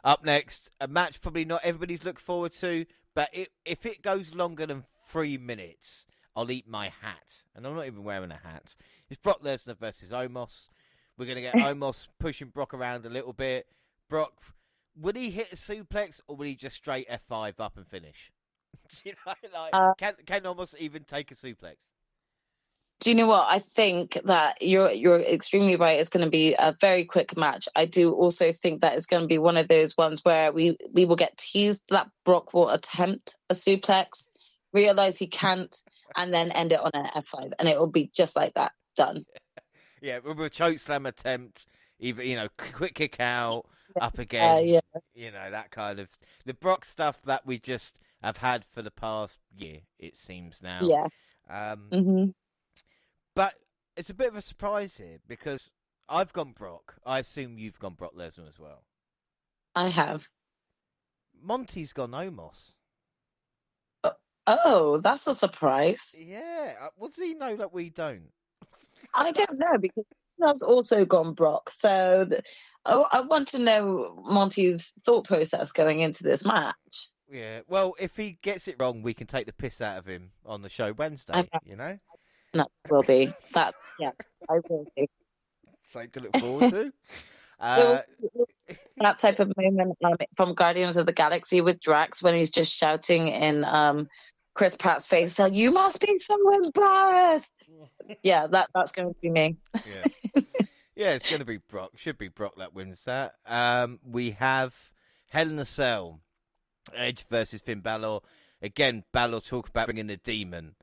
Up next, a match probably not everybody's looked forward to, but if it goes longer than 3 minutes, I'll eat my hat. And I'm not even wearing a hat. It's Brock Lesnar versus Omos. We're going to get Omos pushing Brock around a little bit. Brock, would he hit a suplex, or would he just straight F5 up and finish? Can Omos even take a suplex? Do you know what? I think that you're extremely right. It's going to be a very quick match. I do also think that it's going to be one of those ones where we will get teased that Brock will attempt a suplex, realize he can't, and then end it on an F5, and it will be just like that, done. Yeah, with a choke slam attempt, either quick kick out, up again, that kind of the Brock stuff that we just have had for the past year. It seems now. Yeah. But it's a bit of a surprise here, because I've gone Brock. I assume you've gone Brock Lesnar as well. I have. Monty's gone Omos. Oh, that's a surprise. Yeah. What does he know that we don't? I don't know, because he has also gone Brock. So I want to know Monty's thought process going into this match. Yeah. Well, if he gets it wrong, we can take the piss out of him on the show Wednesday, No, will be. I will be. Something to look forward to. That type of moment from Guardians of the Galaxy with Drax, when he's just shouting in Chris Pratt's face, so "You must be so embarrassed." Yeah, that's going to be me. Yeah, it's going to be Brock. Should be Brock that wins that. We have Hell in a Cell, Edge versus Finn Balor. Again, Balor talk about bringing the Demon.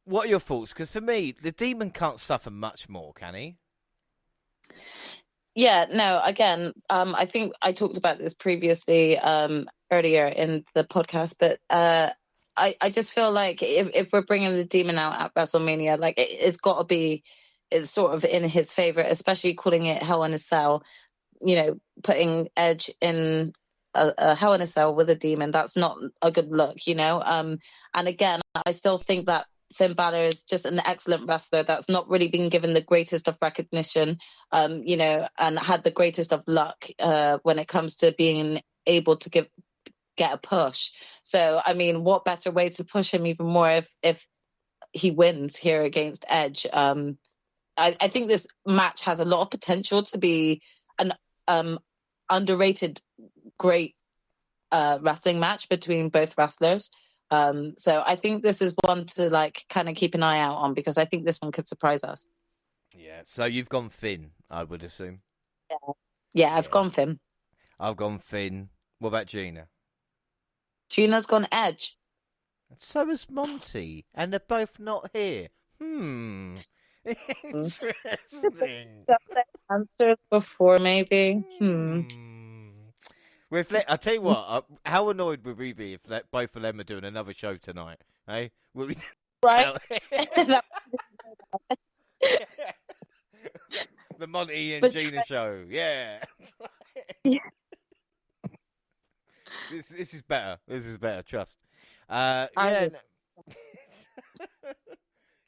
What are your thoughts? Because for me, the Demon can't suffer much more, can he? Yeah, no, again, I think I talked about this previously earlier in the podcast, but I just feel like if we're bringing the Demon out at WrestleMania, like it's got to be, it's sort of in his favor, especially calling it Hell in a Cell, putting Edge in a Hell in a Cell with a demon. That's not a good look, you know. And again, I still think that Finn Balor is just an excellent wrestler that's not really been given the greatest of recognition, you know, and had the greatest of luck when it comes to being able to get a push. So, I mean, what better way to push him even more if he wins here against Edge? I think this match has a lot of potential to be an underrated, great wrestling match between both wrestlers. So I think this is one to like kind of keep an eye out on, because I think this one could surprise us. Yeah. So you've gone Finn, I would assume. Yeah, I've gone Finn. I've gone Finn. What about Gina? Gina's gone Edge. So has Monty, and they're both not here. Interesting. Answers before, maybe. I'll tell you what. How annoyed would we be if both of them are doing another show tonight? Hey, would we? Right. The Monty and Gina show. Yeah. This is better. This is better. Trust. Yeah.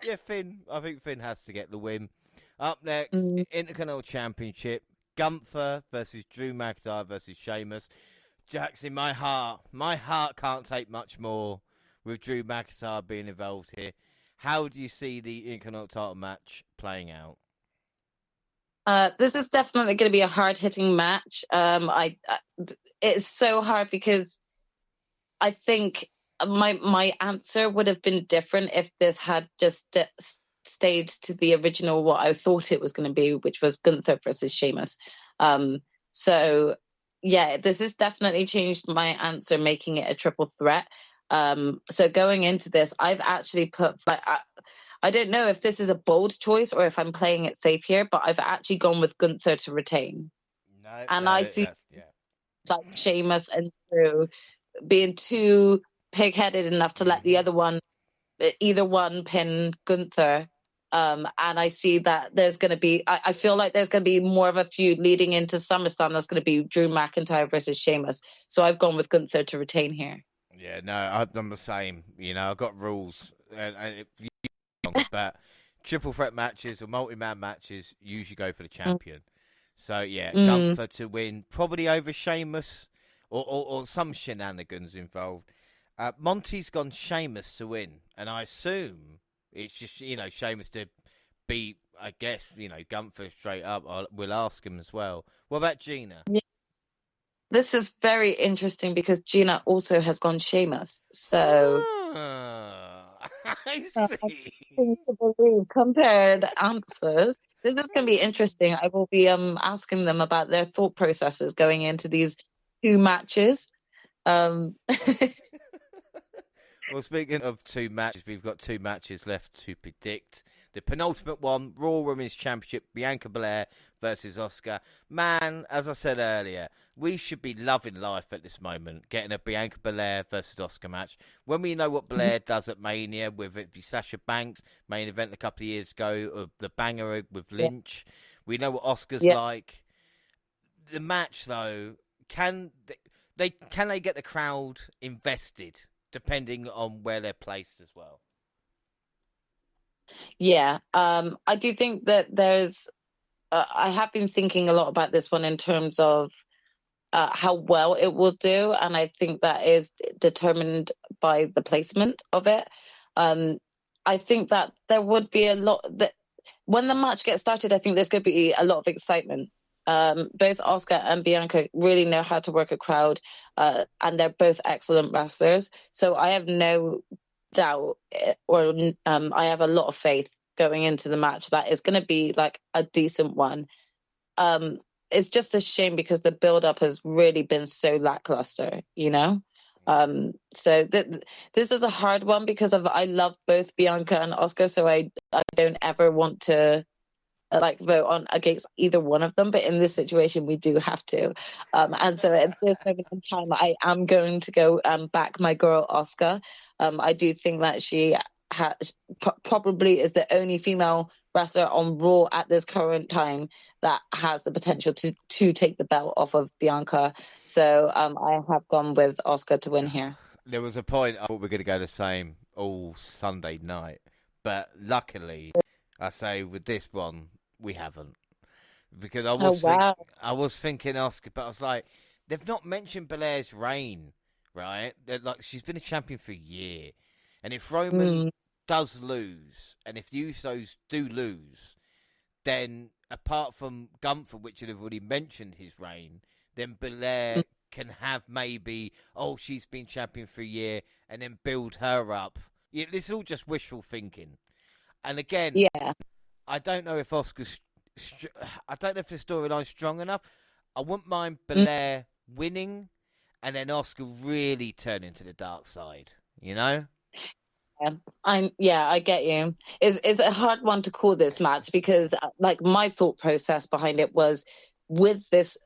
Yeah, Finn. I think Finn has to get the win. Up next, Intercontinental Championship. Gunther versus Drew McIntyre versus Sheamus. Jackson, my heart can't take much more with Drew McIntyre being involved here. How do you see the Intercontinental title match playing out? This is definitely going to be a hard-hitting match. It's so hard because I think my answer would have been different if this had just stayed to the original what I thought it was going to be, which was Gunther versus Sheamus. So yeah, this has definitely changed my answer, making it a triple threat. So going into this, I've actually put like I don't know if this is a bold choice or if I'm playing it safe here, but I've actually gone with Gunther to retain. I see like Sheamus and Drew being too pig-headed enough to let either one pin Gunther. And I see that there's going to be, I feel like there's going to be more of a feud leading into SummerSlam. That's going to be Drew McIntyre versus Sheamus. So I've gone with Gunther to retain here. Yeah, no, I've done the same. You know, I've got rules. But triple threat matches or multi-man matches usually go for the champion. So, yeah, Gunther to win, probably over Sheamus or some shenanigans involved. Monty's gone Sheamus to win, and I assume it's just, you know, Sheamus to beat, I guess, you know, Gunther straight up. We'll ask him as well. What about Gina? Yeah. This is very interesting because Gina also has gone Sheamus. So I see. Compared answers. This is going to be interesting. I will be asking them about their thought processes going into these two matches. Well, speaking of two matches, we've got two matches left to predict. The penultimate one, Raw Women's Championship, Bianca Belair versus Asuka. Man, as I said earlier, we should be loving life at this moment, getting a Bianca Belair versus Asuka match. When we know what Belair does at Mania, with it be Sasha Banks, main event a couple of years ago, the banger with Lynch. We know what Asuka's like. The match, though, can they get the crowd invested, depending on where they're placed as well? Yeah, I do think that there's... I have been thinking a lot about this one in terms of how well it will do, and I think that is determined by the placement of it. I think that there would be a lot... when the match gets started, I think there's going to be a lot of excitement. Both Asuka and Bianca really know how to work a crowd, and they're both excellent wrestlers. So I have no doubt, or I have a lot of faith going into the match that it's going to be like a decent one. It's just a shame because the build-up has really been so lackluster, you know? So this is a hard one because I love both Bianca and Asuka, so I don't ever want to vote on against either one of them, but in this situation we do have to, and so at this moment in time I am going to go back my girl Asuka. I do think that she probably is the only female wrestler on Raw at this current time that has the potential to take the belt off of Bianca. So I have gone with Asuka to win here. There was a point I thought we were going to go the same all Sunday night, but luckily, I say with this one we haven't, because I was thinking Asuka, but I was like, they've not mentioned Belair's reign, right? They're like, she's been a champion for a year, and if Roman does lose, and if the Usos do lose, then apart from Gunther, which have already mentioned his reign, then Belair can have maybe, she's been champion for a year, and then build her up. Yeah, this is all just wishful thinking. And again, I don't know if Asuka's, I don't know if the storyline's strong enough. I wouldn't mind Belair winning, and then Asuka really turning to the dark side. You know? I get you. It's a hard one to call this match, because like my thought process behind it was, with this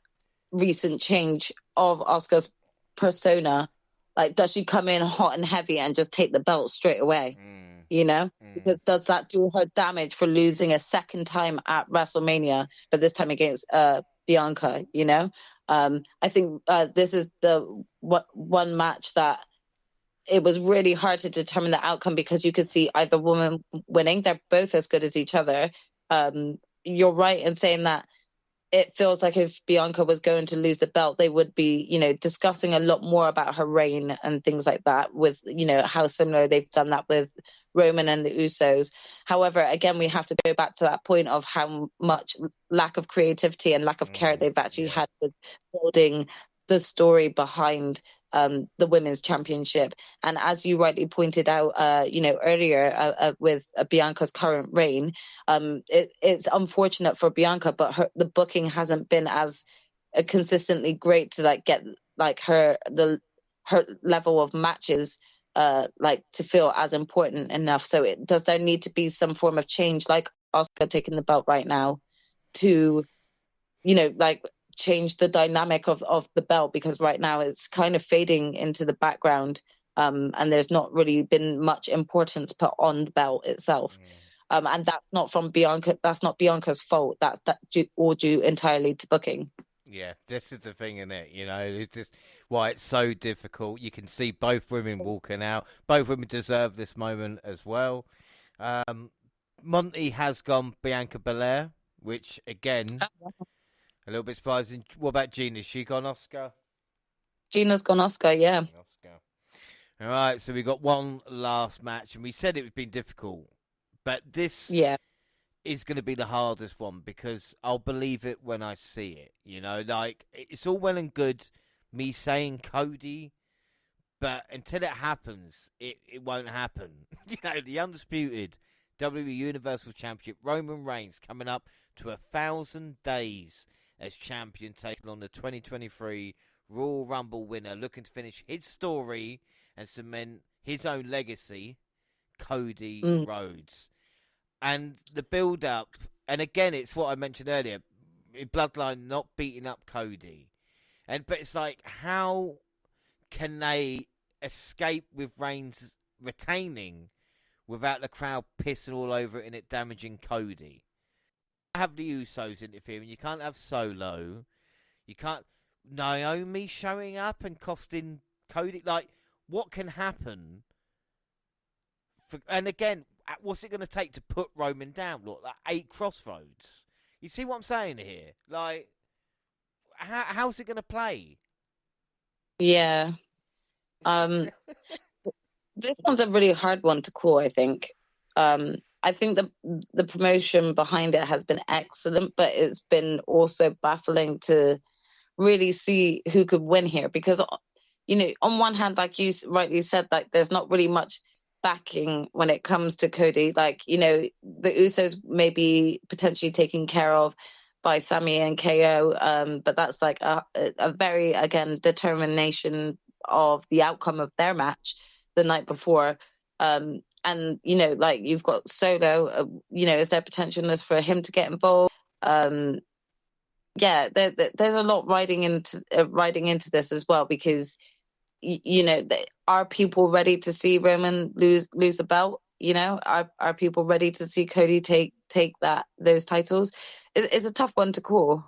recent change of Asuka's persona, like, does she come in hot and heavy and just take the belt straight away? You know, because does that do her damage for losing a second time at WrestleMania, but this time against Bianca? You know, I think this is the one match that it was really hard to determine the outcome, because you could see either woman winning. They're both as good as each other. You're right in saying that it feels like if Bianca was going to lose the belt, they would be, you know, discussing a lot more about her reign and things like that, with, you know, how similar they've done that with Roman and the Usos. However, again, we have to go back to that point of how much lack of creativity and lack of care they've actually had with building the story behind the women's championship. And as you rightly pointed out, you know, earlier with Bianca's current reign, it's unfortunate for Bianca, but the booking hasn't been as consistently great to like get like her level of matches like to feel as important enough. So does there need to be some form of change, like Asuka taking the belt right now, to, you know, like change the dynamic of the belt, because right now it's kind of fading into the background, and there's not really been much importance put on the belt itself. And that's not from Bianca. That's not Bianca's fault. That's all due entirely to booking. Yeah, this is the thing, isn't it? You know, it's just why it's so difficult. You can see both women walking out. Both women deserve this moment as well. Monty has gone Bianca Belair, which again, a little bit surprising. What about Gina? Has she gone Asuka? Gina's gone Asuka, yeah. Asuka. All right, so we got one last match, and we said it was been difficult, but this is going to be the hardest one, because I'll believe it when I see it. You know, like, it's all well and good me saying Cody, but until it happens, it won't happen. You know, the undisputed WWE Universal Championship, Roman Reigns, coming up to 1,000 days as champion, taking on the 2023 Royal Rumble winner, looking to finish his story and cement his own legacy, Cody Rhodes. And the build-up, and again, it's what I mentioned earlier, Bloodline not beating up Cody. But it's like, how can they escape with Reigns retaining without the crowd pissing all over it and it damaging Cody? Have the Usos interfering. You can't have Solo. You can't Naomi showing up and costing Cody. Like, what can happen? And again, what's it going to take to put Roman down? Look, like 8 crossroads. You see what I'm saying here? Like, how's it going to play? Yeah. This one's a really hard one to call, I think. I think the promotion behind it has been excellent, but it's been also baffling to really see who could win here, because, you know, on one hand, like you rightly said, like, there's not really much backing when it comes to Cody. Like, you know, the Usos may be potentially taken care of by Sami and KO, but that's like a very, again, determination of the outcome of their match the night before. And, you know, like, you've got Solo, you know, is there potentialness for him to get involved? There's a lot riding into this as well, because, you know, are people ready to see Roman lose the belt? You know, are people ready to see Cody take those titles? It's a tough one to call.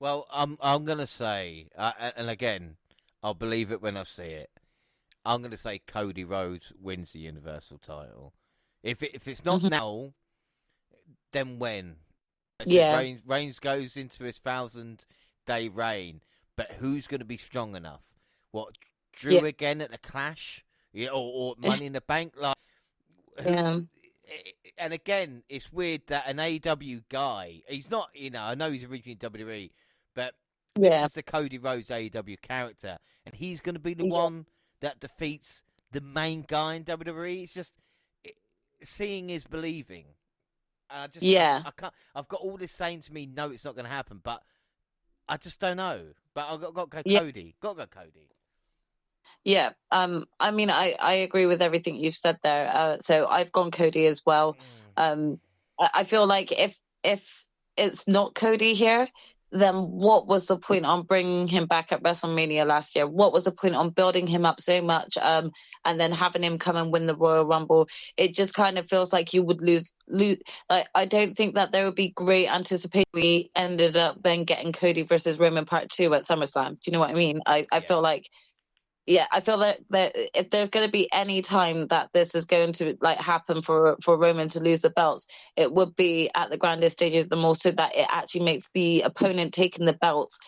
Well, I'm gonna say, and again, I'll believe it when I see it. I'm gonna say Cody Rhodes wins the Universal title. If it's not now, then when? I said Yeah. Reigns goes into his 1,000-day reign, but who's going to be strong enough? What, Drew again at the Clash, or Money in the Bank? Like, who? Yeah. And again, it's weird that an AEW guy, he's not, I know he's originally WWE, but this is the Cody Rhodes AEW character, and he's going to be the one that defeats the main guy in WWE. It's just seeing is believing. I can't. I've got all this saying to me, no, it's not going to happen, but I just don't know. But I've got to go Cody. Got to go Cody. Yeah. I mean, I agree with everything you've said there. So I've gone Cody as well. I feel like if it's not Cody here, then what was the point on bringing him back at WrestleMania last year? What was the point on building him up so much, and then having him come and win the Royal Rumble? It just kind of feels like you would lose. Like, I don't think that there would be great anticipation. We ended up then getting Cody versus Roman Part 2 at SummerSlam. Do you know what I mean? I feel like. Yeah, I feel that if there's going to be any time that this is going to happen for Roman to lose the belts, it would be at the grandest stages, the most, so that it actually makes the opponent taking the belts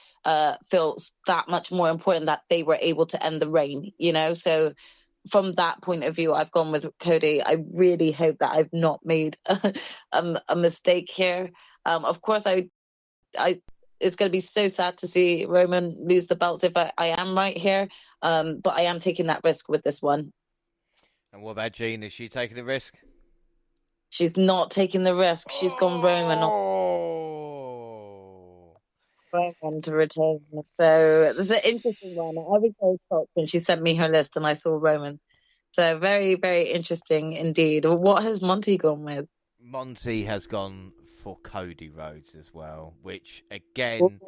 feel that much more important, that they were able to end the reign, you know? So from that point of view, I've gone with Cody. I really hope that I've not made a mistake here. Of course, I it's going to be so sad to see Roman lose the belts if I am right here. But I am taking that risk with this one. And what about Jean? Is she taking the risk? She's not taking the risk. She's gone Roman. Roman to retain. So this is an interesting one. I was very shocked when she sent me her list and I saw Roman. So very, very interesting indeed. What has Monty gone with? Monty has gone for Cody Rhodes as well, which again,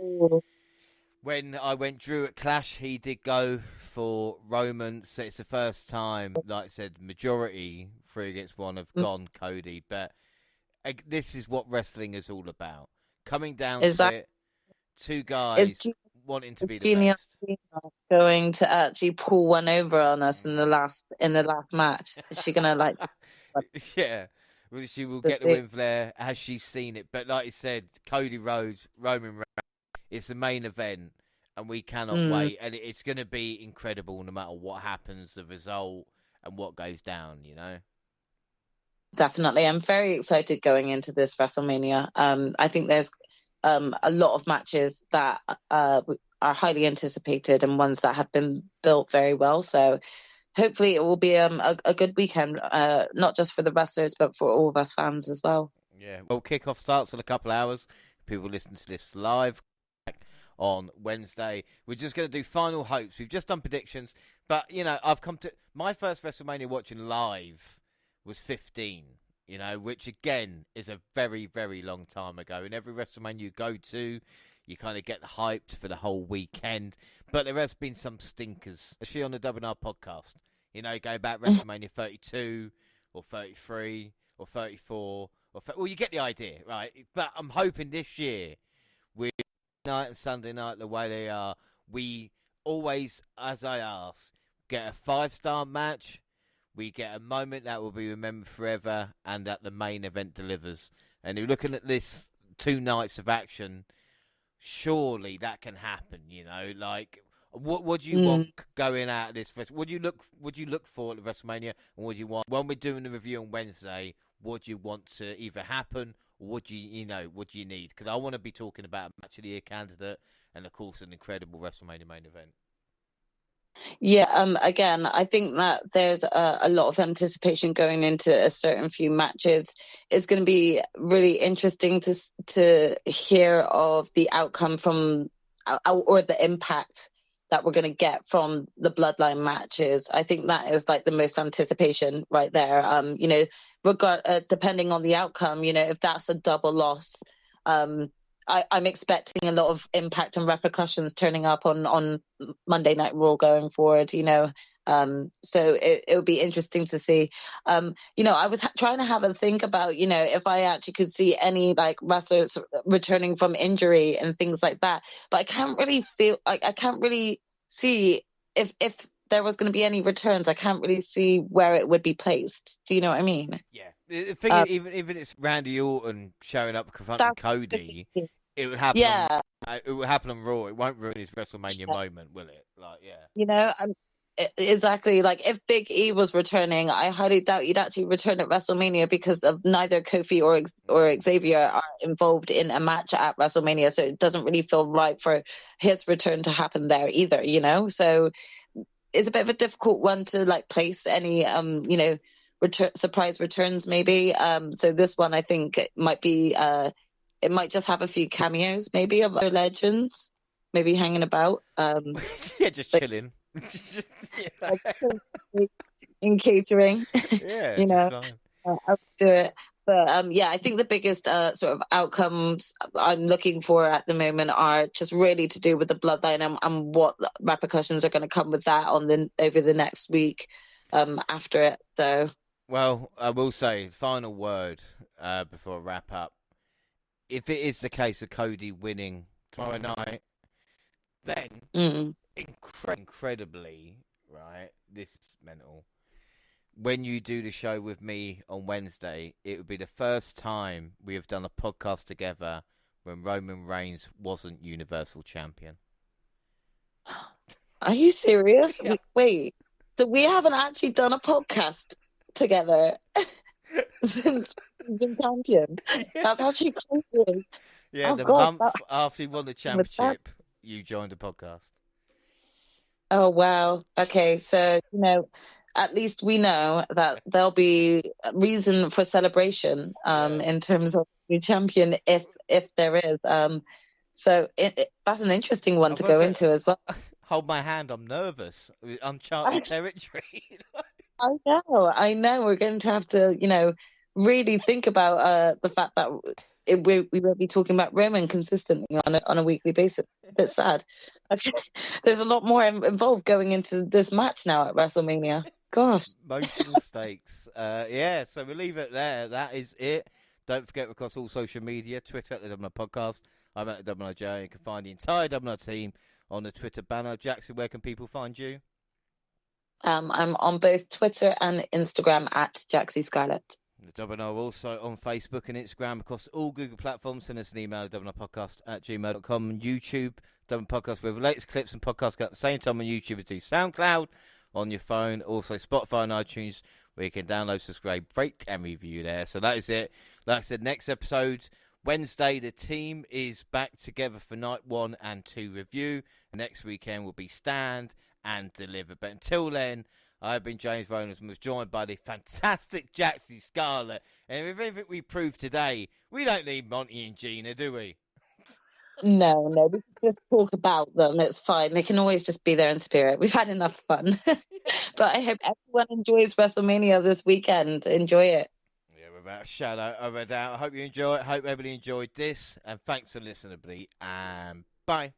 when I went Drew at Clash, he did go for Roman. So it's the first time, like I said, majority 3 against 1 have gone Cody. But this is what wrestling is all about. Coming down to it, 2 guys wanting to be the best. Going to actually pull one over on us in the last match. Is she gonna Yeah. Well, she will get the win there. Has she seen it? But like you said, Cody Rhodes, Roman Reigns, it's the main event, and we cannot wait. And it's going to be incredible no matter what happens, the result, and what goes down, you know? Definitely. I'm very excited going into this WrestleMania. I think there's a lot of matches that are highly anticipated and ones that have been built very well. So hopefully it will be a good weekend, not just for the wrestlers, but for all of us fans as well. Yeah, well, kickoff starts in a couple of hours. People listen to this live on Wednesday. We're just going to do final hopes. We've just done predictions, but, I've come to... My first WrestleMania watching live was 15, which, again, is a very, very long time ago. And every WrestleMania you go to, you kind of get hyped for the whole weekend. But there has been some stinkers, especially on the WNR podcast. Go back WrestleMania 32 or 33 or 34. Well, you get the idea, right? But I'm hoping this year, with night and Sunday night the way they are, we always, as I ask, get a 5-star match. We get a moment that will be remembered forever, and that the main event delivers. And you're looking at this 2 nights of action, surely that can happen, what do you want going out of this? Would you look for at the WrestleMania, and what do you want when we're doing the review on Wednesday? What do you want to either happen, or what do you need? Because I want to be talking about a match of the year candidate, and of course an incredible WrestleMania main event. Yeah, again, I think that there's a lot of anticipation going into a certain few matches. It's going to be really interesting to hear of the outcome from, or the impact that we're going to get from the Bloodline matches. I think that is the most anticipation right there. Depending on the outcome, if that's a double loss, I'm expecting a lot of impact and repercussions turning up on Monday Night Raw going forward, so it would be interesting to see. I was trying to have a think about, if I actually could see any like wrestlers returning from injury and things like that, but I can't really I can't really see if there was going to be any returns. I can't really see where it would be placed. Do you know what I mean? Yeah. The thing is, even if it's Randy Orton showing up confronting Cody, it would happen. Yeah. It will happen on Raw. It won't ruin his WrestleMania moment, will it? Like, Exactly. Like if Big E was returning, I highly doubt he'd actually return at WrestleMania because of neither Kofi or Xavier are involved in a match at WrestleMania. So it doesn't really feel right for his return to happen there either, So it's a bit of a difficult one to like place any, surprise returns maybe. So this one, I think it might be, it might just have a few cameos maybe of other legends, maybe hanging about. Yeah, just chilling. In catering. Yeah, I would do it. But I think the biggest sort of outcomes I'm looking for at the moment are just really to do with the bloodline and what the repercussions are going to come with that over the next week after it. So, well, I will say final word before I wrap up. If it is the case of Cody winning tomorrow night, then incredibly, right? This is mental. When you do the show with me on Wednesday, it would be the first time we have done a podcast together when Roman Reigns wasn't Universal Champion. Are you serious? Yeah. Wait, so we haven't actually done a podcast together since we've been champion? Yeah. That's actually crazy. Yeah, month after he won the championship, you joined the podcast. Oh, wow. Okay, so, at least we know that there'll be a reason for celebration in terms of new champion if there is. So that's an interesting one to go into as well. Hold my hand, I'm nervous. Uncharted territory. I know. We're going to have to, really think about the fact that we won't be talking about Roman consistently on a weekly basis. It's sad. Okay. There's a lot more involved going into this match now at WrestleMania. Gosh. Emotional stakes. So we'll leave it there. That is it. Don't forget, across all social media, Twitter at the WNR Podcast. I'm at the WNR. You can find the entire WNR team on the Twitter banner. Jxie, where can people find you? I'm on both Twitter and Instagram at Jxie Scarlett. The WNR also on Facebook and Instagram across all Google platforms. Send us an email at WNRpodcast@gmail.com. YouTube, WNR Podcast, with the latest clips and podcasts at the same time on YouTube as do SoundCloud on your phone. Also Spotify and iTunes, where you can download, subscribe, rate and review there. So that is it. Like I said, next episode, Wednesday, the team is back together for night 1 and 2 review. Next weekend will be Stand and Deliver. But until then, I've been James Rollins and was joined by the fantastic Jxie Scarlett. And with everything we proved today, we don't need Monty and Gina, do we? No, we can just talk about them. It's fine. They can always just be there in spirit. We've had enough fun. But I hope everyone enjoys WrestleMania this weekend. Enjoy it. Yeah, without a shadow of a doubt. I hope you enjoy it. Hope everybody enjoyed this. And thanks for listening, everybody. And bye.